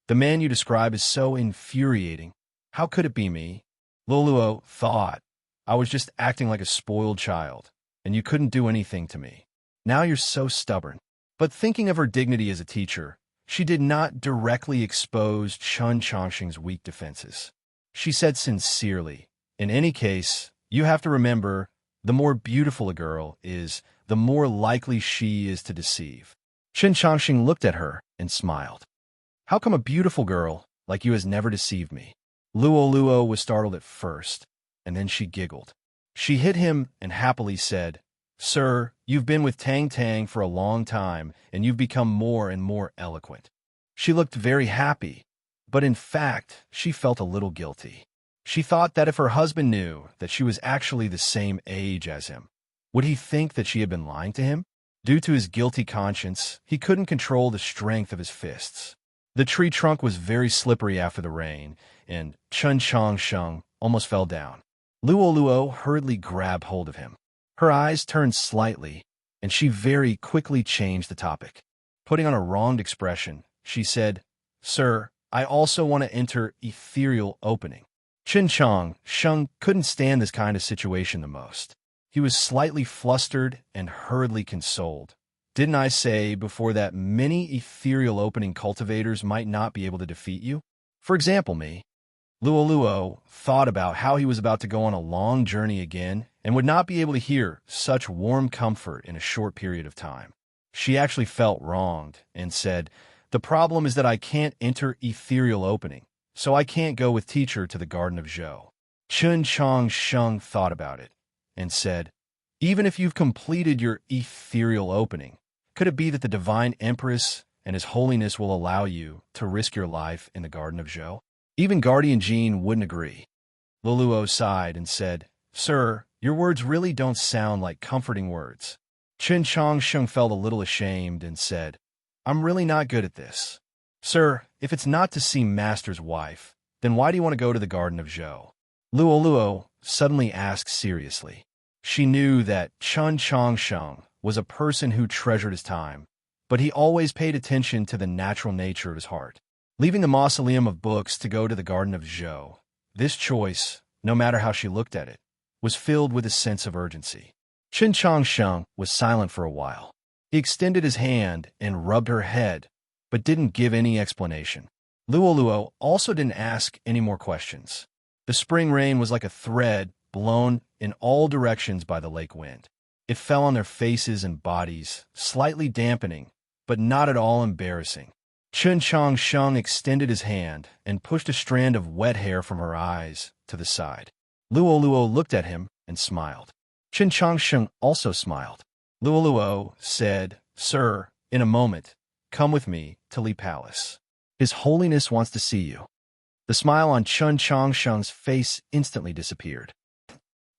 "The man you describe is so infuriating. How could it be me?" Luo thought, "I was just acting like a spoiled child, and you couldn't do anything to me. Now you're so stubborn." But thinking of her dignity as a teacher, she did not directly expose Chen Changxing's weak defenses. She said sincerely, "In any case, you have to remember, the more beautiful a girl is, the more likely she is to deceive." Chen Changxing looked at her and smiled. "How come a beautiful girl like you has never deceived me?" Luo was startled at first, and then she giggled. She hit him and happily said, "Sir, you've been with Tang for a long time, and you've become more and more eloquent." She looked very happy, but in fact, she felt a little guilty. She thought that if her husband knew that she was actually the same age as him, would he think that she had been lying to him? Due to his guilty conscience, he couldn't control the strength of his fists. The tree trunk was very slippery after the rain, and Chen Changsheng almost fell down. Luo hurriedly grabbed hold of him. Her eyes turned slightly, and she very quickly changed the topic. Putting on a wronged expression, she said, "Sir, I also want to enter ethereal opening." Chen Changsheng couldn't stand this kind of situation the most. He was slightly flustered and hurriedly consoled. "Didn't I say before that many ethereal opening cultivators might not be able to defeat you? For example, me." Luo thought about how he was about to go on a long journey again and would not be able to hear such warm comfort in a short period of time. She actually felt wronged and said, "The problem is that I can't enter ethereal opening, so I can't go with teacher to the Garden of Zhou." Chen Changsheng thought about it and said, "Even if you've completed your ethereal opening, could it be that the Divine Empress and His Holiness will allow you to risk your life in the Garden of Zhou?" Even Guardian Jean wouldn't agree. Luo sighed and said, "Sir, your words really don't sound like comforting words." Chen Changsheng felt a little ashamed and said, "I'm really not good at this. Sir, if it's not to see Master's wife, then why do you want to go to the Garden of Zhou?" Luo suddenly asked seriously. She knew that Chen Changsheng was a person who treasured his time, but he always paid attention to the natural nature of his heart. Leaving the mausoleum of books to go to the Garden of Zhou, this choice, no matter how she looked at it, was filled with a sense of urgency. Chen Changsheng was silent for a while. He extended his hand and rubbed her head, but didn't give any explanation. Luo also didn't ask any more questions. The spring rain was like a thread blown in all directions by the lake wind. It fell on their faces and bodies, slightly dampening, but not at all embarrassing. Chen Changsheng extended his hand and pushed a strand of wet hair from her eyes to the side. Luo looked at him and smiled. Chen Changsheng also smiled. Luo said, "Sir, in a moment, come with me to Li Palace. His Holiness wants to see you." The smile on Chen Changsheng's face instantly disappeared.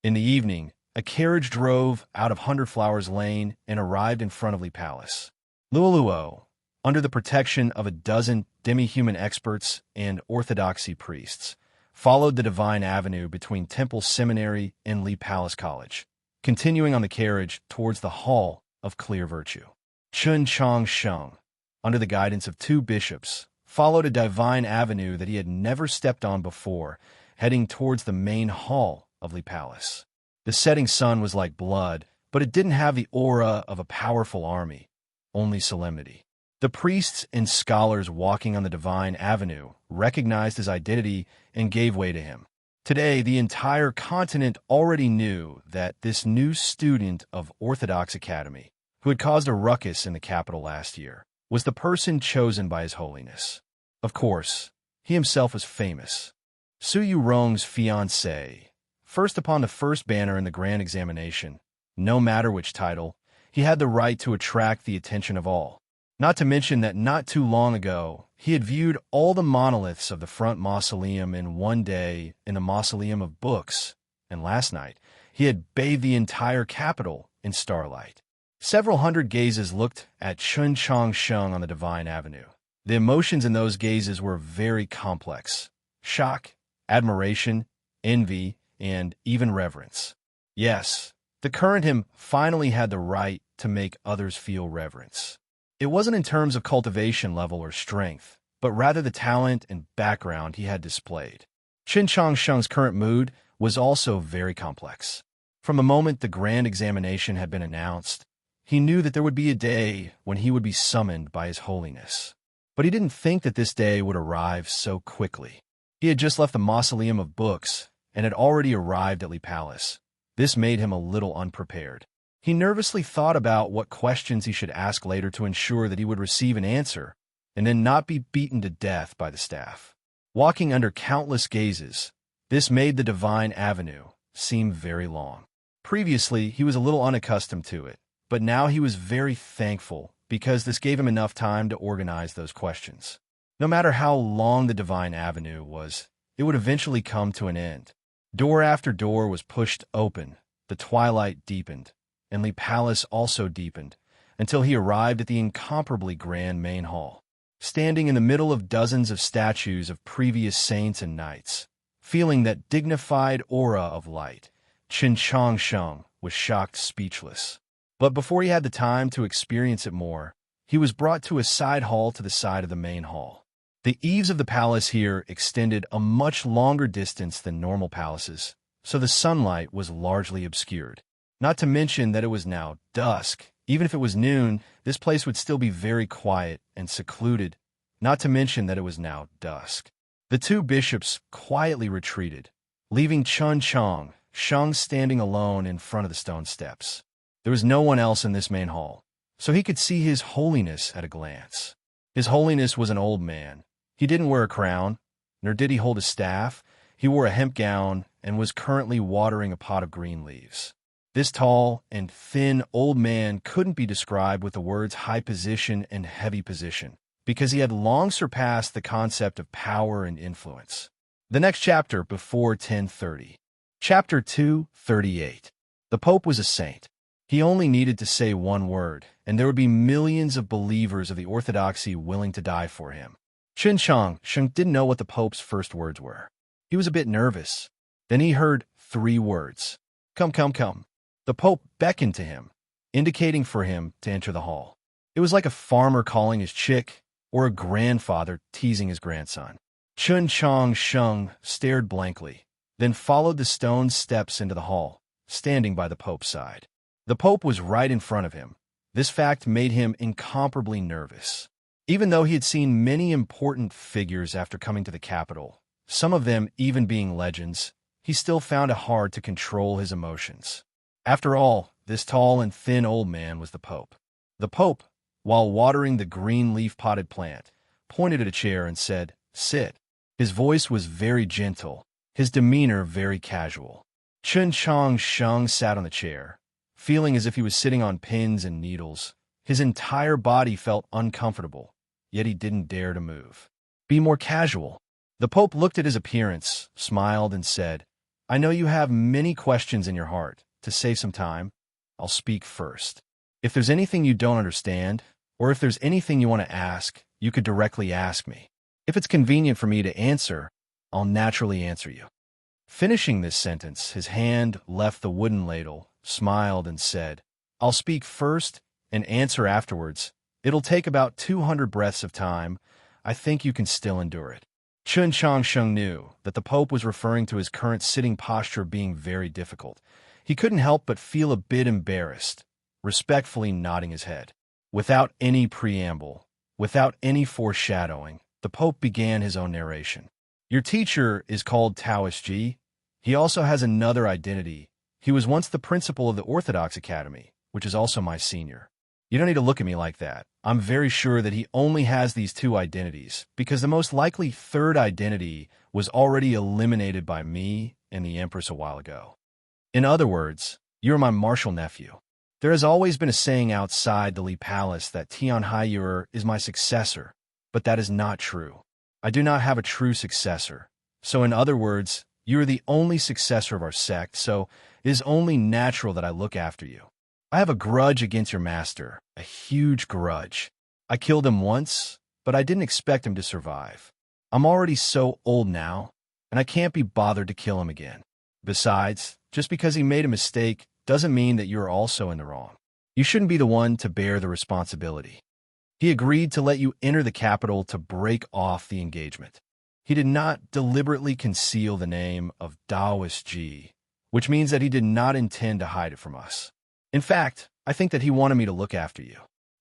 In the evening, a carriage drove out of Hundredflowers Lane and arrived in front of Li Palace. Luo, under the protection of a dozen demi-human experts and orthodoxy priests, followed the Divine Avenue between Temple Seminary and Li Palace College, continuing on the carriage towards the Hall of Clear Virtue. Chen Changsheng, under the guidance of two bishops, followed a divine avenue that he had never stepped on before, heading towards the main hall of Li Palace. The setting sun was like blood, but it didn't have the aura of a powerful army, only solemnity. The priests and scholars walking on the divine avenue recognized his identity and gave way to him. Today, the entire continent already knew that this new student of Orthodox Academy, who had caused a ruckus in the capital last year, was the person chosen by His Holiness. Of course, he himself was famous. Su Yurong's fiancé, first upon the first banner in the grand examination, no matter which title, he had the right to attract the attention of all. Not to mention that not too long ago, he had viewed all the monoliths of the front mausoleum in one day in the mausoleum of books, and last night, he had bathed the entire capital in starlight. Several hundred gazes looked at Chen Changsheng on the Divine Avenue. The emotions in those gazes were very complex: shock, admiration, envy, and even reverence. Yes, the current him finally had the right to make others feel reverence. It wasn't in terms of cultivation level or strength, but rather the talent and background he had displayed. Chen Changsheng's current mood was also very complex. From the moment the grand examination had been announced, he knew that there would be a day when he would be summoned by His Holiness. But he didn't think that this day would arrive so quickly. He had just left the mausoleum of books and had already arrived at Li Palace. This made him a little unprepared. He nervously thought about what questions he should ask later to ensure that he would receive an answer and then not be beaten to death by the staff. Walking under countless gazes, this made the Divine Avenue seem very long. Previously, he was a little unaccustomed to it, but now he was very thankful because this gave him enough time to organize those questions. No matter how long the Divine Avenue was, it would eventually come to an end. Door after door was pushed open, the twilight deepened, and Li Palace also deepened, until he arrived at the incomparably grand main hall. Standing in the middle of dozens of statues of previous saints and knights, feeling that dignified aura of light, Chen Changsheng was shocked speechless. But before he had the time to experience it more, he was brought to a side hall to the side of the main hall. The eaves of the palace here extended a much longer distance than normal palaces, so the sunlight was largely obscured. Not to mention that it was now dusk. Even if it was noon, this place would still be very quiet and secluded. Not to mention that it was now dusk. The two bishops quietly retreated, leaving Chen Changsheng standing alone in front of the stone steps. There was no one else in this main hall, so he could see His Holiness at a glance. His Holiness was an old man. He didn't wear a crown, nor did he hold a staff. He wore a hemp gown and was currently watering a pot of green leaves. This tall and thin old man couldn't be described with the words high position and heavy position, because he had long surpassed the concept of power and influence. The next chapter before 1030. Chapter 238. The Pope was a saint. He only needed to say one word, and there would be millions of believers of the Orthodoxy willing to die for him. Sheng didn't know what the Pope's first words were. He was a bit nervous. Then he heard 3 words. Come, come, come. The Pope beckoned to him, indicating for him to enter the hall. It was like a farmer calling his chick or a grandfather teasing his grandson. Sheng stared blankly, then followed the stone steps into the hall, standing by the Pope's side. The Pope was right in front of him. This fact made him incomparably nervous. Even though he had seen many important figures after coming to the capital, some of them even being legends, he still found it hard to control his emotions. After all, this tall and thin old man was the Pope. The Pope, while watering the green leaf-potted plant, pointed at a chair and said, "Sit." His voice was very gentle, his demeanor very casual. Sheng sat on the chair, feeling as if he was sitting on pins and needles. His entire body felt uncomfortable, yet he didn't dare to move. "Be more casual." The Pope looked at his appearance, smiled, and said, "I know you have many questions in your heart. To save some time, I'll speak first. If there's anything you don't understand, or if there's anything you want to ask, you could directly ask me. If it's convenient for me to answer, I'll naturally answer you." Finishing this sentence, his hand left the wooden ladle, smiled, and said, "I'll speak first and answer afterwards. It'll take about 200 breaths of time. I think you can still endure it." Sheng knew that the Pope was referring to his current sitting posture being very difficult. He couldn't help but feel a bit embarrassed, respectfully nodding his head. Without any preamble, without any foreshadowing, the Pope began his own narration. "Your teacher is called Taoist Ji. He also has another identity. He was once the principal of the Orthodox Academy, which is also my senior. You don't need to look at me like that. I'm very sure that he only has these 2 identities, because the most likely 3rd identity was already eliminated by me and the Empress a while ago. In other words, you're my martial nephew. There has always been a saying outside the Li Palace that Tianhaiyuer is my successor, but that is not true. I do not have a true successor. So in other words, you are the only successor of our sect, so it is only natural that I look after you. I have a grudge against your master, a huge grudge. I killed him once, but I didn't expect him to survive. I'm already so old now, and I can't be bothered to kill him again. Besides, just because he made a mistake doesn't mean that you're also in the wrong. You shouldn't be the one to bear the responsibility. He agreed to let you enter the capital to break off the engagement. He did not deliberately conceal the name of Taoist Ji, which means that he did not intend to hide it from us. In fact, I think that he wanted me to look after you.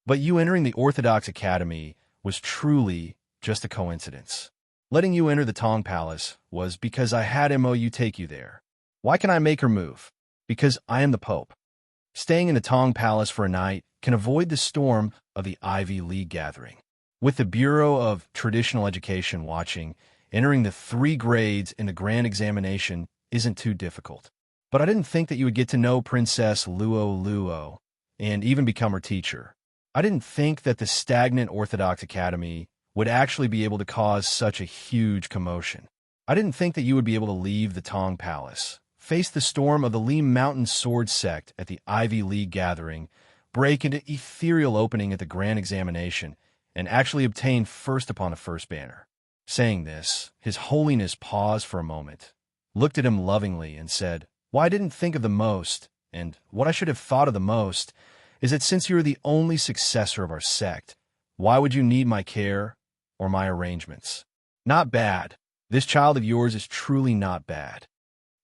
But you entering the Orthodox Academy was truly just a coincidence. Letting you enter the Tong Palace was because I had MOU take you there. Why can I make her move? Because I am the Pope. Staying in the Tong Palace for a night can avoid the storm of the Ivy League gathering. With the Bureau of Traditional Education watching, entering the 3 grades in the grand examination isn't too difficult. But I didn't think that you would get to know Princess Luo and even become her teacher. I didn't think that the stagnant Orthodox Academy would actually be able to cause such a huge commotion. I didn't think that you would be able to leave the Tong Palace, face the storm of the Li Mountain Sword Sect at the Ivy League gathering, break into ethereal opening at the grand examination, and actually obtain first upon the first banner. Saying this, His Holiness paused for a moment, looked at him lovingly, and said, "Why I didn't think of the most, and what I should have thought of the most, is that since you are the only successor of our sect, why would you need my care or my arrangements? Not bad. This child of yours is truly not bad."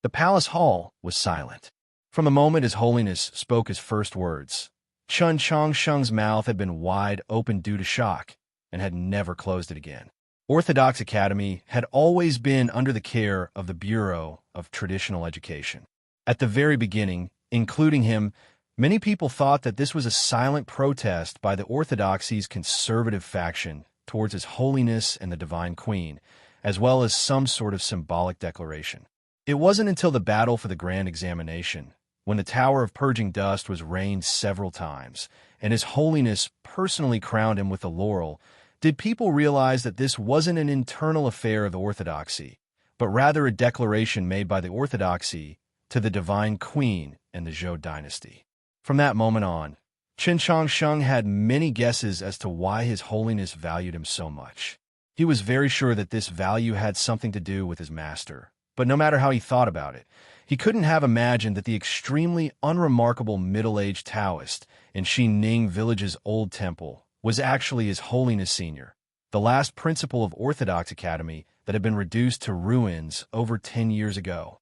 The palace hall was silent. From the moment His Holiness spoke his first words, Sheng's mouth had been wide open due to shock and had never closed it again. Orthodox Academy had always been under the care of the Bureau of Traditional Education. At the very beginning, including him, many people thought that this was a silent protest by the Orthodoxy's conservative faction towards His Holiness and the Divine Queen, as well as some sort of symbolic declaration. It wasn't until the battle for the grand examination, when the Tower of Purging Dust was rained several times, and His Holiness personally crowned him with the laurel, did people realize that this wasn't an internal affair of the Orthodoxy, but rather a declaration made by the Orthodoxy to the Divine Queen and the Zhou dynasty. From that moment on, Qin Changsheng had many guesses as to why His Holiness valued him so much. He was very sure that this value had something to do with his master, but no matter how he thought about it, he couldn't have imagined that the extremely unremarkable middle-aged Taoist in Xining Village's old temple was actually His Holiness Senior, the last principal of Orthodox Academy that had been reduced to ruins over 10 years ago.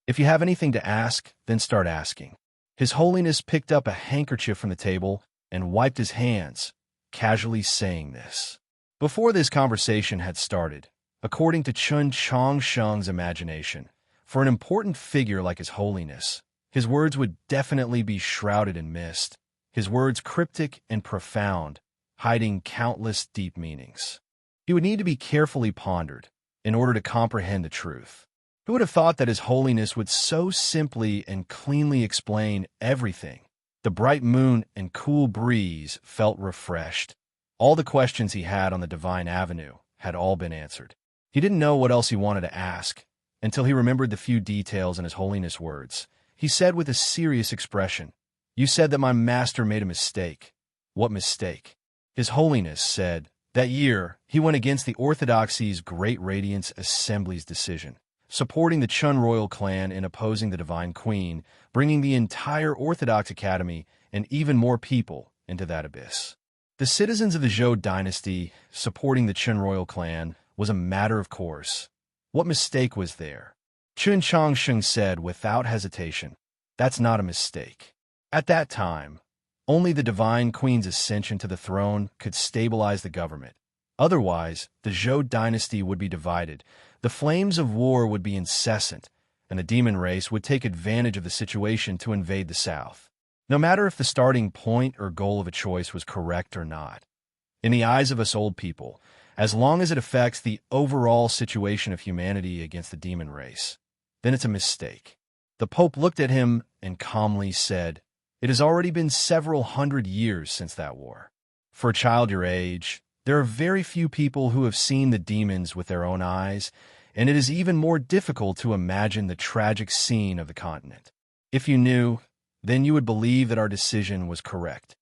If you have anything to ask, then start asking. His Holiness picked up a handkerchief from the table and wiped his hands, casually saying this. Before this conversation had started, according to Qin Changsheng's imagination, for an important figure like His Holiness, his words would definitely be shrouded in mist, his words cryptic and profound, hiding countless deep meanings. He would need to be carefully pondered in order to comprehend the truth. Who would have thought that His Holiness would so simply and cleanly explain everything? The bright moon and cool breeze felt refreshed. All the questions he had on the Divine Avenue had all been answered. He didn't know what else he wanted to ask until he remembered the few details in His Holiness' words. He said with a serious expression, "You said that my master made a mistake." "What mistake?" His Holiness said, "That year, he went against the Orthodoxy's Great Radiance Assembly's decision, supporting the Chun royal clan in opposing the Divine Queen, bringing the entire Orthodox Academy and even more people into that abyss. The citizens of the Zhou dynasty supporting the Chun royal clan was a matter of course. What mistake was there?" Qin Changsheng said without hesitation, "That's not a mistake. At that time, only the Divine Queen's ascension to the throne could stabilize the government. Otherwise, the Zhou dynasty would be divided, the flames of war would be incessant, and the demon race would take advantage of the situation to invade the south. No matter if the starting point or goal of a choice was correct or not. In the eyes of us old people, as long as it affects the overall situation of humanity against the demon race, then it's a mistake." The Pope looked at him and calmly said, "It has already been several hundred years since that war. For a child your age, there are very few people who have seen the demons with their own eyes, and it is even more difficult to imagine the tragic scene of the continent. If you knew, then you would believe that our decision was correct."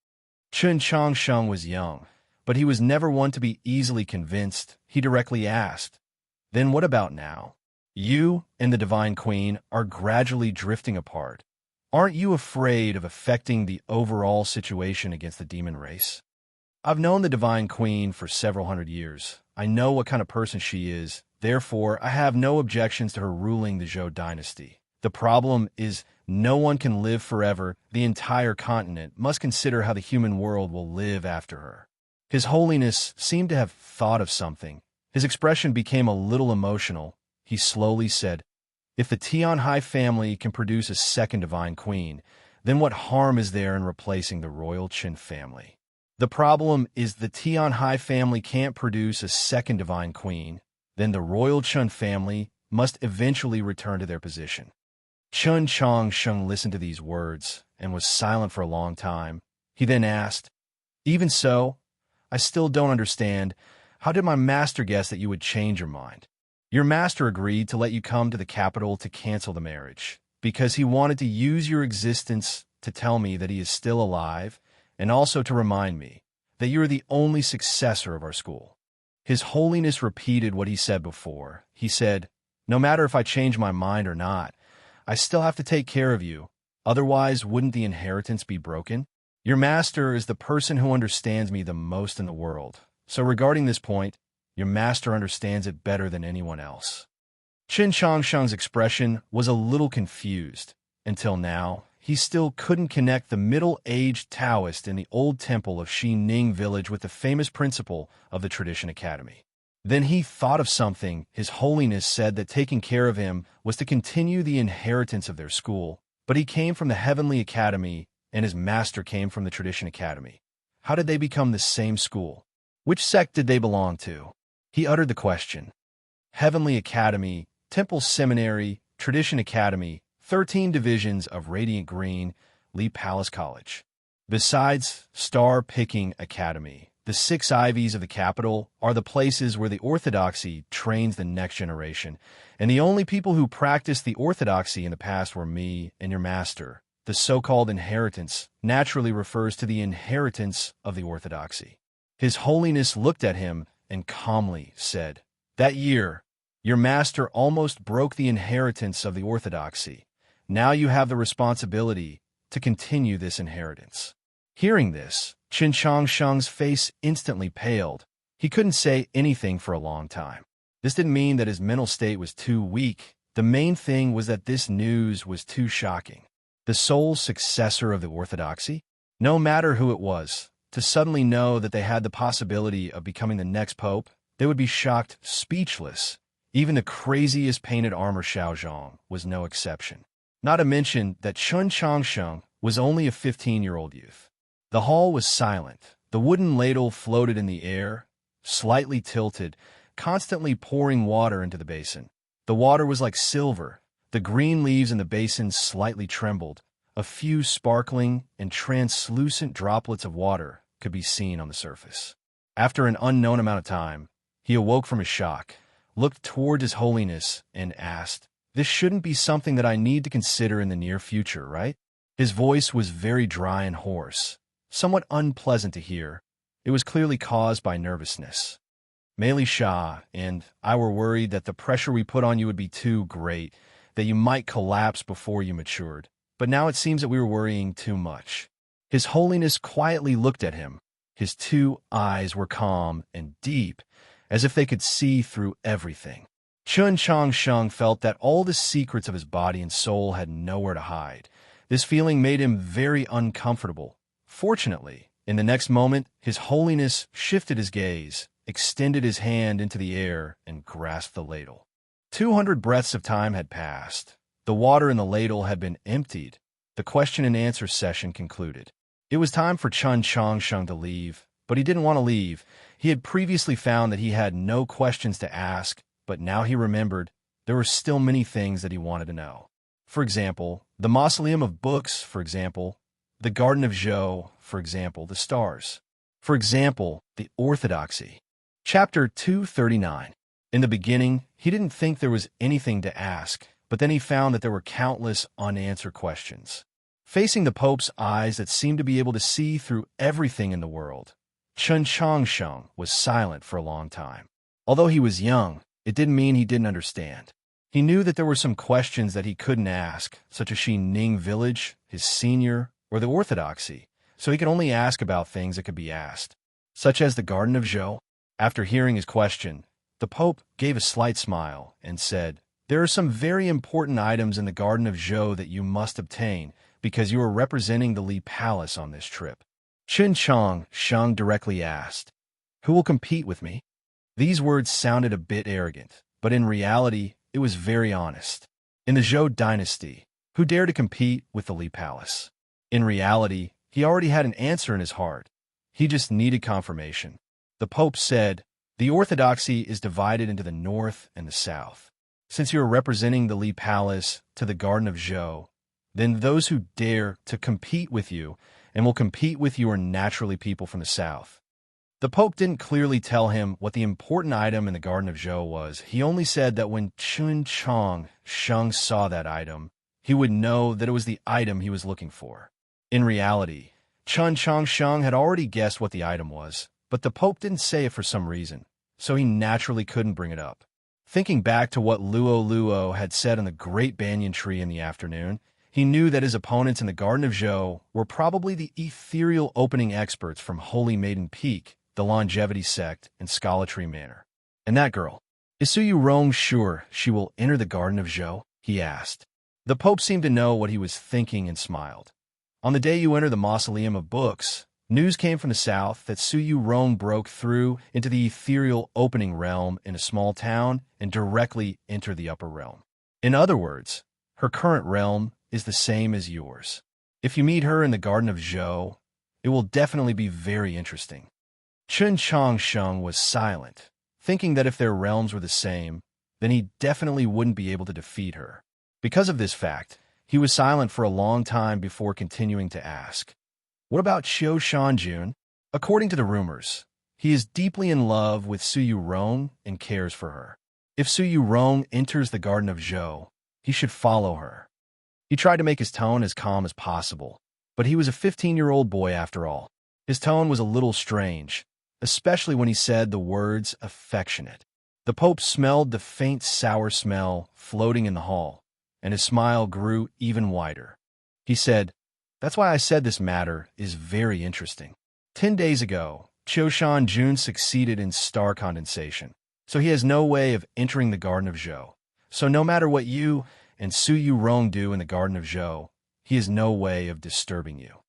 Qin Changsheng was young, but he was never one to be easily convinced. He directly asked, "Then what about now? You and the Divine Queen are gradually drifting apart. Aren't you afraid of affecting the overall situation against the demon race?" "I've known the Divine Queen for several hundred years. I know what kind of person she is. Therefore, I have no objections to her ruling the Zhou dynasty. The problem is no one can live forever. The entire continent must consider how the human world will live after her." His Holiness seemed to have thought of something. His expression became a little emotional. He slowly said, "If the Tianhai family can produce a second Divine Queen, then what harm is there in replacing the royal Qin family? The problem is the Tianhai family can't produce a second Divine Queen, then the royal Chun family must eventually return to their position." Qin Changsheng listened to these words and was silent for a long time. He then asked, "Even so, I still don't understand. How did my master guess that you would change your mind?" "Your master agreed to let you come to the capital to cancel the marriage, because he wanted to use your existence to tell me that he is still alive, and also to remind me that you are the only successor of our school." His Holiness repeated what he said before. He said, "No matter if I change my mind or not, I still have to take care of you. Otherwise, wouldn't the inheritance be broken? Your master is the person who understands me the most in the world. So regarding this point, your master understands it better than anyone else." Qin Changsheng's expression was a little confused. Until now, he still couldn't connect the middle-aged Taoist in the old temple of Xining village with the famous principal of the Tradition Academy. Then he thought of something. His Holiness said that taking care of him was to continue the inheritance of their school, but he came from the Heavenly Academy and his master came from the Tradition Academy. How did they become the same school? Which sect did they belong to? He uttered the question. Heavenly Academy, Temple Seminary, Tradition Academy, 13 divisions of Radiant Green, Lee Palace College. Besides Star Picking Academy, the 6 ivies of the capital are the places where the orthodoxy trains the next generation, and the only people who practiced the orthodoxy in the past were me and your master, the so-called inheritance, naturally refers to the inheritance of the orthodoxy. His Holiness looked at him and calmly said, "That year, your master almost broke the inheritance of the orthodoxy. Now you have the responsibility to continue this inheritance." Hearing this, Qin Changsheng's face instantly paled. He couldn't say anything for a long time. This didn't mean that his mental state was too weak. The main thing was that this news was too shocking. The sole successor of the orthodoxy, no matter who it was, to suddenly know that they had the possibility of becoming the next pope, they would be shocked, speechless. Even the craziest painted armor Xiaozhong was no exception. Not to mention that Qin Changsheng was only a 15-year-old youth. The hall was silent. The wooden ladle floated in the air, slightly tilted, constantly pouring water into the basin. The water was like silver. The green leaves in the basin slightly trembled. A few sparkling and translucent droplets of water could be seen on the surface. After an unknown amount of time, he awoke from his shock, looked toward His Holiness, and asked, "This shouldn't be something that I need to consider in the near future, right?" His voice was very dry and hoarse, somewhat unpleasant to hear. It was clearly caused by nervousness. "Mei Sha and I were worried that the pressure we put on you would be too great, that you might collapse before you matured. But now it seems that we were worrying too much." His Holiness quietly looked at him. His two eyes were calm and deep, as if they could see through everything. Qin Changsheng felt that all the secrets of his body and soul had nowhere to hide. This feeling made him very uncomfortable. Fortunately, in the next moment, His Holiness shifted his gaze, extended his hand into the air, and grasped the ladle. 200 breaths of time had passed. The water in the ladle had been emptied. The question and answer session concluded. It was time for Qin Changsheng to leave, but he didn't want to leave. He had previously found that he had no questions to ask, but now he remembered there were still many things that he wanted to know. For example, the mausoleum of books, for example, the Garden of Zhou, for example, the stars. For example, the orthodoxy. Chapter 239. In the beginning, he didn't think there was anything to ask, but then he found that there were countless unanswered questions. Facing the Pope's eyes that seemed to be able to see through everything in the world, Qin Changsheng was silent for a long time. Although he was young, it didn't mean he didn't understand. He knew that there were some questions that he couldn't ask, such as Ning village, his senior, or the orthodoxy, so he could only ask about things that could be asked, such as the Garden of Zhou. After hearing his question, the Pope gave a slight smile and said, "There are some very important items in the Garden of Zhou that you must obtain, because you are representing the Li Palace on this trip." Qin Changsheng directly asked, "Who will compete with me?" These words sounded a bit arrogant, but in reality, it was very honest. In the Zhou dynasty, who dared to compete with the Li Palace? In reality, he already had an answer in his heart. He just needed confirmation. The Pope said, "The orthodoxy is divided into the north and the south. Since you are representing the Li Palace to the Garden of Zhou, then those who dare to compete with you and will compete with you are naturally people from the south." The Pope didn't clearly tell him what the important item in the Garden of Zhou was. He only said that when Qin Changsheng saw that item, he would know that it was the item he was looking for. In reality, Qin Changsheng had already guessed what the item was, but the Pope didn't say it for some reason, so he naturally couldn't bring it up. Thinking back to what Luo had said on the great banyan tree in the afternoon, he knew that his opponents in the Garden of Zhou were probably the ethereal opening experts from Holy Maiden Peak, the Longevity Sect, and Scholatry Manor. "And that girl, is Su Yurong sure she will enter the Garden of Zhou?" he asked. The Pope seemed to know what he was thinking and smiled. "On the day you enter the Mausoleum of Books, news came from the south that Su Yurong broke through into the ethereal opening realm in a small town and directly entered the upper realm. In other words, her current realm is the same as yours. If you meet her in the Garden of Zhou, it will definitely be very interesting." Qin Changsheng was silent, thinking that if their realms were the same, then he definitely wouldn't be able to defeat her. Because of this fact, he was silent for a long time before continuing to ask, "What about Xiu Shanjun? According to the rumors, he is deeply in love with Su Yurong and cares for her. If Su Yurong enters the Garden of Zhou, he should follow her." He tried to make his tone as calm as possible, but he was a 15-year-old boy after all. His tone was a little strange, especially when he said the words affectionate. The Pope smelled the faint sour smell floating in the hall, and his smile grew even wider. He said, "That's why I said this matter is very interesting. 10 days ago, Qiushan Jun succeeded in star condensation, so he has no way of entering the Garden of Zhou. So no matter what you and Su Yu Rong do in the Garden of Zhou, he has no way of disturbing you."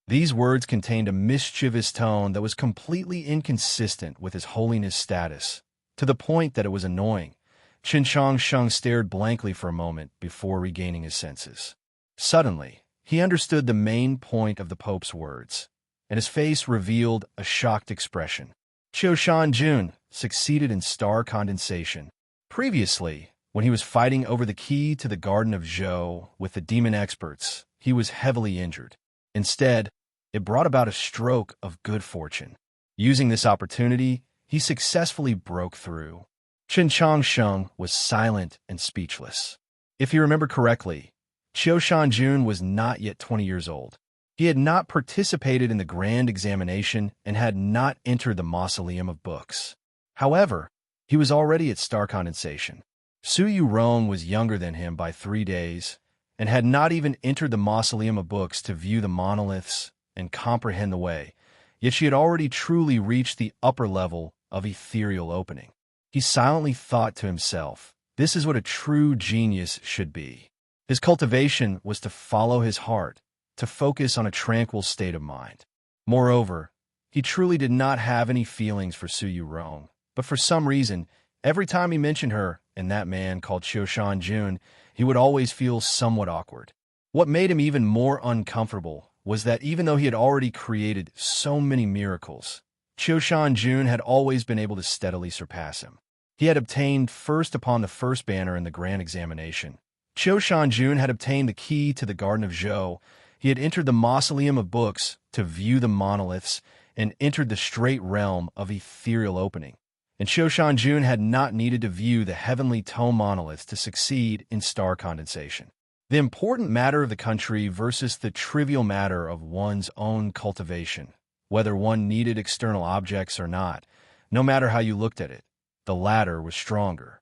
These words contained a mischievous tone that was completely inconsistent with his holiness status, to the point that it was annoying. Qin Shang stared blankly for a moment before regaining his senses. Suddenly, he understood the main point of the Pope's words, and his face revealed a shocked expression. Qiushan Jun succeeded in star condensation. Previously, when he was fighting over the key to the Garden of Zhou with the demon experts, he was heavily injured. Instead, it brought about a stroke of good fortune. Using this opportunity, he successfully broke through. Qin Shang was silent and speechless. If you remember correctly, Qiushan Jun was not yet 20 years old. He had not participated in the grand examination and had not entered the mausoleum of books. However, he was already at star condensation. Su Yu Rong was younger than him by 3 days and had not even entered the mausoleum of books to view the monoliths and comprehend the way, yet she had already truly reached the upper level of ethereal opening. He silently thought to himself, this is what a true genius should be. His cultivation was to follow his heart, to focus on a tranquil state of mind. Moreover, he truly did not have any feelings for Su Yu Rong, but for some reason, every time he mentioned her and that man called Qiushan Jun, he would always feel somewhat awkward. What made him even more uncomfortable was that even though he had already created so many miracles, Qiushan Jun had always been able to steadily surpass him. He had obtained first upon the first banner in the grand examination. Qiushan Jun had obtained the key to the Garden of Zhou. He had entered the mausoleum of books to view the monoliths and entered the straight realm of ethereal opening. And Qiushan Jun had not needed to view the heavenly tome monoliths to succeed in star condensation. The important matter of the country versus the trivial matter of one's own cultivation, whether one needed external objects or not, no matter how you looked at it, the latter was stronger.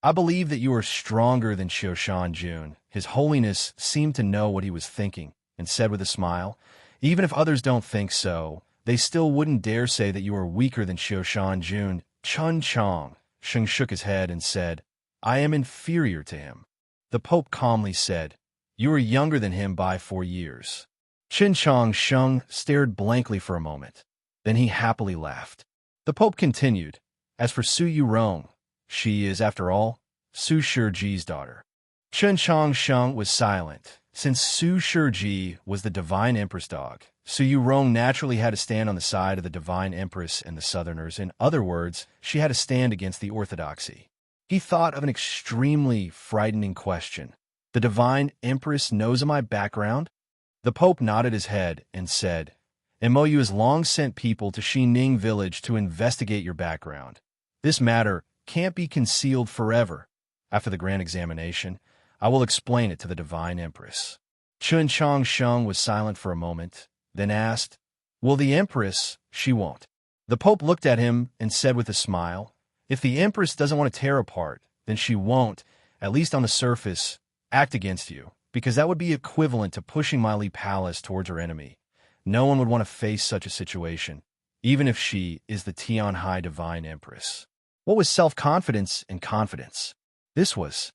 I believe that you are stronger than Qiushan Jun. His holiness seemed to know what he was thinking and said with a smile, even if others don't think so, they still wouldn't dare say that you are weaker than Qiushan Jun. Chun Chang shook his head and said, I am inferior to him. The Pope calmly said, you are younger than him by 4 years. Qin Shang stared blankly for a moment. Then he happily laughed. The Pope continued, as for Su Yu Rong, she is, after all, Su Shiji daughter. Qin Shang was silent. Since Su Shiji was the Divine Empress dog, Su Yu Rong naturally had to stand on the side of the Divine Empress and the Southerners. In other words, she had to stand against the orthodoxy. He thought of an extremely frightening question. The Divine Empress knows of my background? The Pope nodded his head and said, MOU has long sent people to Xining village to investigate your background. This matter can't be concealed forever. After the grand examination, I will explain it to the Divine Empress. Qin Shang was silent for a moment, then asked, will the Empress? She won't. The Pope looked at him and said with a smile, if the Empress doesn't want to tear apart, then she won't, at least on the surface, act against you, because that would be equivalent to pushing my Li Palace towards her enemy. No one would want to face such a situation, even if she is the Tianhai Divine Empress. What was self-confidence and confidence? This was.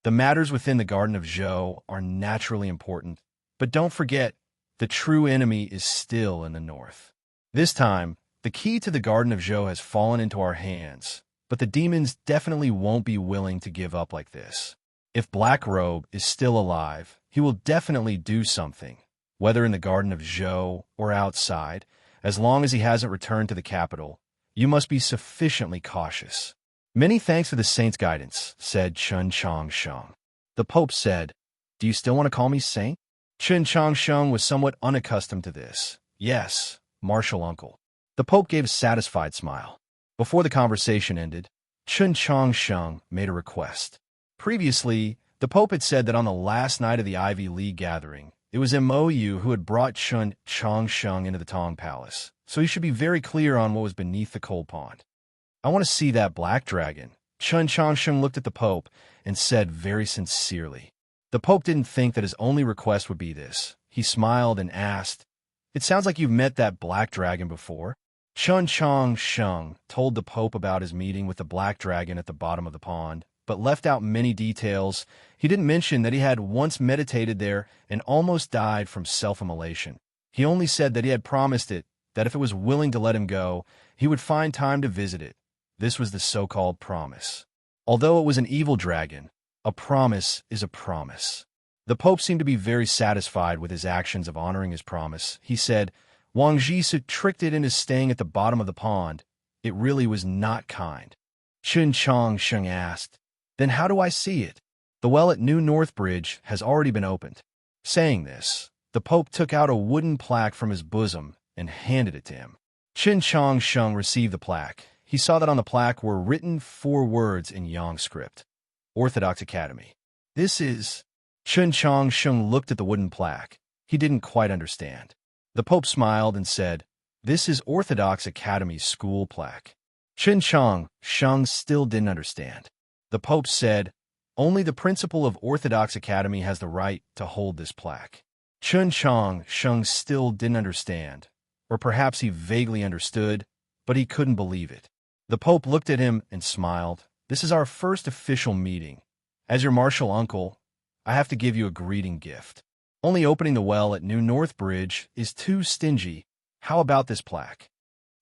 The matters within the Garden of Zhou are naturally important, but don't forget, the true enemy is still in the north. This time, the key to the Garden of Zhou has fallen into our hands, but the demons definitely won't be willing to give up like this. If Black Robe is still alive, he will definitely do something, whether in the Garden of Zhou or outside, as long as he hasn't returned to the capital. You must be sufficiently cautious. Many thanks for the saint's guidance, said Qin Shang. The Pope said, do you still want to call me saint? Qin Shang was somewhat unaccustomed to this. Yes, martial uncle. The Pope gave a satisfied smile. Before the conversation ended, Qin Shang made a request. Previously, The Pope had said that on the last night of the Ivy League gathering, it was Mou who had brought Chun Changsheng into the Tong Palace, so he should be very clear on what was beneath the coal pond. I want to see that black dragon. Chun Changsheng looked at the Pope and said very sincerely. The Pope didn't think that his only request would be this. He smiled and asked, "It sounds like you've met that black dragon before." Chun Changsheng told the Pope about his meeting with the black dragon at the bottom of the pond, but left out many details. He didn't mention that he had once meditated there and almost died from self-immolation. He only said that he had promised it, that if it was willing to let him go, he would find time to visit it. This was the so-called promise. Although it was an evil dragon, a promise is a promise. The Pope seemed to be very satisfied with his actions of honoring his promise. He said, Wang Jisoo tricked it into staying at the bottom of the pond. It really was not kind. Chun Changsheng asked, "Then how do I see it?" "The well at New North Bridge has already been opened." Saying this, the Pope took out a wooden plaque from his bosom and handed it to him. Chun Changsheng received the plaque. He saw that on the plaque were written 4 words in Yang script. Orthodox Academy. This is... Chun Changsheng looked at the wooden plaque. He didn't quite understand. The Pope smiled and said, "This is Orthodox Academy's school plaque." Chun Changsheng still didn't understand. The Pope said, "Only the principal of Orthodox Academy has the right to hold this plaque." Chun Changsheng still didn't understand, or perhaps he vaguely understood, but he couldn't believe it. The Pope looked at him and smiled. "This is our first official meeting. As your martial uncle, I have to give you a greeting gift. Only opening the well at New North Bridge is too stingy. How about this plaque?"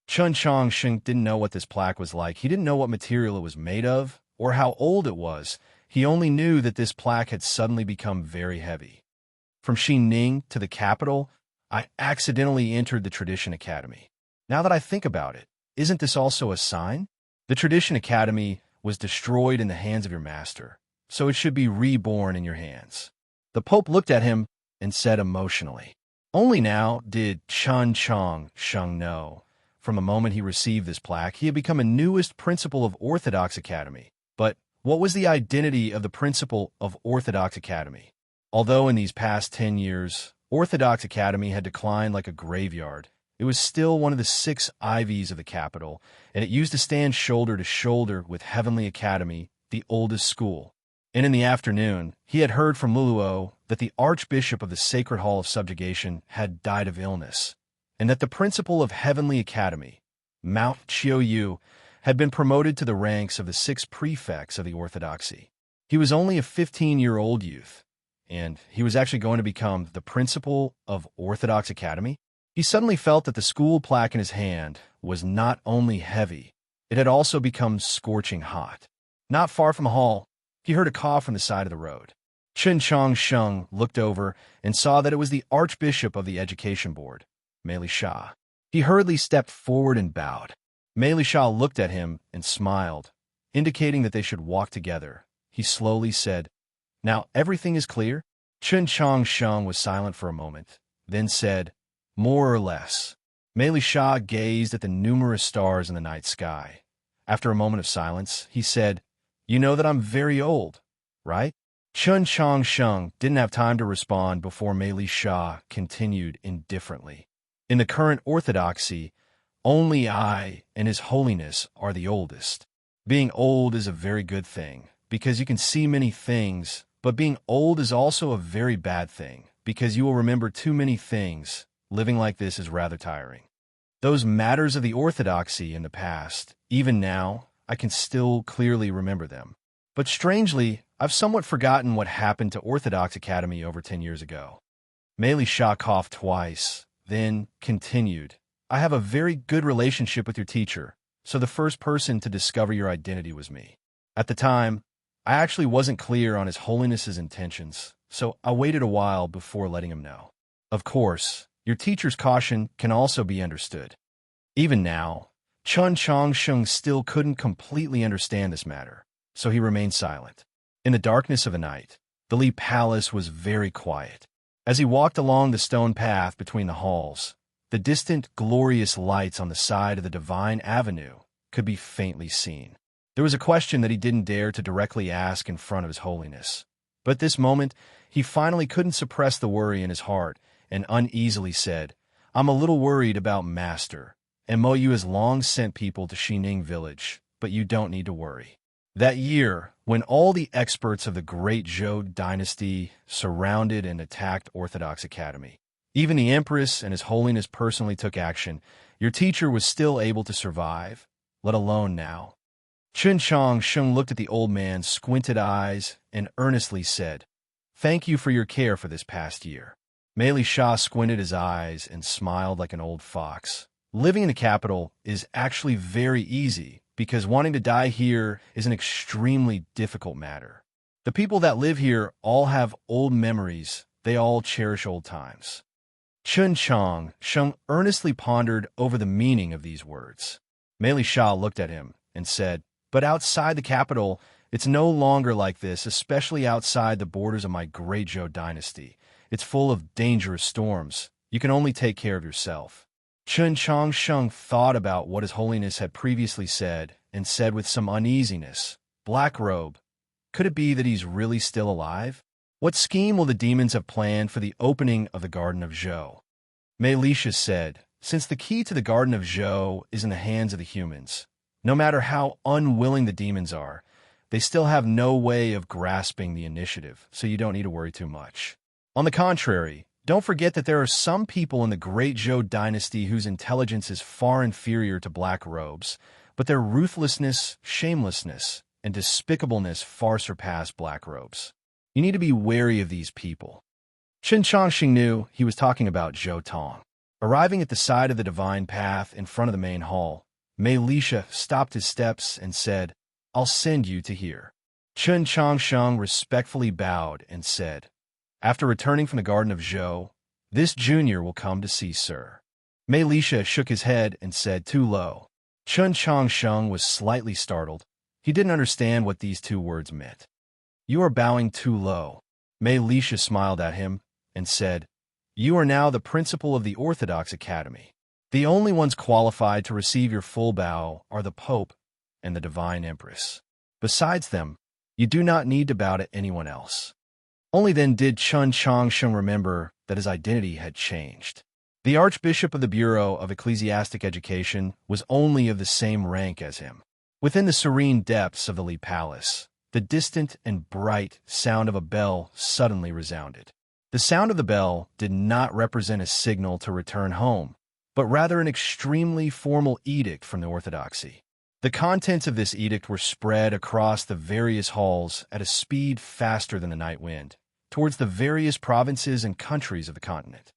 Chun Changsheng didn't know what this plaque was like. He didn't know what material it was made of, or how old it was. He only knew that this plaque had suddenly become very heavy. From Xining to the capital, I accidentally entered the Tradition Academy. Now that I think about it, isn't this also a sign? The Tradition Academy was destroyed in the hands of your master, so it should be reborn in your hands. The Pope looked at him and said emotionally. Only now did Chun Changsheng know. From the moment he received this plaque, he had become a newest principal of Orthodox Academy. But what was the identity of the principal of Orthodox Academy? Although in these past 10 years, Orthodox Academy had declined like a graveyard, it was still one of the 6 ivies of the capital, and it used to stand shoulder to shoulder with Heavenly Academy, the oldest school. And in the afternoon, he had heard from Luluo that the Archbishop of the Sacred Hall of Subjugation had died of illness, and that the principal of Heavenly Academy, Mount Chiu, had been promoted to the ranks of the 6 prefects of the Orthodoxy. He was only a 15-year-old youth, and he was actually going to become the principal of Orthodox Academy. He suddenly felt that the school plaque in his hand was not only heavy, it had also become scorching hot. Not far from the hall, he heard a cough from the side of the road. Chun Changsheng looked over and saw that it was the Archbishop of the Education Board, Mei Sha. He hurriedly stepped forward and bowed. Mei Sha looked at him and smiled, indicating that they should walk together. He slowly said, "Now everything is clear?" Chun Changsheng was silent for a moment, then said, "More or less." Mei Sha gazed at the numerous stars in the night sky. After a moment of silence, he said, "You know that I'm very old, right?" Chun Changsheng didn't have time to respond before Mei Sha continued indifferently. "In the current orthodoxy, only I and His Holiness are the oldest. Being old is a very good thing, because you can see many things, but being old is also a very bad thing, because you will remember too many things. Living like this is rather tiring. Those matters of the orthodoxy in the past, even now, I can still clearly remember them. But strangely, I've somewhat forgotten what happened to Orthodox Academy over 10 years ago." Mei Sha coughed twice, then continued, "I have a very good relationship with your teacher, so the first person to discover your identity was me. At the time, I actually wasn't clear on His Holiness's intentions, so I waited a while before letting him know. Of course, your teacher's caution can also be understood." Even now, Chun Changsheng still couldn't completely understand this matter, so he remained silent. In the darkness of the night, the Li Palace was very quiet. As he walked along the stone path between the halls, the distant, glorious lights on the side of the Divine Avenue could be faintly seen. There was a question that he didn't dare to directly ask in front of His Holiness. But at this moment, he finally couldn't suppress the worry in his heart and uneasily said, I'm a little worried about Master. Mo has long sent people to Xining village, but you don't need to worry. That year, when all the experts of the great Zhou dynasty surrounded and attacked Orthodox Academy, even the Empress and His Holiness personally took action, your teacher was still able to survive, let alone now. Chen Changsheng looked at the old man's squinted eyes and earnestly said, Thank you for your care for this past year. Mei Li Sha squinted his eyes and smiled like an old fox. Living in the capital is actually very easy because wanting to die here is an extremely difficult matter. The people that live here all have old memories. They all cherish old times. Chen Changsheng earnestly pondered over the meaning of these words. Mei Li Sha looked at him and said, But outside the capital, it's no longer like this, especially outside the borders of my great Zhou dynasty. It's full of dangerous storms. You can only take care of yourself. Chen Changsheng thought about what His Holiness had previously said and said with some uneasiness, Black Robe, could it be that he's really still alive? What scheme will the demons have planned for the opening of the Garden of Zhou? Mei Li Sha said, Since the key to the Garden of Zhou is in the hands of the humans, no matter how unwilling the demons are, they still have no way of grasping the initiative, so you don't need to worry too much. On the contrary, don't forget that there are some people in the great Zhou dynasty whose intelligence is far inferior to Black Robes, but their ruthlessness, shamelessness, and despicableness far surpass Black Robes. You need to be wary of these people. Chen Changxing knew he was talking about Zhou Tong. Arriving at the side of the divine path in front of the main hall, Mei Li Sha stopped his steps and said, I'll send you to here. Chen Changsheng respectfully bowed and said, After returning from the Garden of Zhou, this junior will come to see Sir. Mei Li Sha shook his head and said, Too low. Chen Changsheng was slightly startled. He didn't understand what these two words meant. You are bowing too low. Mei Li Sha smiled at him and said, You are now the principal of the Orthodox Academy. The only ones qualified to receive your full bow are the Pope and the Divine Empress. Besides them, you do not need to bow to anyone else. Only then did Chen Changsheng remember that his identity had changed. The Archbishop of the Bureau of Ecclesiastic Education was only of the same rank as him. Within the serene depths of the Li Palace, the distant and bright sound of a bell suddenly resounded. The sound of the bell did not represent a signal to return home, but rather an extremely formal edict from the orthodoxy. The contents of this edict were spread across the various halls at a speed faster than the night wind, towards the various provinces and countries of the continent.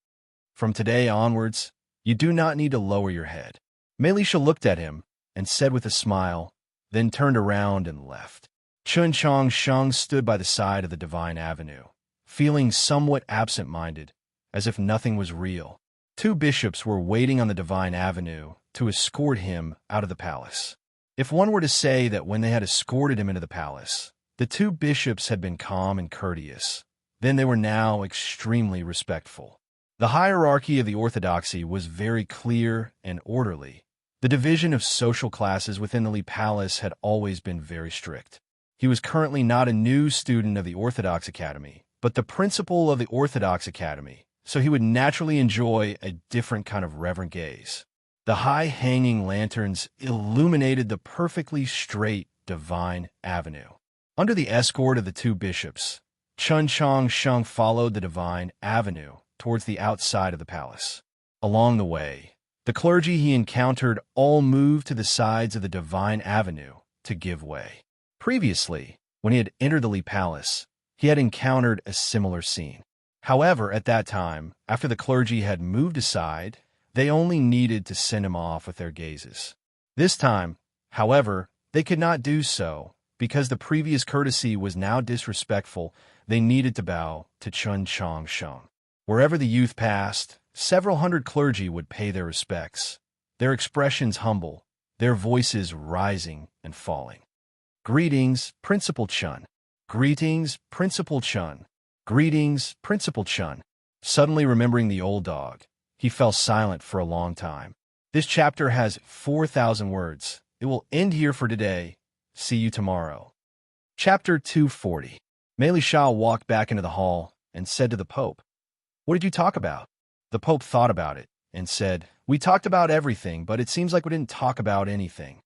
From today onwards, you do not need to lower your head. Mei Li Sha looked at him and said with a smile, then turned around and left. Chen Changsheng stood by the side of the Divine Avenue, feeling somewhat absent-minded, as if nothing was real. Two bishops were waiting on the Divine Avenue to escort him out of the palace. If one were to say that when they had escorted him into the palace, the two bishops had been calm and courteous, then they were now extremely respectful. The hierarchy of the orthodoxy was very clear and orderly. The division of social classes within the Li Palace had always been very strict. He was currently not a new student of the Orthodox Academy, but the principal of the Orthodox Academy, so he would naturally enjoy a different kind of reverent gaze. The high-hanging lanterns illuminated the perfectly straight Divine Avenue. Under the escort of the two bishops, Chen Changsheng followed the Divine Avenue towards the outside of the palace. Along the way, the clergy he encountered all moved to the sides of the Divine Avenue to give way. Previously, when he had entered the Li Palace, he had encountered a similar scene. However, at that time, after the clergy had moved aside, they only needed to send him off with their gazes. This time, however, they could not do so, because the previous courtesy was now disrespectful. They needed to bow to Chen Changsheng. Wherever the youth passed, several hundred clergy would pay their respects, their expressions humble, their voices rising and falling. Greetings, Principal Chen. Greetings, Principal Chen. Greetings, Principal Chen. Suddenly remembering the old dog, he fell silent for a long time. This chapter has 4,000 words. It will end here for today. See you tomorrow. Chapter 240. Mei Shao walked back into the hall and said to the Pope, "What did you talk about?" The Pope thought about it and said, "We talked about everything, but it seems like we didn't talk about anything."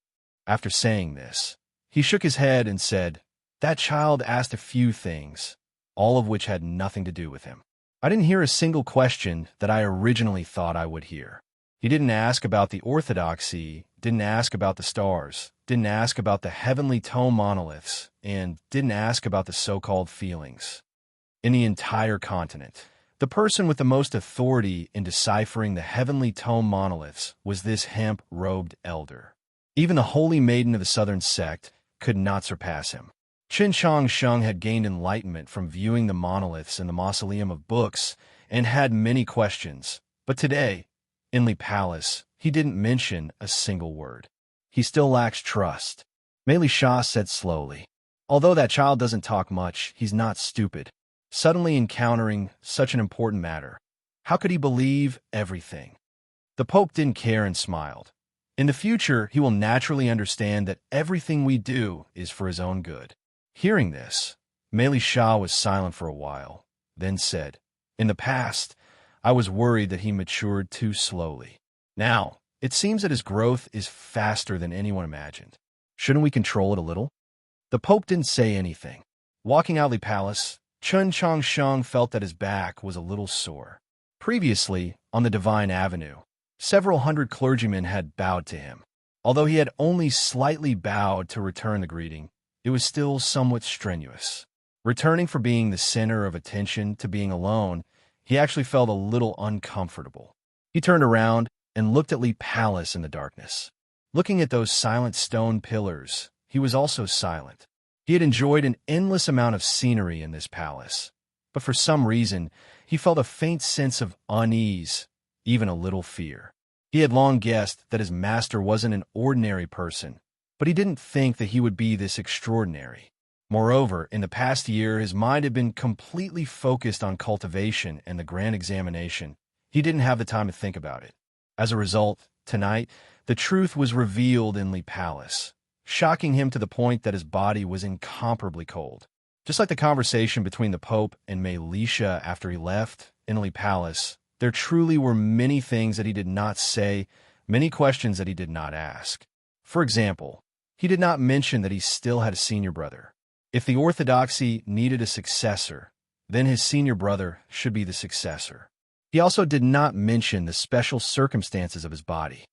After saying this, he shook his head and said, "That child asked a few things, all of which had nothing to do with him. I didn't hear a single question that I originally thought I would hear. He didn't ask about the orthodoxy, didn't ask about the stars, didn't ask about the heavenly tome monoliths, and didn't ask about the so-called feelings. In the entire continent, the person with the most authority in deciphering the heavenly tome monoliths was this hemp-robed elder. Even the holy maiden of the southern sect could not surpass him. Qin Shang had gained enlightenment from viewing the monoliths in the mausoleum of books and had many questions, but today, in Li Palace, he didn't mention a single word. He still lacks trust. Mei Sha said slowly, "Although that child doesn't talk much, he's not stupid. Suddenly encountering such an important matter, how could he believe everything?" The Pope didn't care and smiled. "In the future, he will naturally understand that everything we do is for his own good." Hearing this, Mei Sha was silent for a while, then said, "In the past, I was worried that he matured too slowly. Now, it seems that his growth is faster than anyone imagined. Shouldn't we control it a little?" The Pope didn't say anything. Walking out of the palace, Qin Changsheng felt that his back was a little sore. Previously, on the Divine Avenue, several hundred clergymen had bowed to him. Although he had only slightly bowed to return the greeting, it was still somewhat strenuous. Returning from being the center of attention to being alone, he actually felt a little uncomfortable. He turned around and looked at Li Palace in the darkness. Looking at those silent stone pillars, he was also silent. He had enjoyed an endless amount of scenery in this palace, but for some reason, he felt a faint sense of unease, even a little fear. He had long guessed that his master wasn't an ordinary person, but he didn't think that he would be this extraordinary. Moreover, in the past year, his mind had been completely focused on cultivation and the grand examination. He didn't have the time to think about it. As a result, tonight, the truth was revealed in Li Palace, shocking him to the point that his body was incomparably cold. Just like the conversation between the Pope and Mei Lisha after he left in Li Palace, there truly were many things that he did not say, many questions that he did not ask. For example, he did not mention that he still had a senior brother. If the orthodoxy needed a successor, then his senior brother should be the successor. He also did not mention the special circumstances of his body.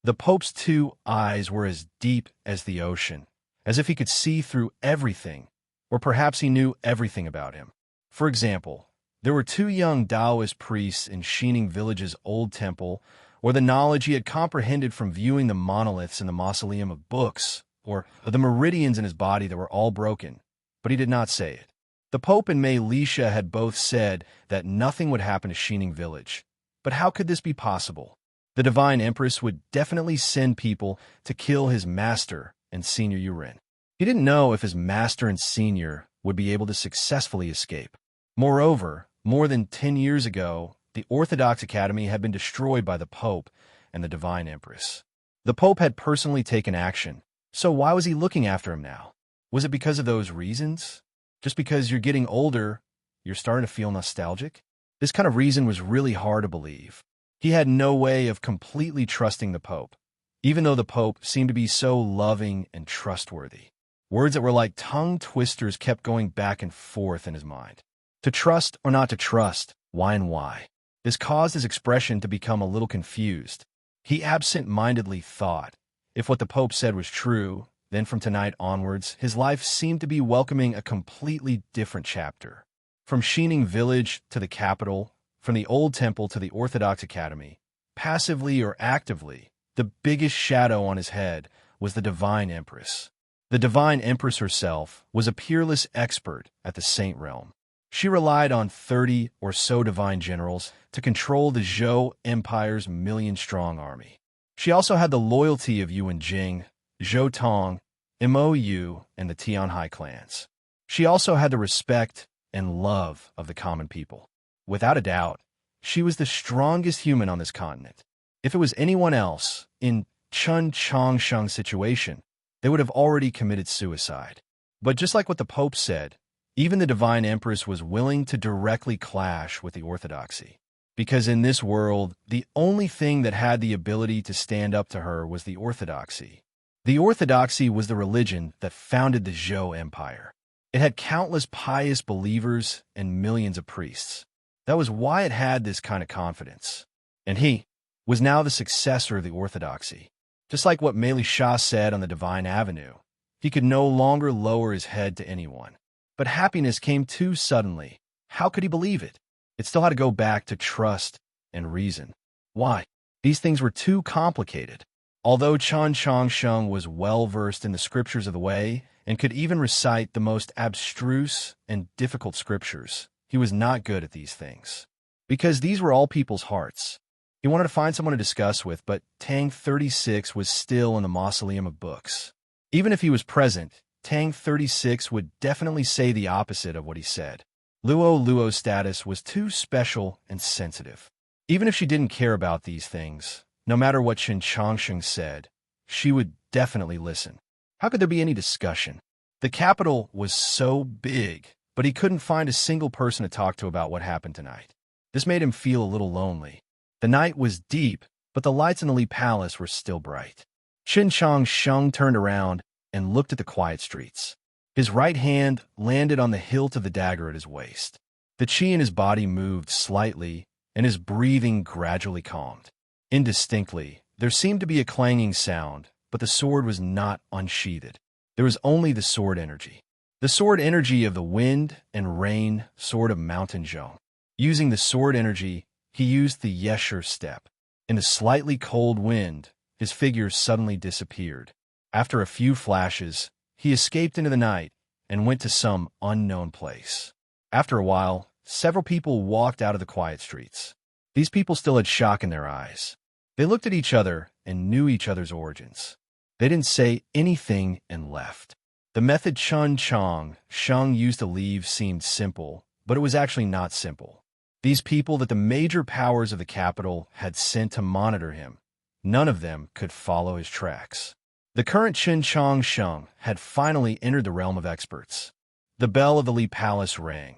The Pope's two eyes were as deep as the ocean, as if he could see through everything, or perhaps he knew everything about him. For example, there were two young Taoist priests in Xining Village's old temple, or the knowledge he had comprehended from viewing the monoliths in the mausoleum of books, or the meridians in his body that were all broken, but he did not say it. The Pope and Mei Lisha had both said that nothing would happen to Xining Village, but how could this be possible? The Divine Empress would definitely send people to kill his master and Senior Yurin. He didn't know if his master and Senior would be able to successfully escape. Moreover, more than 10 years ago, the Orthodox Academy had been destroyed by the Pope and the Divine Empress. The Pope had personally taken action, so why was he looking after him now? Was it because of those reasons? Just because you're getting older, you're starting to feel nostalgic? This kind of reason was really hard to believe. He had no way of completely trusting the Pope, even though the Pope seemed to be so loving and trustworthy. Words that were like tongue twisters kept going back and forth in his mind. To trust or not to trust, why and why? This caused his expression to become a little confused. He absent-mindedly thought, if what the Pope said was true, then from tonight onwards, his life seemed to be welcoming a completely different chapter. From Xining Village to the capital, from the old temple to the Orthodox Academy, passively or actively, the biggest shadow on his head was the Divine Empress. The Divine Empress herself was a peerless expert at the Saint Realm. She relied on 30 or so divine generals to control the Zhou Empire's million-strong army. She also had the loyalty of Yuan Jing, Zhou Tong, Mo Yu, and the Tianhai clans. She also had the respect and love of the common people. Without a doubt, she was the strongest human on this continent. If it was anyone else, in Qin Changsheng's situation, they would have already committed suicide. But just like what the Pope said, Even the divine empress was willing to directly clash with the orthodoxy. Because in this world, the only thing that had the ability to stand up to her was the orthodoxy. The orthodoxy was the religion that founded the Zhou Empire. It had countless pious believers and millions of priests. That was why it had this kind of confidence. And he was now the successor of the orthodoxy. Just like what Meli Shah said on the Divine Avenue, he could no longer lower his head to anyone. But happiness came too suddenly. How could he believe it? It still had to go back to trust and reason. Why? These things were too complicated. Although Chen Changsheng was well-versed in the scriptures of the way and could even recite the most abstruse and difficult scriptures, he was not good at these things. Because these were all people's hearts. He wanted to find someone to discuss with, but Tang 36 was still in the mausoleum of books. Even if he was present, Tang 36 would definitely say the opposite of what he said. Luo's status was too special and sensitive. Even if she didn't care about these things, no matter what Chen Changsheng said, she would definitely listen. How could there be any discussion? The capital was so big, but he couldn't find a single person to talk to about what happened tonight. This made him feel a little lonely. The night was deep, but the lights in the Li Palace were still bright. Chen Changsheng turned around and looked at the quiet streets. His right hand landed on the hilt of the dagger at his waist. The chi in his body moved slightly, and his breathing gradually calmed. Indistinctly, there seemed to be a clanging sound, but the sword was not unsheathed. There was only the sword energy. The sword energy of the wind and rain sword of Mountain Zhong. Using the sword energy, he used the Yesher step. In the slightly cold wind, his figure suddenly disappeared. After a few flashes, he escaped into the night and went to some unknown place. After a while, several people walked out of the quiet streets. These people still had shock in their eyes. They looked at each other and knew each other's origins. They didn't say anything and left. The method Chen Changsheng used to leave seemed simple, but it was actually not simple. These people that the major powers of the capital had sent to monitor him, none of them could follow his tracks. The current Chen Changsheng had finally entered the realm of experts. The bell of the Li Palace rang,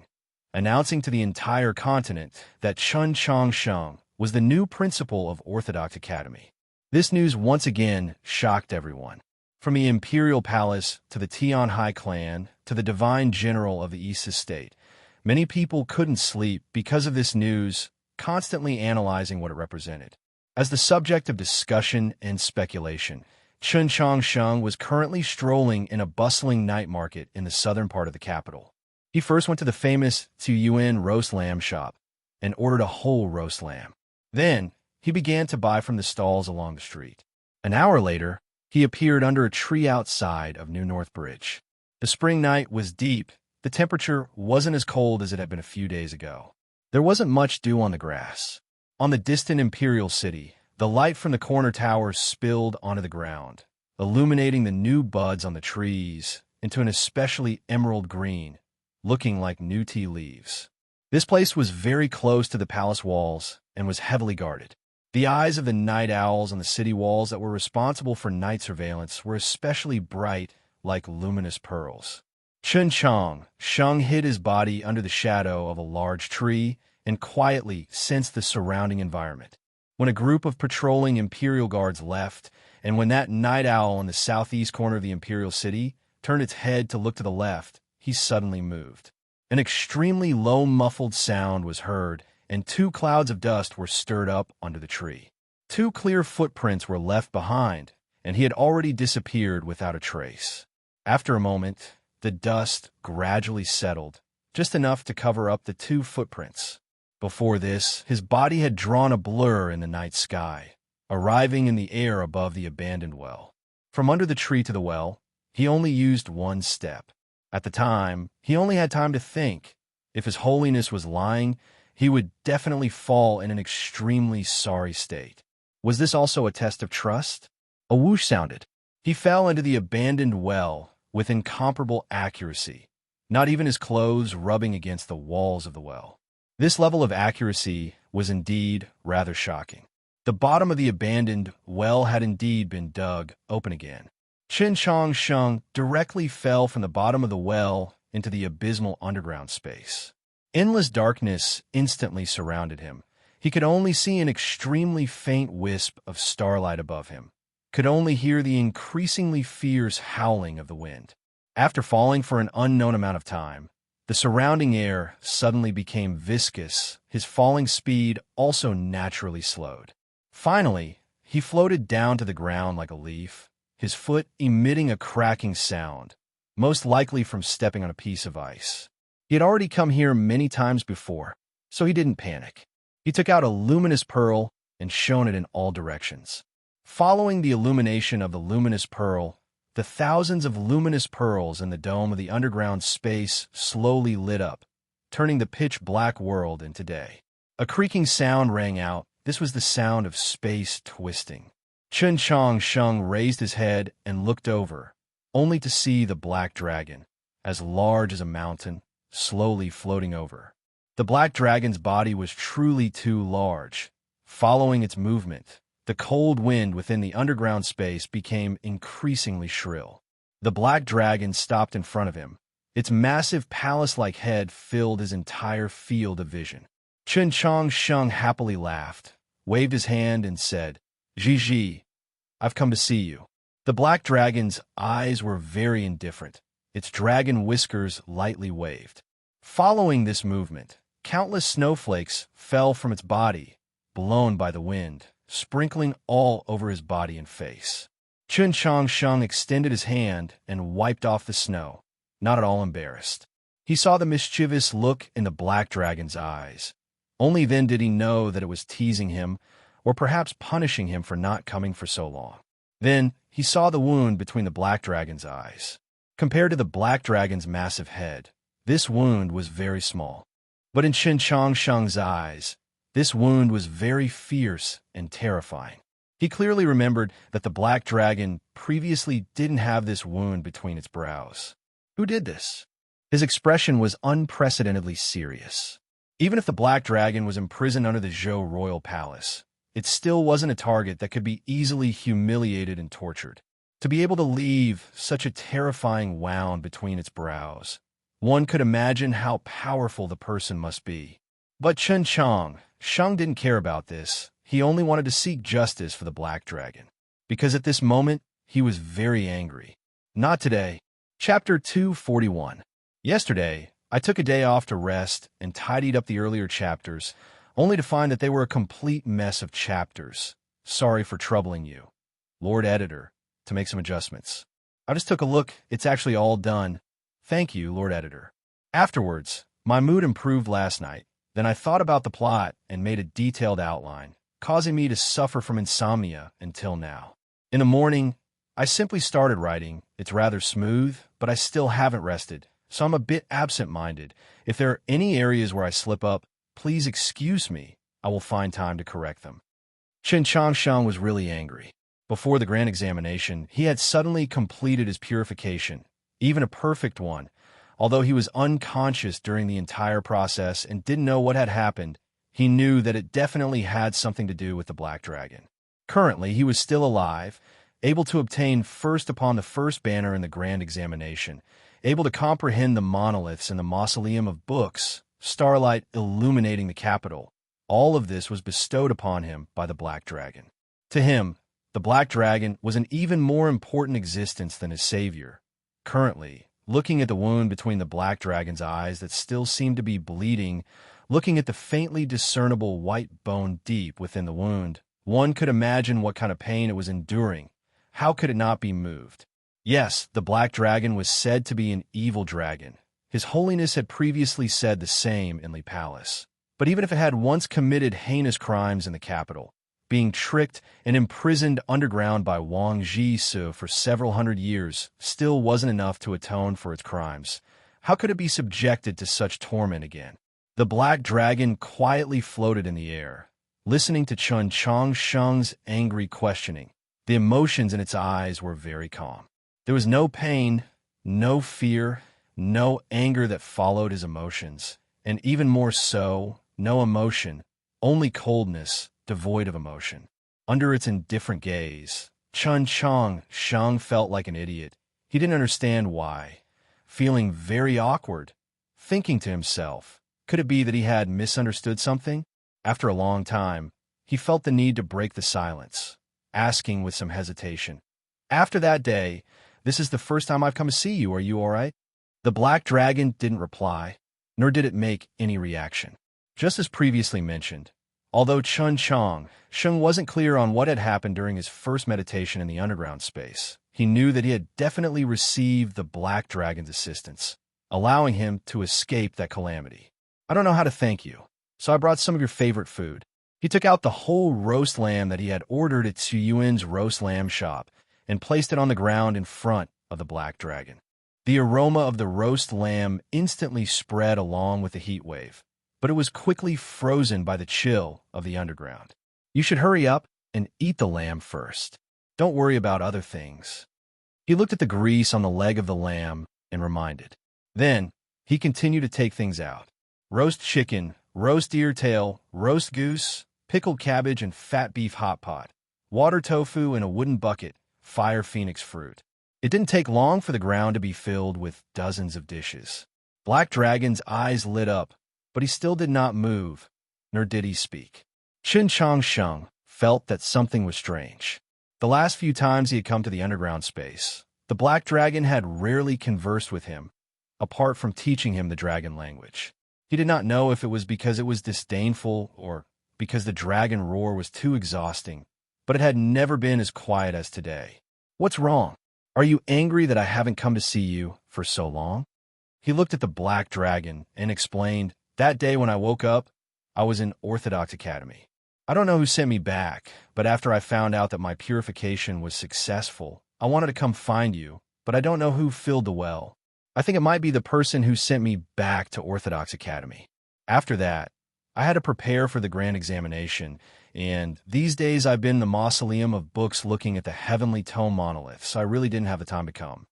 announcing to the entire continent that Chen Changsheng was the new principal of Orthodox Academy. This news once again shocked everyone. From the Imperial Palace to the Tianhai clan to the Divine General of the East Estate, many people couldn't sleep because of this news, constantly analyzing what it represented. As the subject of discussion and speculation, Chen Changsheng was currently strolling in a bustling night market in the southern part of the capital. He first went to the famous Tuyuan roast lamb shop and ordered a whole roast lamb. Then, he began to buy from the stalls along the street. An hour later, he appeared under a tree outside of New North Bridge. The spring night was deep. The temperature wasn't as cold as it had been a few days ago. There wasn't much dew on the grass. On the distant imperial city, the light from the corner towers spilled onto the ground, illuminating the new buds on the trees into an especially emerald green, looking like new tea leaves. This place was very close to the palace walls and was heavily guarded. The eyes of the night owls on the city walls that were responsible for night surveillance were especially bright, like luminous pearls. Chen Changsheng hid his body under the shadow of a large tree and quietly sensed the surrounding environment. When a group of patrolling Imperial guards left, and when that night owl in the southeast corner of the Imperial City turned its head to look to the left, he suddenly moved. An extremely low muffled sound was heard, and 2 clouds of dust were stirred up under the tree. 2 clear footprints were left behind, and he had already disappeared without a trace. After a moment, the dust gradually settled, just enough to cover up the 2 footprints. Before this, his body had drawn a blur in the night sky, arriving in the air above the abandoned well. From under the tree to the well, he only used 1 step. At the time, he only had time to think. If His Holiness was lying, he would definitely fall in an extremely sorry state. Was this also a test of trust? A whoosh sounded. He fell into the abandoned well with incomparable accuracy, not even his clothes rubbing against the walls of the well. This level of accuracy was indeed rather shocking. The bottom of the abandoned well had indeed been dug open again. Chen Changsheng directly fell from the bottom of the well into the abysmal underground space. Endless darkness instantly surrounded him. He could only see an extremely faint wisp of starlight above him, could only hear the increasingly fierce howling of the wind. After falling for an unknown amount of time, the surrounding air suddenly became viscous. His falling speed also naturally slowed. Finally, he floated down to the ground like a leaf, his foot emitting a cracking sound, most likely from stepping on a piece of ice. He had already come here many times before, so he didn't panic. He took out a luminous pearl and shone it in all directions. Following the illumination of the luminous pearl, the thousands of luminous pearls in the dome of the underground space slowly lit up, turning the pitch-black world into day. A creaking sound rang out. This was the sound of space twisting. Chen Changsheng raised his head and looked over, only to see the black dragon, as large as a mountain, slowly floating over. The black dragon's body was truly too large. Following its movement, the cold wind within the underground space became increasingly shrill. The black dragon stopped in front of him. Its massive palace-like head filled his entire field of vision. Chen Changsheng happily laughed, waved his hand, and said, "Ji, I've come to see you." The black dragon's eyes were very indifferent. Its dragon whiskers lightly waved. Following this movement, countless snowflakes fell from its body, blown by the wind, sprinkling all over his body and face. Chen Changsheng extended his hand and wiped off the snow, not at all embarrassed. He saw the mischievous look in the black dragon's eyes. Only then did he know that it was teasing him, or perhaps punishing him for not coming for so long. Then he saw the wound between the black dragon's eyes. Compared to the black dragon's massive head, this wound was very small. But in Chen Changsheng's eyes, this wound was very fierce and terrifying. He clearly remembered that the black dragon previously didn't have this wound between its brows. Who did this? His expression was unprecedentedly serious. Even if the black dragon was imprisoned under the Zhou royal palace, it still wasn't a target that could be easily humiliated and tortured. To be able to leave such a terrifying wound between its brows, one could imagine how powerful the person must be. But Chen Changsheng didn't care about this. He only wanted to seek justice for the black dragon, because at this moment, he was very angry. Not today. Chapter 241. Yesterday, I took a day off to rest and tidied up the earlier chapters, only to find that they were a complete mess of chapters. Sorry for troubling you. Lord Editor, to make some adjustments. I just took a look. It's actually all done. Thank you, Lord Editor. Afterwards, my mood improved last night. Then I thought about the plot and made a detailed outline, causing me to suffer from insomnia until now. In the morning, I simply started writing. It's rather smooth, but I still haven't rested, so I'm a bit absent-minded. If there are any areas where I slip up, please excuse me. I will find time to correct them. Chen Changsheng was really angry. Before the grand examination, he had suddenly completed his purification, even a perfect one. Although he was unconscious during the entire process and didn't know what had happened, he knew that it definitely had something to do with the black dragon. Currently, he was still alive, able to obtain first upon the first banner in the grand examination, able to comprehend the monoliths in the mausoleum of books, starlight illuminating the capital. All of this was bestowed upon him by the black dragon. To him, the black dragon was an even more important existence than his savior. Currently, looking at the wound between the black dragon's eyes that still seemed to be bleeding, looking at the faintly discernible white bone deep within the wound, one could imagine what kind of pain it was enduring. How could it not be moved? Yes, the black dragon was said to be an evil dragon. His Holiness had previously said the same in Li Palace. But even if it had once committed heinous crimes in the capital, being tricked and imprisoned underground by Wang Jisoo for several hundred years still wasn't enough to atone for its crimes. How could it be subjected to such torment again? The black dragon quietly floated in the air, listening to Chen Changsheng's angry questioning. The emotions in its eyes were very calm. There was no pain, no fear, no anger that followed his emotions, and even more so, no emotion, only coldness, devoid of emotion. Under its indifferent gaze, Chen Changsheng felt like an idiot. He didn't understand why. feeling very awkward, thinking to himself, could it be that he had misunderstood something? After a long time, he felt the need to break the silence, asking with some hesitation, "After that day, this is the first time I've come to see you. Are you all right?" The black dragon didn't reply, nor did it make any reaction. Just as previously mentioned, although Sheng wasn't clear on what had happened during his first meditation in the underground space, he knew that he had definitely received the black dragon's assistance, allowing him to escape that calamity. "I don't know how to thank you, so I brought some of your favorite food." He took out the whole roast lamb that he had ordered at Su Yuan's roast lamb shop and placed it on the ground in front of the black dragon. The aroma of the roast lamb instantly spread along with the heat wave, but it was quickly frozen by the chill of the underground. "You should hurry up and eat the lamb first. Don't worry about other things." He looked at the grease on the leg of the lamb and reminded. Then, he continued to take things out. Roast chicken, roast deer tail, roast goose, pickled cabbage and fat beef hot pot, water tofu in a wooden bucket, fire phoenix fruit. It didn't take long for the ground to be filled with dozens of dishes. Black Dragon's eyes lit up, but he still did not move, nor did he speak. Sheng felt that something was strange. The last few times he had come to the underground space, the Black Dragon had rarely conversed with him, apart from teaching him the dragon language. He did not know if it was because it was disdainful or because the dragon roar was too exhausting, but it had never been as quiet as today. "What's wrong? Are you angry that I haven't come to see you for so long?" He looked at the Black Dragon and explained, "That day when I woke up, I was in Orthodox Academy. I don't know who sent me back, but after I found out that my purification was successful, I wanted to come find you, but I don't know who filled the well. I think it might be the person who sent me back to Orthodox Academy. After that, I had to prepare for the grand examination, and these days I've been in the mausoleum of books looking at the heavenly tome monolith, so I really didn't have the time to come."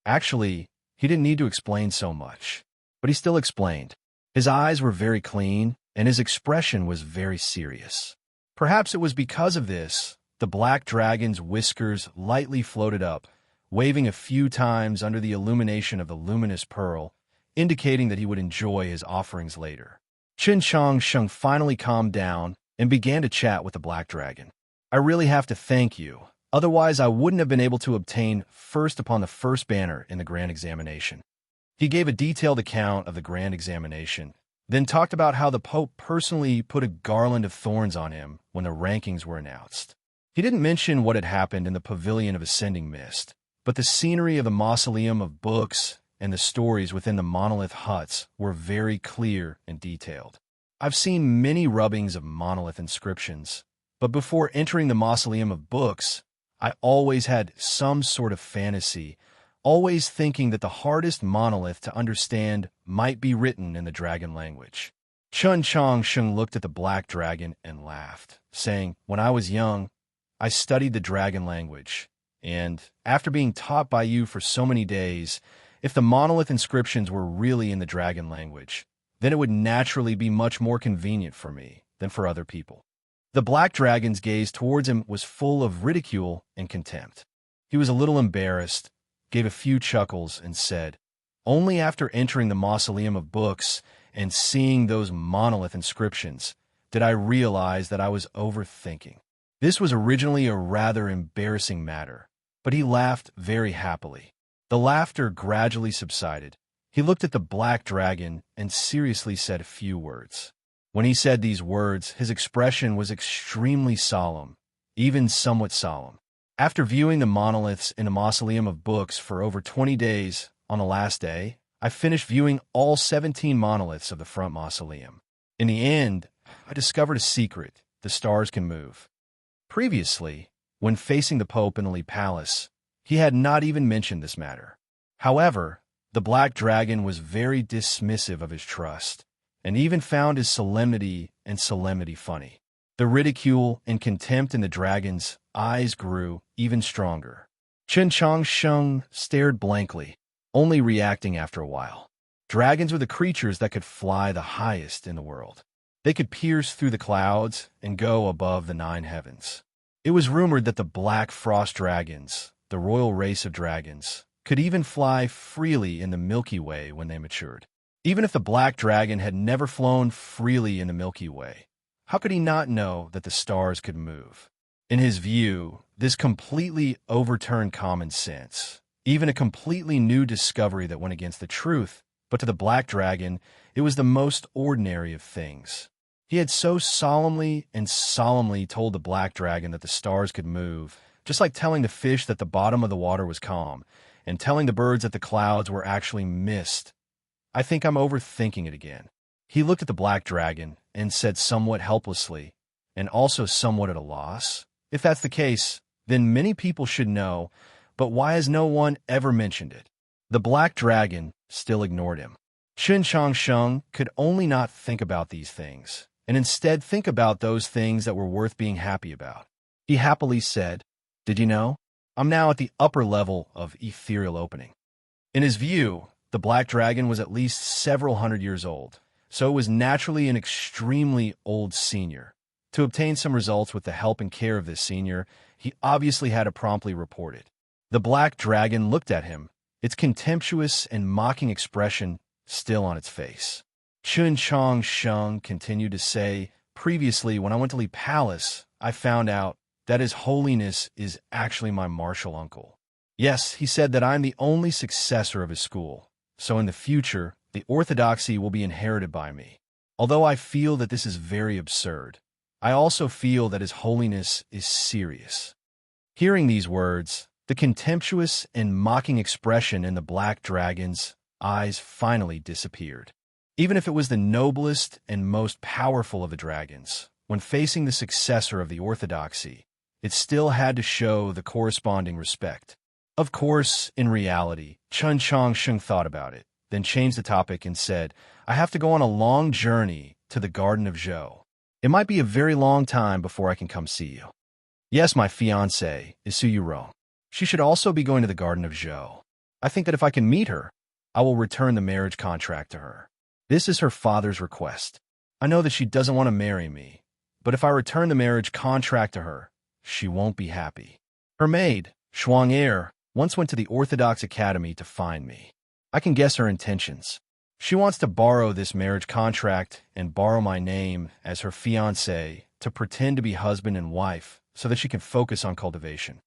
Actually, he didn't need to explain so much, but he still explained. His eyes were very clean, and his expression was very serious. Perhaps it was because of this, the Black Dragon's whiskers lightly floated up, waving a few times under the illumination of the luminous pearl, indicating that he would enjoy his offerings later. Sheng finally calmed down and began to chat with the Black Dragon. "I really have to thank you, otherwise I wouldn't have been able to obtain first upon the first banner in the grand examination." He gave a detailed account of the grand examination, then talked about how the Pope personally put a garland of thorns on him when the rankings were announced. He didn't mention what had happened in the Pavilion of Ascending Mist, but the scenery of the Mausoleum of Books and the stories within the monolith huts were very clear and detailed. I've seen many rubbings of monolith inscriptions, but before entering the Mausoleum of Books, I always had some sort of fantasy, always thinking that the hardest monolith to understand might be written in the dragon language. Sheng looked at the Black Dragon and laughed, saying, "When I was young, I studied the dragon language, and after being taught by you for so many days, if the monolith inscriptions were really in the dragon language, then it would naturally be much more convenient for me than for other people." The Black Dragon's gaze towards him was full of ridicule and contempt. He was a little embarrassed, gave a few chuckles, and said, "Only after entering the Mausoleum of Books and seeing those monolith inscriptions did I realize that I was overthinking." This was originally a rather embarrassing matter, but he laughed very happily. The laughter gradually subsided. He looked at the Black Dragon and seriously said a few words. When he said these words, his expression was extremely solemn, even somewhat solemn. "After viewing the monoliths in the Mausoleum of Books for over 20 days, on the last day, I finished viewing all 17 monoliths of the front mausoleum. In the end, I discovered a secret: the stars can move." Previously, when facing the Pope in the Li Palace, he had not even mentioned this matter. However, the Black Dragon was very dismissive of his trust, and even found his solemnity funny. The ridicule and contempt in the dragon's eyes grew even stronger. Sheng stared blankly, only reacting after a while. Dragons were the creatures that could fly the highest in the world. They could pierce through the clouds and go above the 9 heavens. It was rumored that the Black Frost Dragons, the royal race of dragons, could even fly freely in the Milky Way when they matured. Even if the black dragon had never flown freely in the Milky Way, how could he not know that the stars could move? In his view, this completely overturned common sense, even a completely new discovery that went against the truth. But to the black dragon, it was the most ordinary of things. He had so solemnly told the black dragon that the stars could move, just like telling the fish that the bottom of the water was calm, and telling the birds that the clouds were actually mist. I think I'm overthinking it again. He looked at the black dragon and said somewhat helplessly, and also somewhat at a loss, "If that's the case, then many people should know, but why has no one ever mentioned it?" The black dragon still ignored him. Chen Changsheng could only not think about these things, and instead think about those things that were worth being happy about. He happily said, "Did you know? I'm now at the upper level of ethereal opening." In his view, the black dragon was at least several hundred years old, so it was naturally an extremely old senior. To obtain some results with the help and care of this senior, he obviously had to promptly report it. The black dragon looked at him, its contemptuous and mocking expression still on its face. Chen Changsheng continued to say, "Previously, when I went to Li Palace, I found out that His Holiness is actually my martial uncle. Yes, he said that I'm the only successor of his school, so in the future, the orthodoxy will be inherited by me. Although I feel that this is very absurd, I also feel that His Holiness is serious." Hearing these words, the contemptuous and mocking expression in the black dragon's eyes finally disappeared. Even if it was the noblest and most powerful of the dragons, when facing the successor of the orthodoxy, it still had to show the corresponding respect. Of course, in reality, Chen Changsheng thought about it, then changed the topic and said, "I have to go on a long journey to the Garden of Zhou. It might be a very long time before I can come see you. Yes, my fiancée is Su Yurong. She should also be going to the Garden of Zhou. I think that if I can meet her, I will return the marriage contract to her. This is her father's request. I know that she doesn't want to marry me, but if I return the marriage contract to her, she won't be happy. Her maid, Shuang Er, once went to the Orthodox Academy to find me. I can guess her intentions. She wants to borrow this marriage contract and borrow my name as her fiancé to pretend to be husband and wife so that she can focus on cultivation.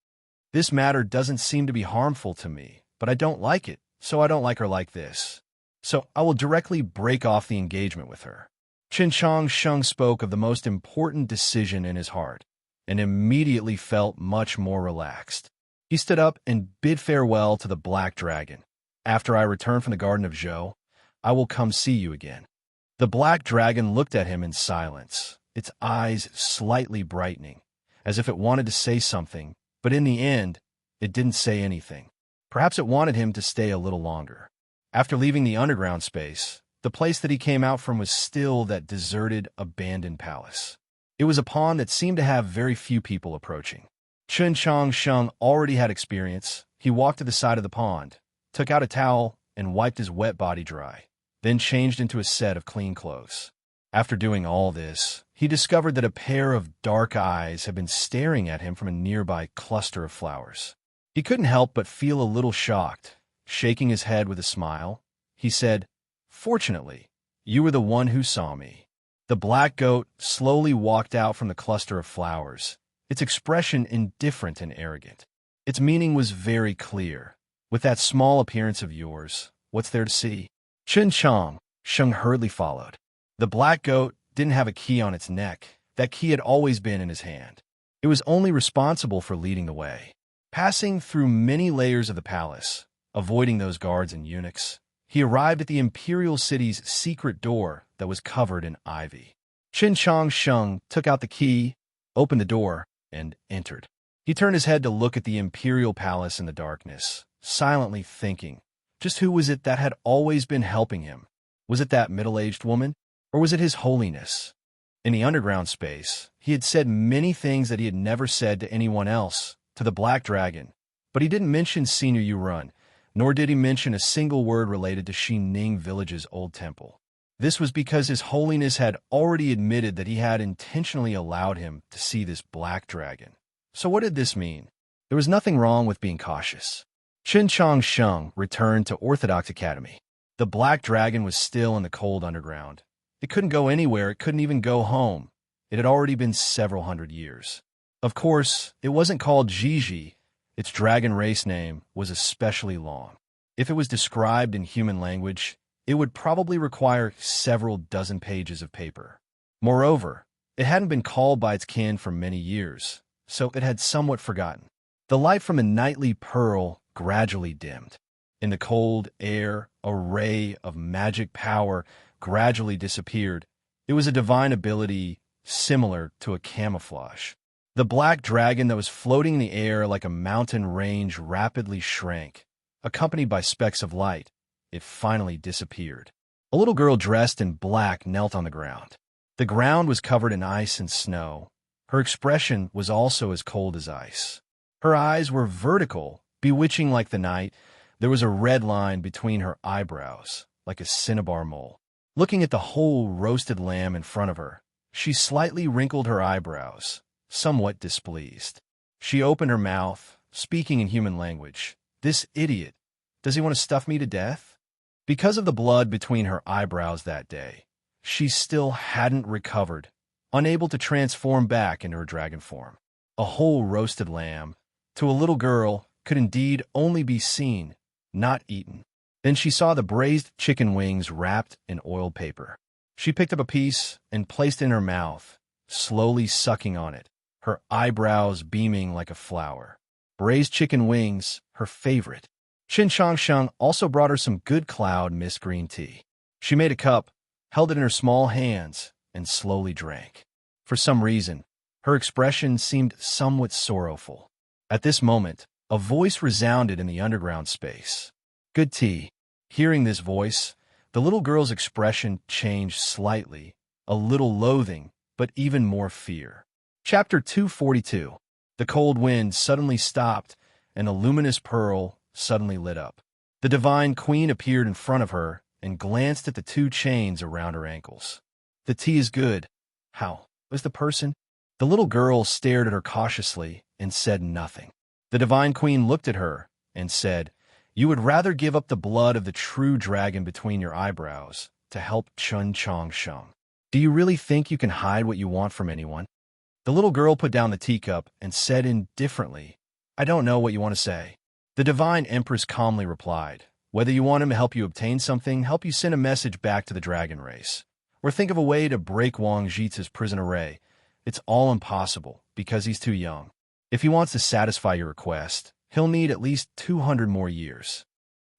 This matter doesn't seem to be harmful to me, but I don't like it, so I don't like her like this. So I will directly break off the engagement with her." Chen Changsheng spoke of the most important decision in his heart, and immediately felt much more relaxed. He stood up and bid farewell to the black dragon. "After I return from the Garden of Zhou, I will come see you again." The black dragon looked at him in silence, its eyes slightly brightening, as if it wanted to say something, but in the end, it didn't say anything. Perhaps it wanted him to stay a little longer. After leaving the underground space, the place that he came out from was still that deserted, abandoned palace. It was a pond that seemed to have very few people approaching. Chen Changsheng already had experience. He walked to the side of the pond, took out a towel, and wiped his wet body dry, then changed into a set of clean clothes. After doing all this, he discovered that a pair of dark eyes had been staring at him from a nearby cluster of flowers. He couldn't help but feel a little shocked. Shaking his head with a smile, he said, "Fortunately, you were the one who saw me." The black goat slowly walked out from the cluster of flowers, its expression indifferent and arrogant. Its meaning was very clear. "With that small appearance of yours, what's there to see?" Chen Changsheng hurriedly followed. The black goat didn't have a key on its neck. That key had always been in his hand. It was only responsible for leading the way. Passing through many layers of the palace, avoiding those guards and eunuchs, he arrived at the imperial city's secret door that was covered in ivy. Chen Changsheng took out the key, opened the door, and entered. He turned his head to look at the imperial palace in the darkness, silently thinking, just who was it that had always been helping him? Was it that middle-aged woman? Or was it His Holiness? In the underground space, he had said many things that he had never said to anyone else, to the Black Dragon, but he didn't mention Senior Yurun, nor did he mention a single word related to Xining Village's old temple. This was because His Holiness had already admitted that he had intentionally allowed him to see this Black Dragon. So what did this mean? There was nothing wrong with being cautious. Qin Chang Sheng returned to Orthodox Academy. The black dragon was still in the cold underground. It couldn't go anywhere, it couldn't even go home. It had already been several hundred years. Of course, it wasn't called Gigi. Its dragon race name was especially long. If it was described in human language, it would probably require several dozen pages of paper. Moreover, it hadn't been called by its kin for many years, so it had somewhat forgotten. The light from a nightly pearl gradually dimmed. In the cold air, a ray of magic power gradually disappeared. It was a divine ability similar to a camouflage. The black dragon that was floating in the air like a mountain range rapidly shrank. Accompanied by specks of light, it finally disappeared. A little girl dressed in black knelt on the ground. The ground was covered in ice and snow. Her expression was also as cold as ice. Her eyes were vertical, bewitching like the night. There was a red line between her eyebrows, like a cinnabar mole. Looking at the whole roasted lamb in front of her, she slightly wrinkled her eyebrows, somewhat displeased. She opened her mouth, speaking in human language. This idiot, does he want to stuff me to death? Because of the blood between her eyebrows that day, she still hadn't recovered, unable to transform back into her dragon form. A whole roasted lamb, to a little girl, could indeed only be seen, not eaten. Then she saw the braised chicken wings wrapped in oiled paper. She picked up a piece and placed it in her mouth, slowly sucking on it, her eyebrows beaming like a flower. Braised chicken wings, her favorite. Qin Changsheng also brought her some good cloud mist green tea. She made a cup, held it in her small hands, and slowly drank. For some reason, her expression seemed somewhat sorrowful. At this moment, a voice resounded in the underground space. Good tea. Hearing this voice, the little girl's expression changed slightly, a little loathing, but even more fear. Chapter 242. The cold wind suddenly stopped, and a luminous pearl suddenly lit up. The divine queen appeared in front of her and glanced at the two chains around her ankles. The tea is good. How? Was the person? The little girl stared at her cautiously and said nothing. The divine queen looked at her and said, You would rather give up the blood of the true dragon between your eyebrows to help Chun Chong Sheng. Do you really think you can hide what you want from anyone? The little girl put down the teacup and said indifferently, I don't know what you want to say. The divine empress calmly replied, Whether you want him to help you obtain something, help you send a message back to the dragon race, or think of a way to break Wang Jitsu's prison array, it's all impossible because he's too young. If he wants to satisfy your request, he'll need at least 200 more years.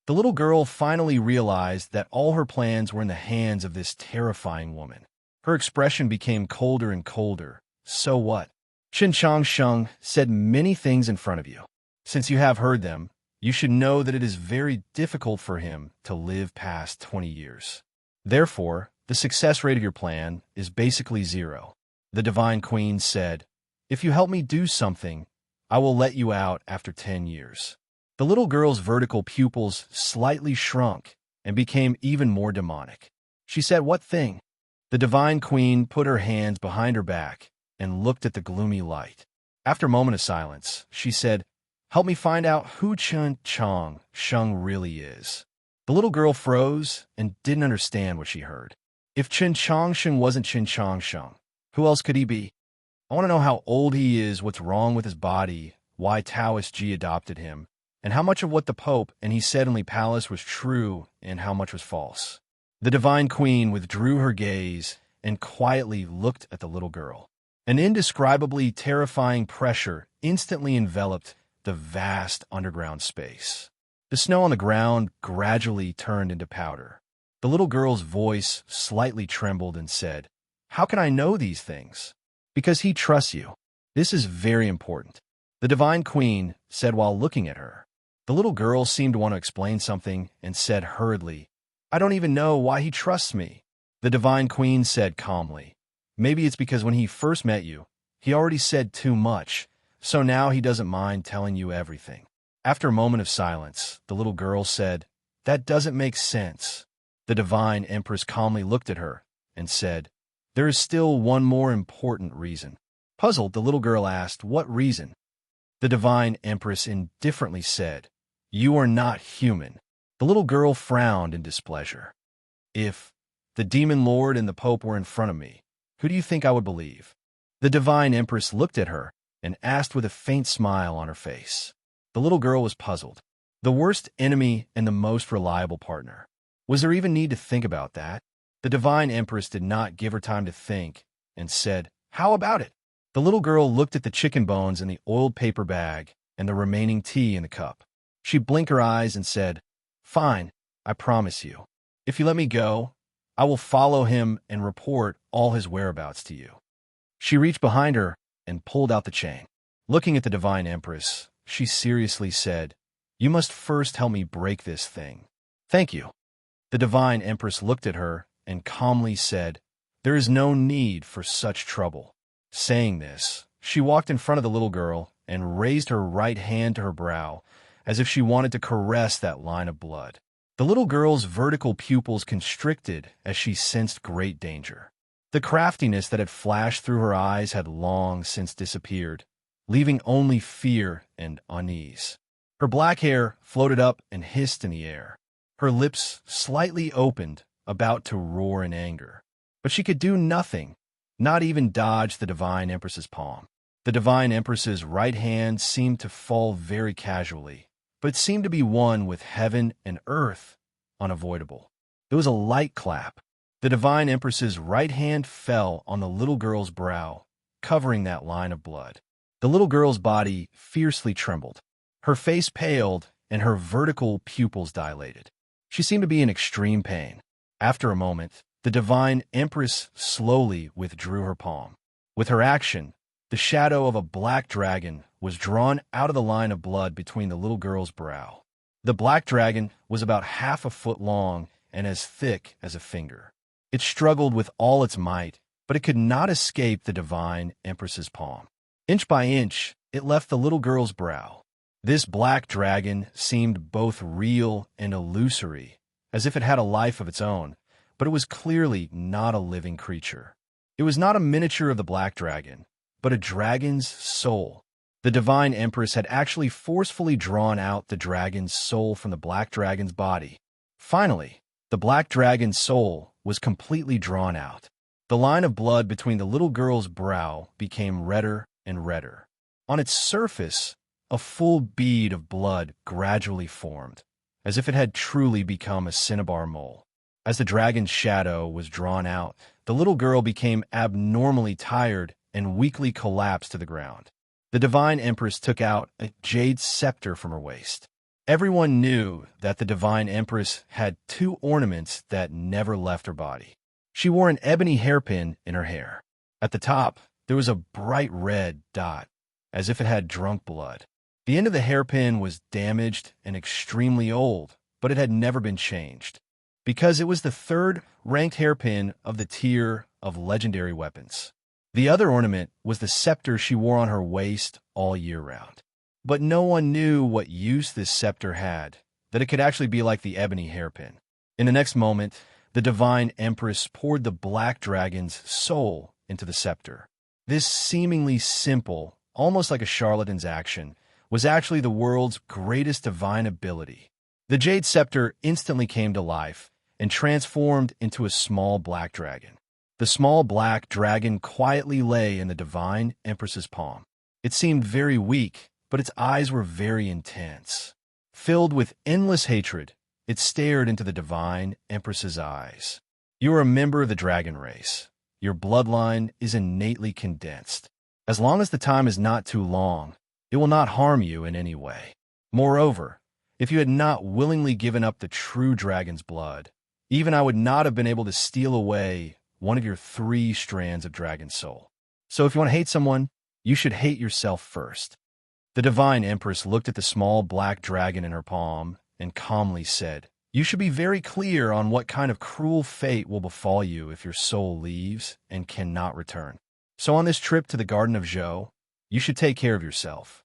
The little girl finally realized that all her plans were in the hands of this terrifying woman. Her expression became colder and colder. So what? Qin Changsheng said many things in front of you. Since you have heard them, you should know that it is very difficult for him to live past 20 years. Therefore, the success rate of your plan is basically 0. The divine queen said, If you help me do something, I will let you out after 10 years. The little girl's vertical pupils slightly shrunk and became even more demonic. She said, What thing? The divine queen put her hands behind her back and looked at the gloomy light. After a moment of silence, she said, Help me find out who Chun Chong Sheng really is. The little girl froze and didn't understand what she heard. If Qin Changsheng wasn't Qin Changsheng, who else could he be? I want to know how old he is, what's wrong with his body, why Taoist Ji adopted him, and how much of what the Pope and he said in the palace was true and how much was false. The divine queen withdrew her gaze and quietly looked at the little girl. An indescribably terrifying pressure instantly enveloped the vast underground space. The snow on the ground gradually turned into powder. The little girl's voice slightly trembled and said, How can I know these things? Because he trusts you. This is very important. The divine queen said while looking at her. The little girl seemed to want to explain something and said hurriedly, I don't even know why he trusts me. The divine queen said calmly, Maybe it's because when he first met you, he already said too much, so now he doesn't mind telling you everything. After a moment of silence, the little girl said, That doesn't make sense. The divine empress calmly looked at her and said, There is still one more important reason. Puzzled, the little girl asked, What reason? The divine empress indifferently said, You are not human. The little girl frowned in displeasure. If the demon lord and the pope were in front of me, who do you think I would believe? The divine empress looked at her and asked with a faint smile on her face. The little girl was puzzled. The worst enemy and the most reliable partner. Was there even need to think about that? The divine empress did not give her time to think and said, "How about it?" The little girl looked at the chicken bones in the oiled paper bag and the remaining tea in the cup. She blinked her eyes and said, "Fine, I promise you. If you let me go, I will follow him and report all his whereabouts to you." She reached behind her and pulled out the chain. Looking at the divine empress, she seriously said, "You must first help me break this thing." "Thank you." The divine empress looked at her and calmly said, "There is no need for such trouble." Saying this, she walked in front of the little girl and raised her right hand to her brow, as if she wanted to caress that line of blood. The little girl's vertical pupils constricted as she sensed great danger. The craftiness that had flashed through her eyes had long since disappeared, leaving only fear and unease. Her black hair floated up and hissed in the air. Her lips slightly opened, about to roar in anger. But she could do nothing, not even dodge the divine empress's palm. The divine empress's right hand seemed to fall very casually, but it seemed to be one with heaven and earth, unavoidable. There was a light clap. The divine empress's right hand fell on the little girl's brow, covering that line of blood. The little girl's body fiercely trembled. Her face paled and her vertical pupils dilated. She seemed to be in extreme pain. After a moment, the divine empress slowly withdrew her palm. With her action, the shadow of a black dragon was drawn out of the line of blood between the little girl's brow. The black dragon was about 1/2 a foot long and as thick as a finger. It struggled with all its might, but it could not escape the divine empress's palm. Inch by inch, it left the little girl's brow. This black dragon seemed both real and illusory, as if it had a life of its own, but it was clearly not a living creature. It was not a miniature of the black dragon, but a dragon's soul. The divine empress had actually forcefully drawn out the dragon's soul from the black dragon's body. Finally, the black dragon's soul was completely drawn out. The line of blood between the little girl's brow became redder and redder. On its surface, a full bead of blood gradually formed, as if it had truly become a cinnabar mole. As the dragon's shadow was drawn out, the little girl became abnormally tired and weakly collapsed to the ground. The divine empress took out a jade scepter from her waist. Everyone knew that the divine empress had 2 ornaments that never left her body. She wore an ebony hairpin in her hair. At the top, there was a bright red dot, as if it had drunk blood. The end of the hairpin was damaged and extremely old, but it had never been changed, because it was the 3rd ranked hairpin of the tier of legendary weapons. The other ornament was the scepter she wore on her waist all year round. But no one knew what use this scepter had, that it could actually be like the ebony hairpin. In the next moment, the divine empress poured the black dragon's soul into the scepter. This seemingly simple, almost like a charlatan's action, was actually the world's greatest divine ability. The jade scepter instantly came to life and transformed into a small black dragon. The small black dragon quietly lay in the divine empress's palm. It seemed very weak, but its eyes were very intense. Filled with endless hatred, it stared into the divine empress's eyes. "You are a member of the dragon race. Your bloodline is innately condensed. As long as the time is not too long, it will not harm you in any way. Moreover, if you had not willingly given up the true dragon's blood, even I would not have been able to steal away one of your 3 strands of dragon soul. So if you want to hate someone, you should hate yourself first." The divine empress looked at the small black dragon in her palm and calmly said, "You should be very clear on what kind of cruel fate will befall you if your soul leaves and cannot return. So on this trip to the Garden of Zhou, you should take care of yourself."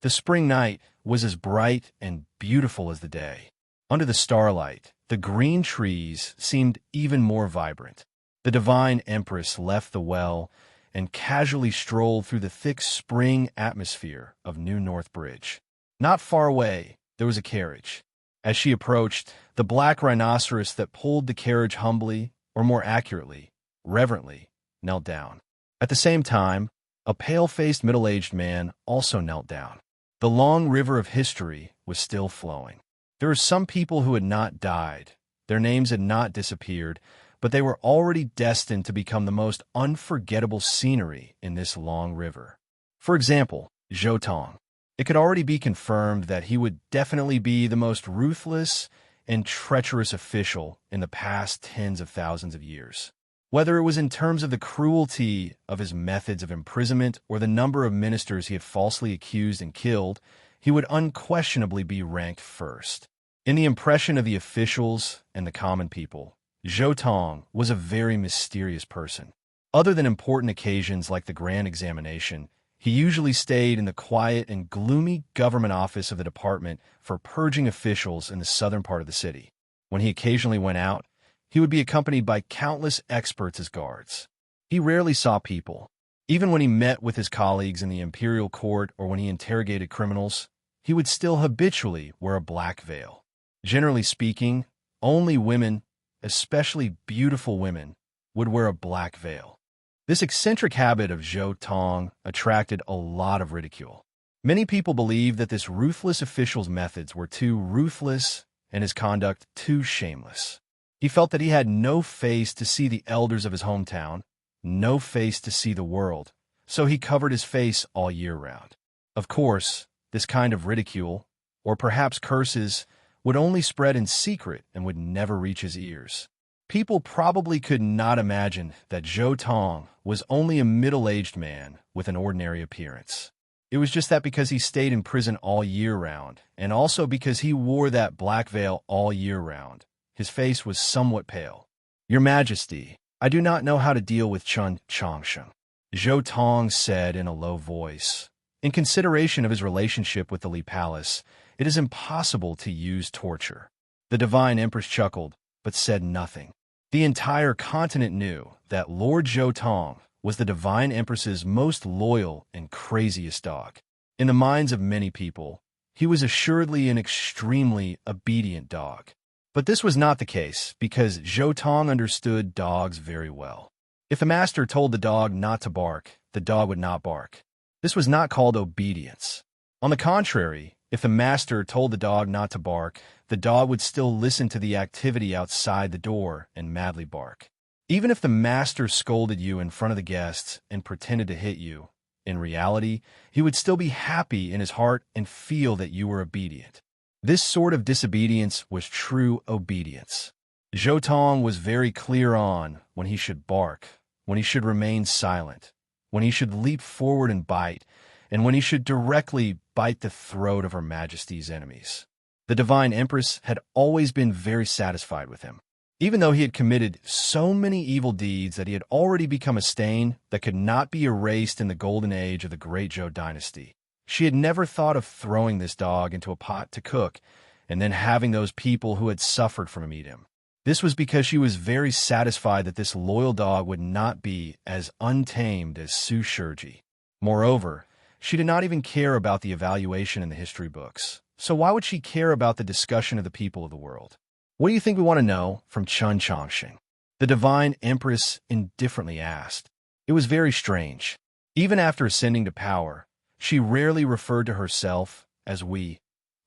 The spring night was as bright and beautiful as the day. Under the starlight, the green trees seemed even more vibrant. The divine empress left the well and casually strolled through the thick spring atmosphere of New North Bridge. Not far away, there was a carriage. As she approached, the black rhinoceros that pulled the carriage humbly, or more accurately, reverently, knelt down. At the same time, a pale-faced middle-aged man also knelt down. The long river of history was still flowing. There were some people who had not died. Their names had not disappeared, but they were already destined to become the most unforgettable scenery in this long river. For example, Zhou Tong. It could already be confirmed that he would definitely be the most ruthless and treacherous official in the past tens of thousands of years. Whether it was in terms of the cruelty of his methods of imprisonment or the number of ministers he had falsely accused and killed, he would unquestionably be ranked first. In the impression of the officials and the common people, Zhou Tong was a very mysterious person. Other than important occasions like the Grand Examination, he usually stayed in the quiet and gloomy government office of the department for purging officials in the southern part of the city. When he occasionally went out, he would be accompanied by countless experts as guards. He rarely saw people. Even when he met with his colleagues in the imperial court or when he interrogated criminals, he would still habitually wear a black veil. Generally speaking, only women, especially beautiful women, would wear a black veil. This eccentric habit of Zhou Tong attracted a lot of ridicule. Many people believed that this ruthless official's methods were too ruthless and his conduct too shameless. He felt that he had no face to see the elders of his hometown, no face to see the world, so he covered his face all year round. Of course, this kind of ridicule, or perhaps curses, would only spread in secret and would never reach his ears. People probably could not imagine that Zhou Tong was only a middle-aged man with an ordinary appearance. It was just that because he stayed in prison all year round, and also because he wore that black veil all year round, his face was somewhat pale. "Your Majesty, I do not know how to deal with Chun Changsheng," Zhou Tong said in a low voice. In consideration of his relationship with the Li Palace, it is impossible to use torture. The Divine Empress chuckled, but said nothing. The entire continent knew that Lord Zhou Tong was the Divine Empress's most loyal and craziest dog. In the minds of many people, he was assuredly an extremely obedient dog. But this was not the case because Zhou Tong understood dogs very well. If the master told the dog not to bark, the dog would not bark. This was not called obedience. On the contrary, if the master told the dog not to bark, the dog would still listen to the activity outside the door and madly bark. Even if the master scolded you in front of the guests and pretended to hit you, in reality, he would still be happy in his heart and feel that you were obedient. This sort of disobedience was true obedience. Zhou Tong was very clear on when he should bark, when he should remain silent, when he should leap forward and bite, and when he should directly bite the throat of Her Majesty's enemies. The Divine Empress had always been very satisfied with him. Even though he had committed so many evil deeds that he had already become a stain that could not be erased in the golden age of the Great Zhou dynasty, she had never thought of throwing this dog into a pot to cook and then having those people who had suffered from him eat him. This was because she was very satisfied that this loyal dog would not be as untamed as Su Shiji. Moreover, she did not even care about the evaluation in the history books. So why would she care about the discussion of the people of the world? What do you think we want to know from Chun Changsheng? The Divine Empress indifferently asked. It was very strange. Even after ascending to power, she rarely referred to herself as we,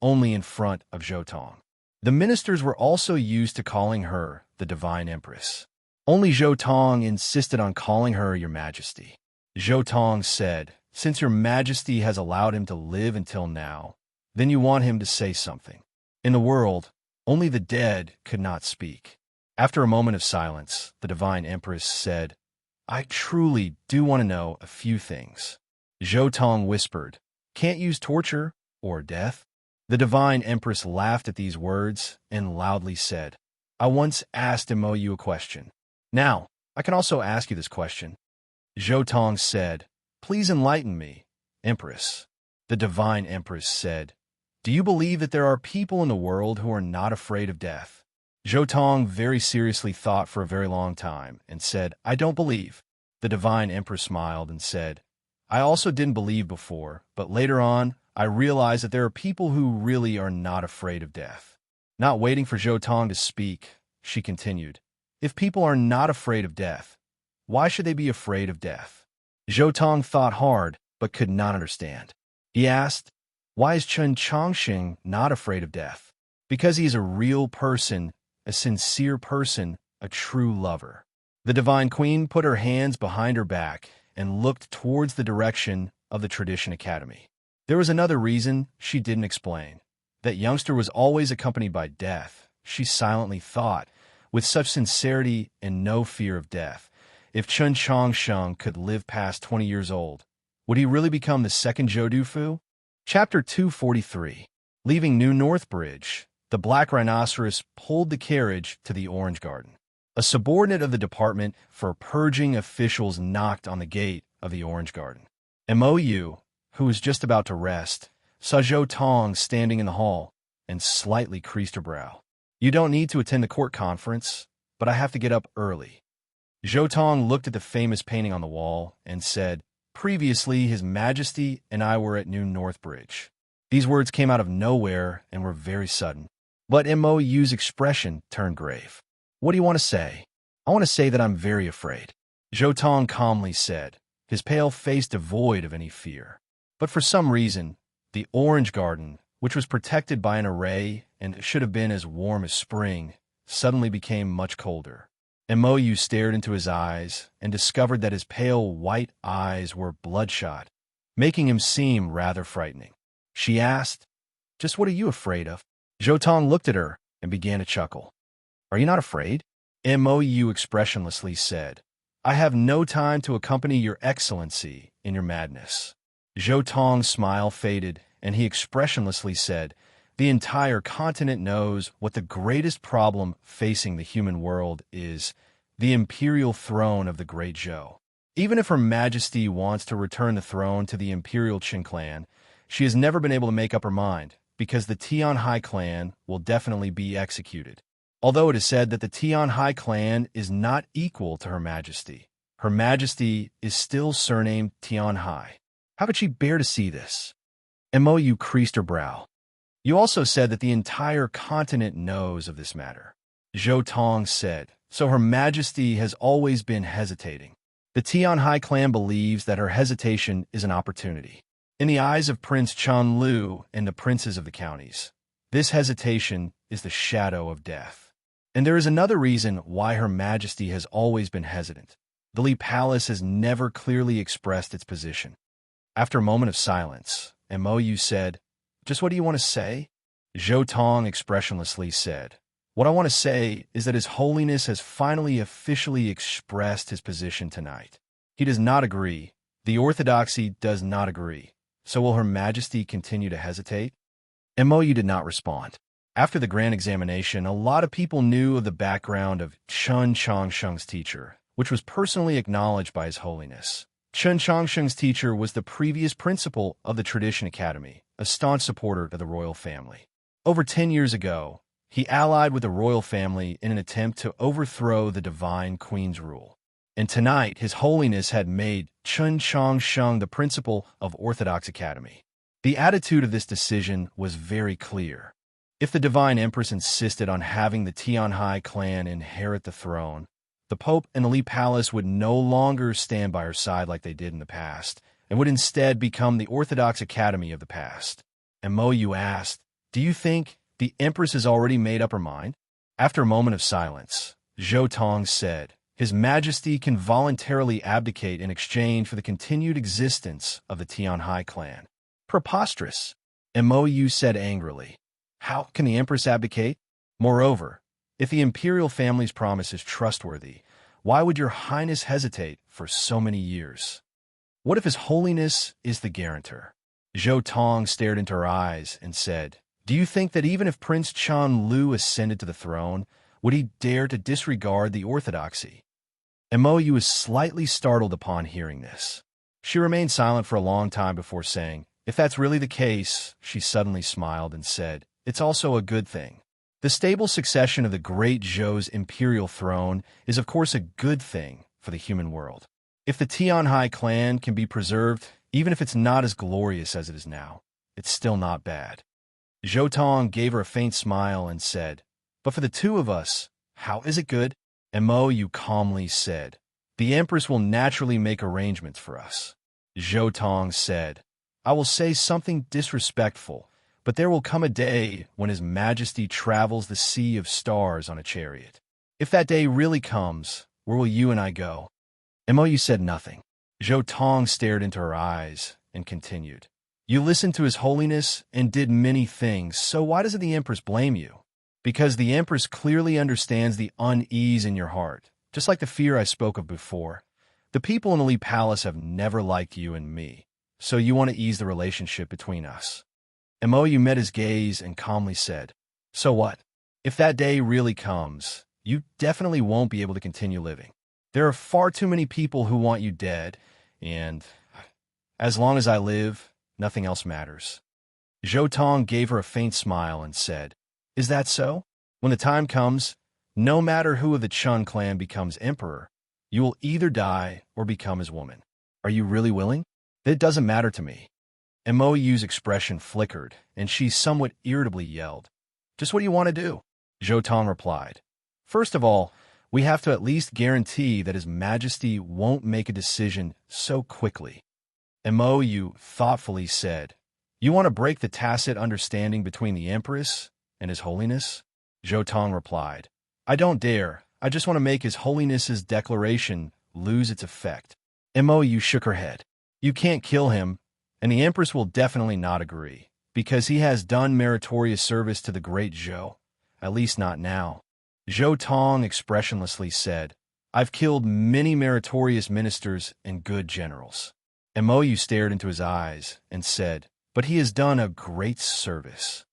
only in front of Zhou Tong. The ministers were also used to calling her the Divine Empress. Only Zhou Tong insisted on calling her Your Majesty. Zhou Tong said, "Since Your Majesty has allowed him to live until now, then you want him to say something. In the world, only the dead could not speak." After a moment of silence, the Divine Empress said, "I truly do want to know a few things." Zhou Tong whispered, "Can't use torture or death?" The Divine Empress laughed at these words and loudly said, "I once asked Mo you a question. Now, I can also ask you this question." Zhou Tong said, "Please enlighten me, Empress." The Divine Empress said, "Do you believe that there are people in the world who are not afraid of death?" Zhou Tong very seriously thought for a very long time and said, "I don't believe." The Divine Empress smiled and said, "I also didn't believe before, but later on, I realize that there are people who really are not afraid of death. Not waiting for Zhou Tong to speak, she continued, if people are not afraid of death, why should they be afraid of death? Zhou Tong thought hard, but could not understand. He asked, why is Chen Chongqing not afraid of death? Because he is a real person, a sincere person, a true lover. The Divine Queen put her hands behind her back and looked towards the direction of the Tradition Academy. There was another reason she didn't explain. That youngster was always accompanied by death, she silently thought, with such sincerity and no fear of death. If Chen Chongsheng could live past 20 years old, would he really become the second Zhou Dufu? Chapter 243. Leaving New North Bridge, the Black Rhinoceros pulled the carriage to the Orange Garden. A subordinate of the department for purging officials knocked on the gate of the Orange Garden. Mou, who was just about to rest, saw Zhou Tong standing in the hall and slightly creased her brow. You don't need to attend the court conference, but I have to get up early. Zhou Tong looked at the famous painting on the wall and said, previously, His Majesty and I were at New North Bridge. These words came out of nowhere and were very sudden. But Mou's expression turned grave. What do you want to say? I want to say that I'm very afraid. Zhou Tong calmly said, his pale face devoid of any fear. But for some reason, the Orange Garden, which was protected by an array and should have been as warm as spring, suddenly became much colder. Mou stared into his eyes and discovered that his pale white eyes were bloodshot, making him seem rather frightening. She asked, just what are you afraid of? Zhou Tong looked at her and began to chuckle. Are you not afraid? Mou expressionlessly said, I have no time to accompany your excellency in your madness. Zhou Tong's smile faded, and he expressionlessly said, the entire continent knows what the greatest problem facing the human world is, the imperial throne of the Great Zhou. Even if Her Majesty wants to return the throne to the imperial Qin clan, she has never been able to make up her mind, because the Tianhai clan will definitely be executed. Although it is said that the Tianhai clan is not equal to Her Majesty, Her Majesty is still surnamed Tianhai. How could she bear to see this? Mou creased her brow. You also said that the entire continent knows of this matter. Zhou Tong said, so Her Majesty has always been hesitating. The Tianhai clan believes that her hesitation is an opportunity. In the eyes of Prince Chanlu and the princes of the counties, this hesitation is the shadow of death. And there is another reason why Her Majesty has always been hesitant. The Li Palace has never clearly expressed its position. After a moment of silence, Mou said, just what do you want to say? Zhou Tong expressionlessly said, what I want to say is that His Holiness has finally officially expressed his position tonight. He does not agree. The orthodoxy does not agree. So will Her Majesty continue to hesitate? Mou did not respond. After the grand examination, a lot of people knew of the background of Chen Chongsheng's teacher, which was personally acknowledged by His Holiness. Chen Chongsheng's teacher was the previous principal of the Tradition Academy, a staunch supporter of the royal family. Over 10 years ago, he allied with the royal family in an attempt to overthrow the Divine Queen's rule. And tonight, His Holiness had made Chen Chongsheng the principal of Orthodox Academy. The attitude of this decision was very clear. If the Divine Empress insisted on having the Tianhai clan inherit the throne, the Pope and the Li Palace would no longer stand by her side like they did in the past, and would instead become the Orthodox Academy of the past. And Mou asked, do you think the Empress has already made up her mind? After a moment of silence, Zhou Tong said, His Majesty can voluntarily abdicate in exchange for the continued existence of the Tianhai clan. Preposterous. And Mou said angrily, how can the Empress abdicate? Moreover, if the imperial family's promise is trustworthy, why would Your Highness hesitate for so many years? What if His Holiness is the guarantor? Zhou Tong stared into her eyes and said, do you think that even if Prince Chanlu ascended to the throne, would he dare to disregard the orthodoxy? Mou was slightly startled upon hearing this. She remained silent for a long time before saying, if that's really the case, she suddenly smiled and said, it's also a good thing. The stable succession of the Great Zhou's imperial throne is of course a good thing for the human world. If the Tianhai clan can be preserved, even if it's not as glorious as it is now, it's still not bad. Zhou Tong gave her a faint smile and said, "But for the two of us, how is it good?" Mo Yu calmly said, "The Empress will naturally make arrangements for us." Zhou Tong said, "I will say something disrespectful, but there will come a day when His Majesty travels the sea of stars on a chariot. If that day really comes, where will you and I go?" Mo Yu said nothing. Zhou Tong stared into her eyes and continued, "You listened to His Holiness and did many things, so why doesn't the Empress blame you? Because the Empress clearly understands the unease in your heart, just like the fear I spoke of before. The people in the Li Palace have never liked you and me, so you want to ease the relationship between us." Mo Yu met his gaze and calmly said, "So what? If that day really comes, you definitely won't be able to continue living. There are far too many people who want you dead, and as long as I live, nothing else matters." Zhou Tong gave her a faint smile and said, "Is that so? When the time comes, no matter who of the Chun clan becomes emperor, you will either die or become his woman. Are you really willing? It doesn't matter to me." Mo Yu's expression flickered, and she somewhat irritably yelled, "Just what do you want to do?" Zhou Tong replied, "First of all, we have to at least guarantee that His Majesty won't make a decision so quickly." Mo Yu thoughtfully said, "You want to break the tacit understanding between the Empress and His Holiness?" Zhou Tong replied, "I don't dare. I just want to make His Holiness's declaration lose its effect." Mo Yu shook her head. "You can't kill him, and the Empress will definitely not agree, because he has done meritorious service to the great Zhou, at least not now." Zhou Tong expressionlessly said, "I've killed many meritorious ministers and good generals." Mo Yu stared into his eyes and said, "But he has done a great service."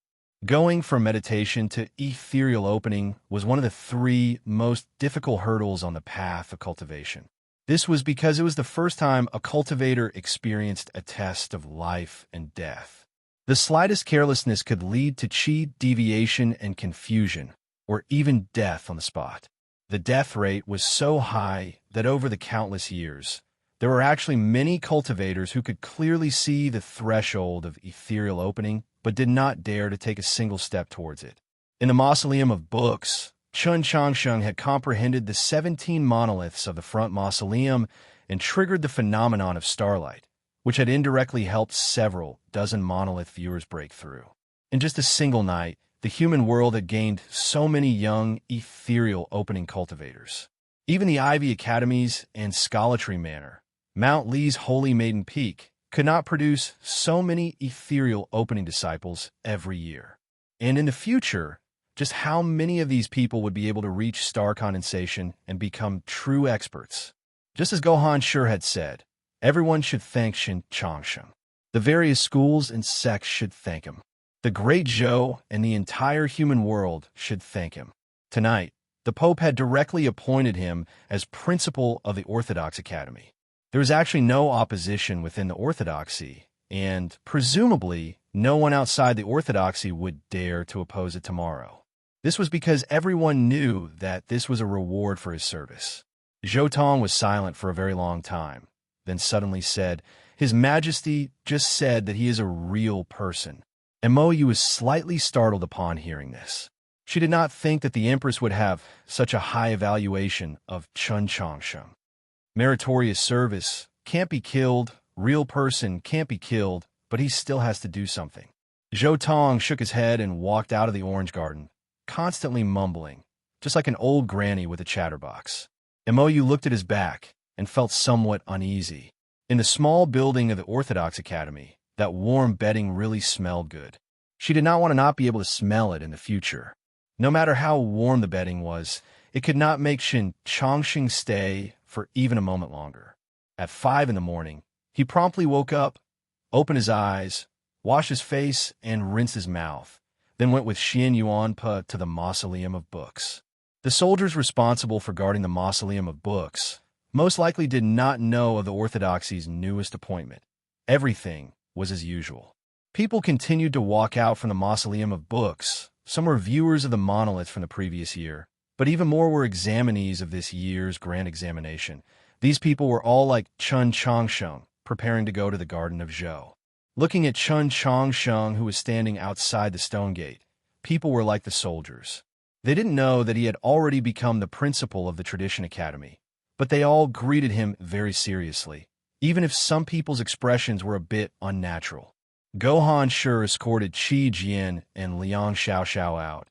Going from meditation to ethereal opening was one of the three most difficult hurdles on the path of cultivation. This was because it was the first time a cultivator experienced a test of life and death. The slightest carelessness could lead to chi deviation and confusion, or even death on the spot. The death rate was so high that over the countless years, there were actually many cultivators who could clearly see the threshold of ethereal opening, but did not dare to take a single step towards it. In the Mausoleum of Books, Chun Changsheng had comprehended the 17 monoliths of the front mausoleum and triggered the phenomenon of starlight, which had indirectly helped several dozen monolith viewers break through. In just a single night, the human world had gained so many young, ethereal opening cultivators. Even the Ivy Academies and Scholatry Manor, Mount Lee's Holy Maiden Peak, could not produce so many ethereal opening disciples every year. And in the future, just how many of these people would be able to reach star condensation and become true experts? Just as Gohan Sure had said, everyone should thank Shin Changsheng. The various schools and sects should thank him. The great Zhou and the entire human world should thank him. Tonight, the Pope had directly appointed him as principal of the Orthodox Academy. There was actually no opposition within the Orthodoxy, and presumably no one outside the Orthodoxy would dare to oppose it tomorrow. This was because everyone knew that this was a reward for his service. Zhou Tong was silent for a very long time, then suddenly said, "His Majesty just said that he is a real person." Mo Yu was slightly startled upon hearing this. She did not think that the Empress would have such a high evaluation of Chun Changsheng. Meritorious service can't be killed, real person can't be killed, but he still has to do something. Zhou Tong shook his head and walked out of the orange garden, constantly mumbling, just like an old granny with a chatterbox. Mo Yu looked at his back and felt somewhat uneasy. In the small building of the Orthodox Academy, that warm bedding really smelled good. She did not want to not be able to smell it in the future. No matter how warm the bedding was, it could not make Shin Changsheng stay for even a moment longer. At 5 in the morning, he promptly woke up, opened his eyes, washed his face, and rinsed his mouth, then went with Xian Yuanpa to the Mausoleum of Books. The soldiers responsible for guarding the Mausoleum of Books most likely did not know of the Orthodoxy's newest appointment. Everything was as usual. People continued to walk out from the Mausoleum of Books. Some were viewers of the monolith from the previous year, but even more were examinees of this year's grand examination. These people were all like Chun Changsheng, preparing to go to the Garden of Zhou. Looking at Chun Changsheng, who was standing outside the stone gate, people were like the soldiers. They didn't know that he had already become the principal of the Tradition Academy, but they all greeted him very seriously, even if some people's expressions were a bit unnatural. Gohan sure escorted Qi Jian and Liang Xiaoxiao out.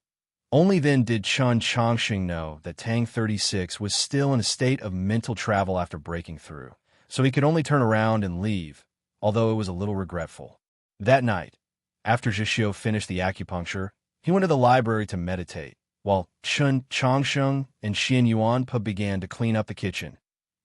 Only then did Chun Changsheng know that Tang 36 was still in a state of mental travel after breaking through, so he could only turn around and leave, although it was a little regretful. That night, after Zhixio finished the acupuncture, he went to the library to meditate, while Chun Changsheng and Xian Yuanpa began to clean up the kitchen.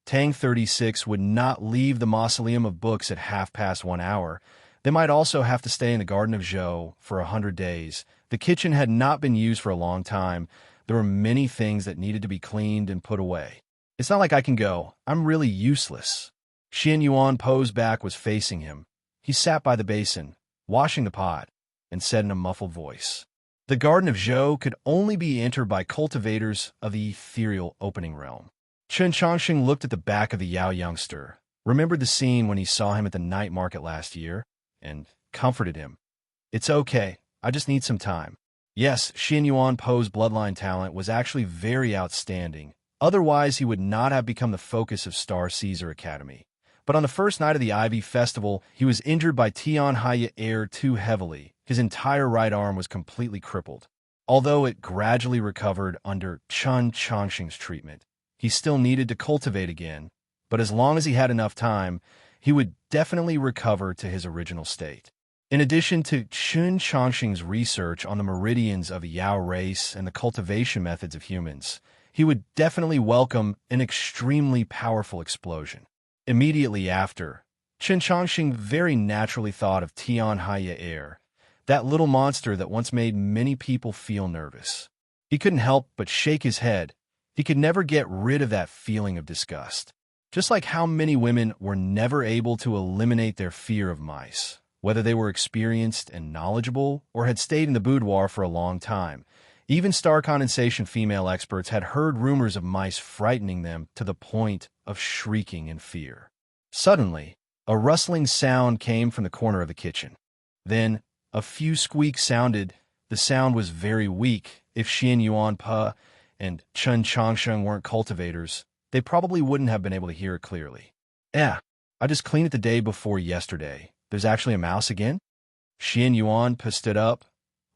Tang 36 would not leave the mausoleum of books at 1:30. They might also have to stay in the Garden of Zhou for 100 days. The kitchen had not been used for a long time. There were many things that needed to be cleaned and put away. It's not like I can go. I'm really useless. Xian Yuanpo's back was facing him. He sat by the basin, washing the pot, and said in a muffled voice, "The Garden of Zhou could only be entered by cultivators of the ethereal opening realm." Chun Changsheng looked at the back of the Yao youngster, remembered the scene when he saw him at the night market last year, and comforted him. "It's okay. I just need some time." Yes, Xian Yuanpo's bloodline talent was actually very outstanding. Otherwise, he would not have become the focus of Star Caesar Academy. But on the first night of the Ivy Festival, he was injured by Tian Haya air too heavily. His entire right arm was completely crippled. Although it gradually recovered under Chun Changsheng's treatment, he still needed to cultivate again. But as long as he had enough time, he would definitely recover to his original state. In addition to Chun Changsheng's research on the meridians of the Yao race and the cultivation methods of humans, he would definitely welcome an extremely powerful explosion. Immediately after, Chun Changsheng very naturally thought of Tian Haya air, that little monster that once made many people feel nervous. He couldn't help but shake his head. He could never get rid of that feeling of disgust. Just like how many women were never able to eliminate their fear of mice, whether they were experienced and knowledgeable or had stayed in the boudoir for a long time. Even star condensation female experts had heard rumors of mice frightening them to the point of shrieking in fear. Suddenly, a rustling sound came from the corner of the kitchen. Then, a few squeaks sounded. The sound was very weak. If Xian Yuanpa and Chun Changsheng weren't cultivators, they probably wouldn't have been able to hear it clearly. I just cleaned it the day before yesterday. There's actually a mouse again?" Xian Yuanpa stood up,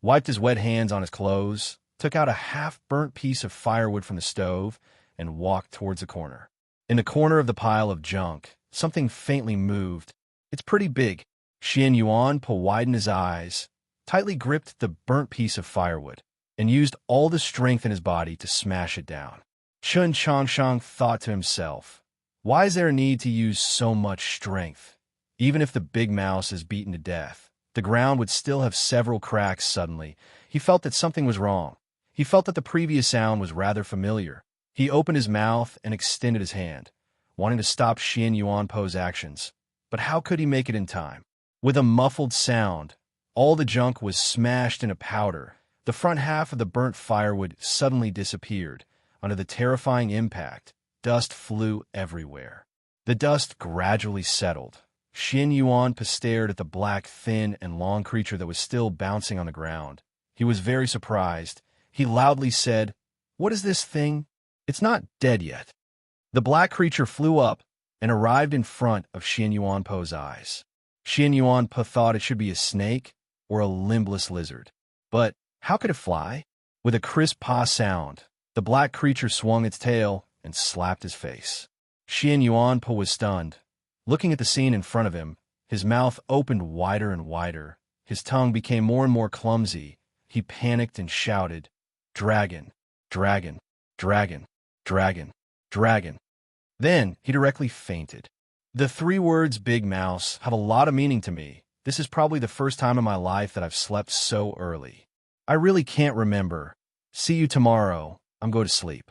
wiped his wet hands on his clothes, took out a half-burnt piece of firewood from the stove, and walked towards the corner. In the corner of the pile of junk, something faintly moved. "It's pretty big." Xian Yuanpa widened his eyes, tightly gripped the burnt piece of firewood, and used all the strength in his body to smash it down. Chun Changsheng thought to himself, "Why is there a need to use so much strength? Even if the big mouse is beaten to death, the ground would still have several cracks." Suddenly, he felt that something was wrong. He felt that the previous sound was rather familiar. He opened his mouth and extended his hand, wanting to stop Xian Yuanpo's actions. But how could he make it in time? With a muffled sound, all the junk was smashed into powder. The front half of the burnt firewood suddenly disappeared. Under the terrifying impact, dust flew everywhere. The dust gradually settled. Xian Yuanpa stared at the black, thin, and long creature that was still bouncing on the ground. He was very surprised. He loudly said, "What is this thing? It's not dead yet." The black creature flew up and arrived in front of Xian Yuanpo's eyes. Xian Yuanpa thought it should be a snake or a limbless lizard. But how could it fly? With a crisp paw sound, the black creature swung its tail and slapped his face. Xian Yuanpa was stunned. Looking at the scene in front of him, his mouth opened wider and wider. His tongue became more and more clumsy. He panicked and shouted, "Dragon, dragon, dragon, dragon, dragon." Then he directly fainted. The 3 words "big mouse" have a lot of meaning to me. This is probably the first time in my life that I've slept so early. I really can't remember. See you tomorrow. I'm going to sleep.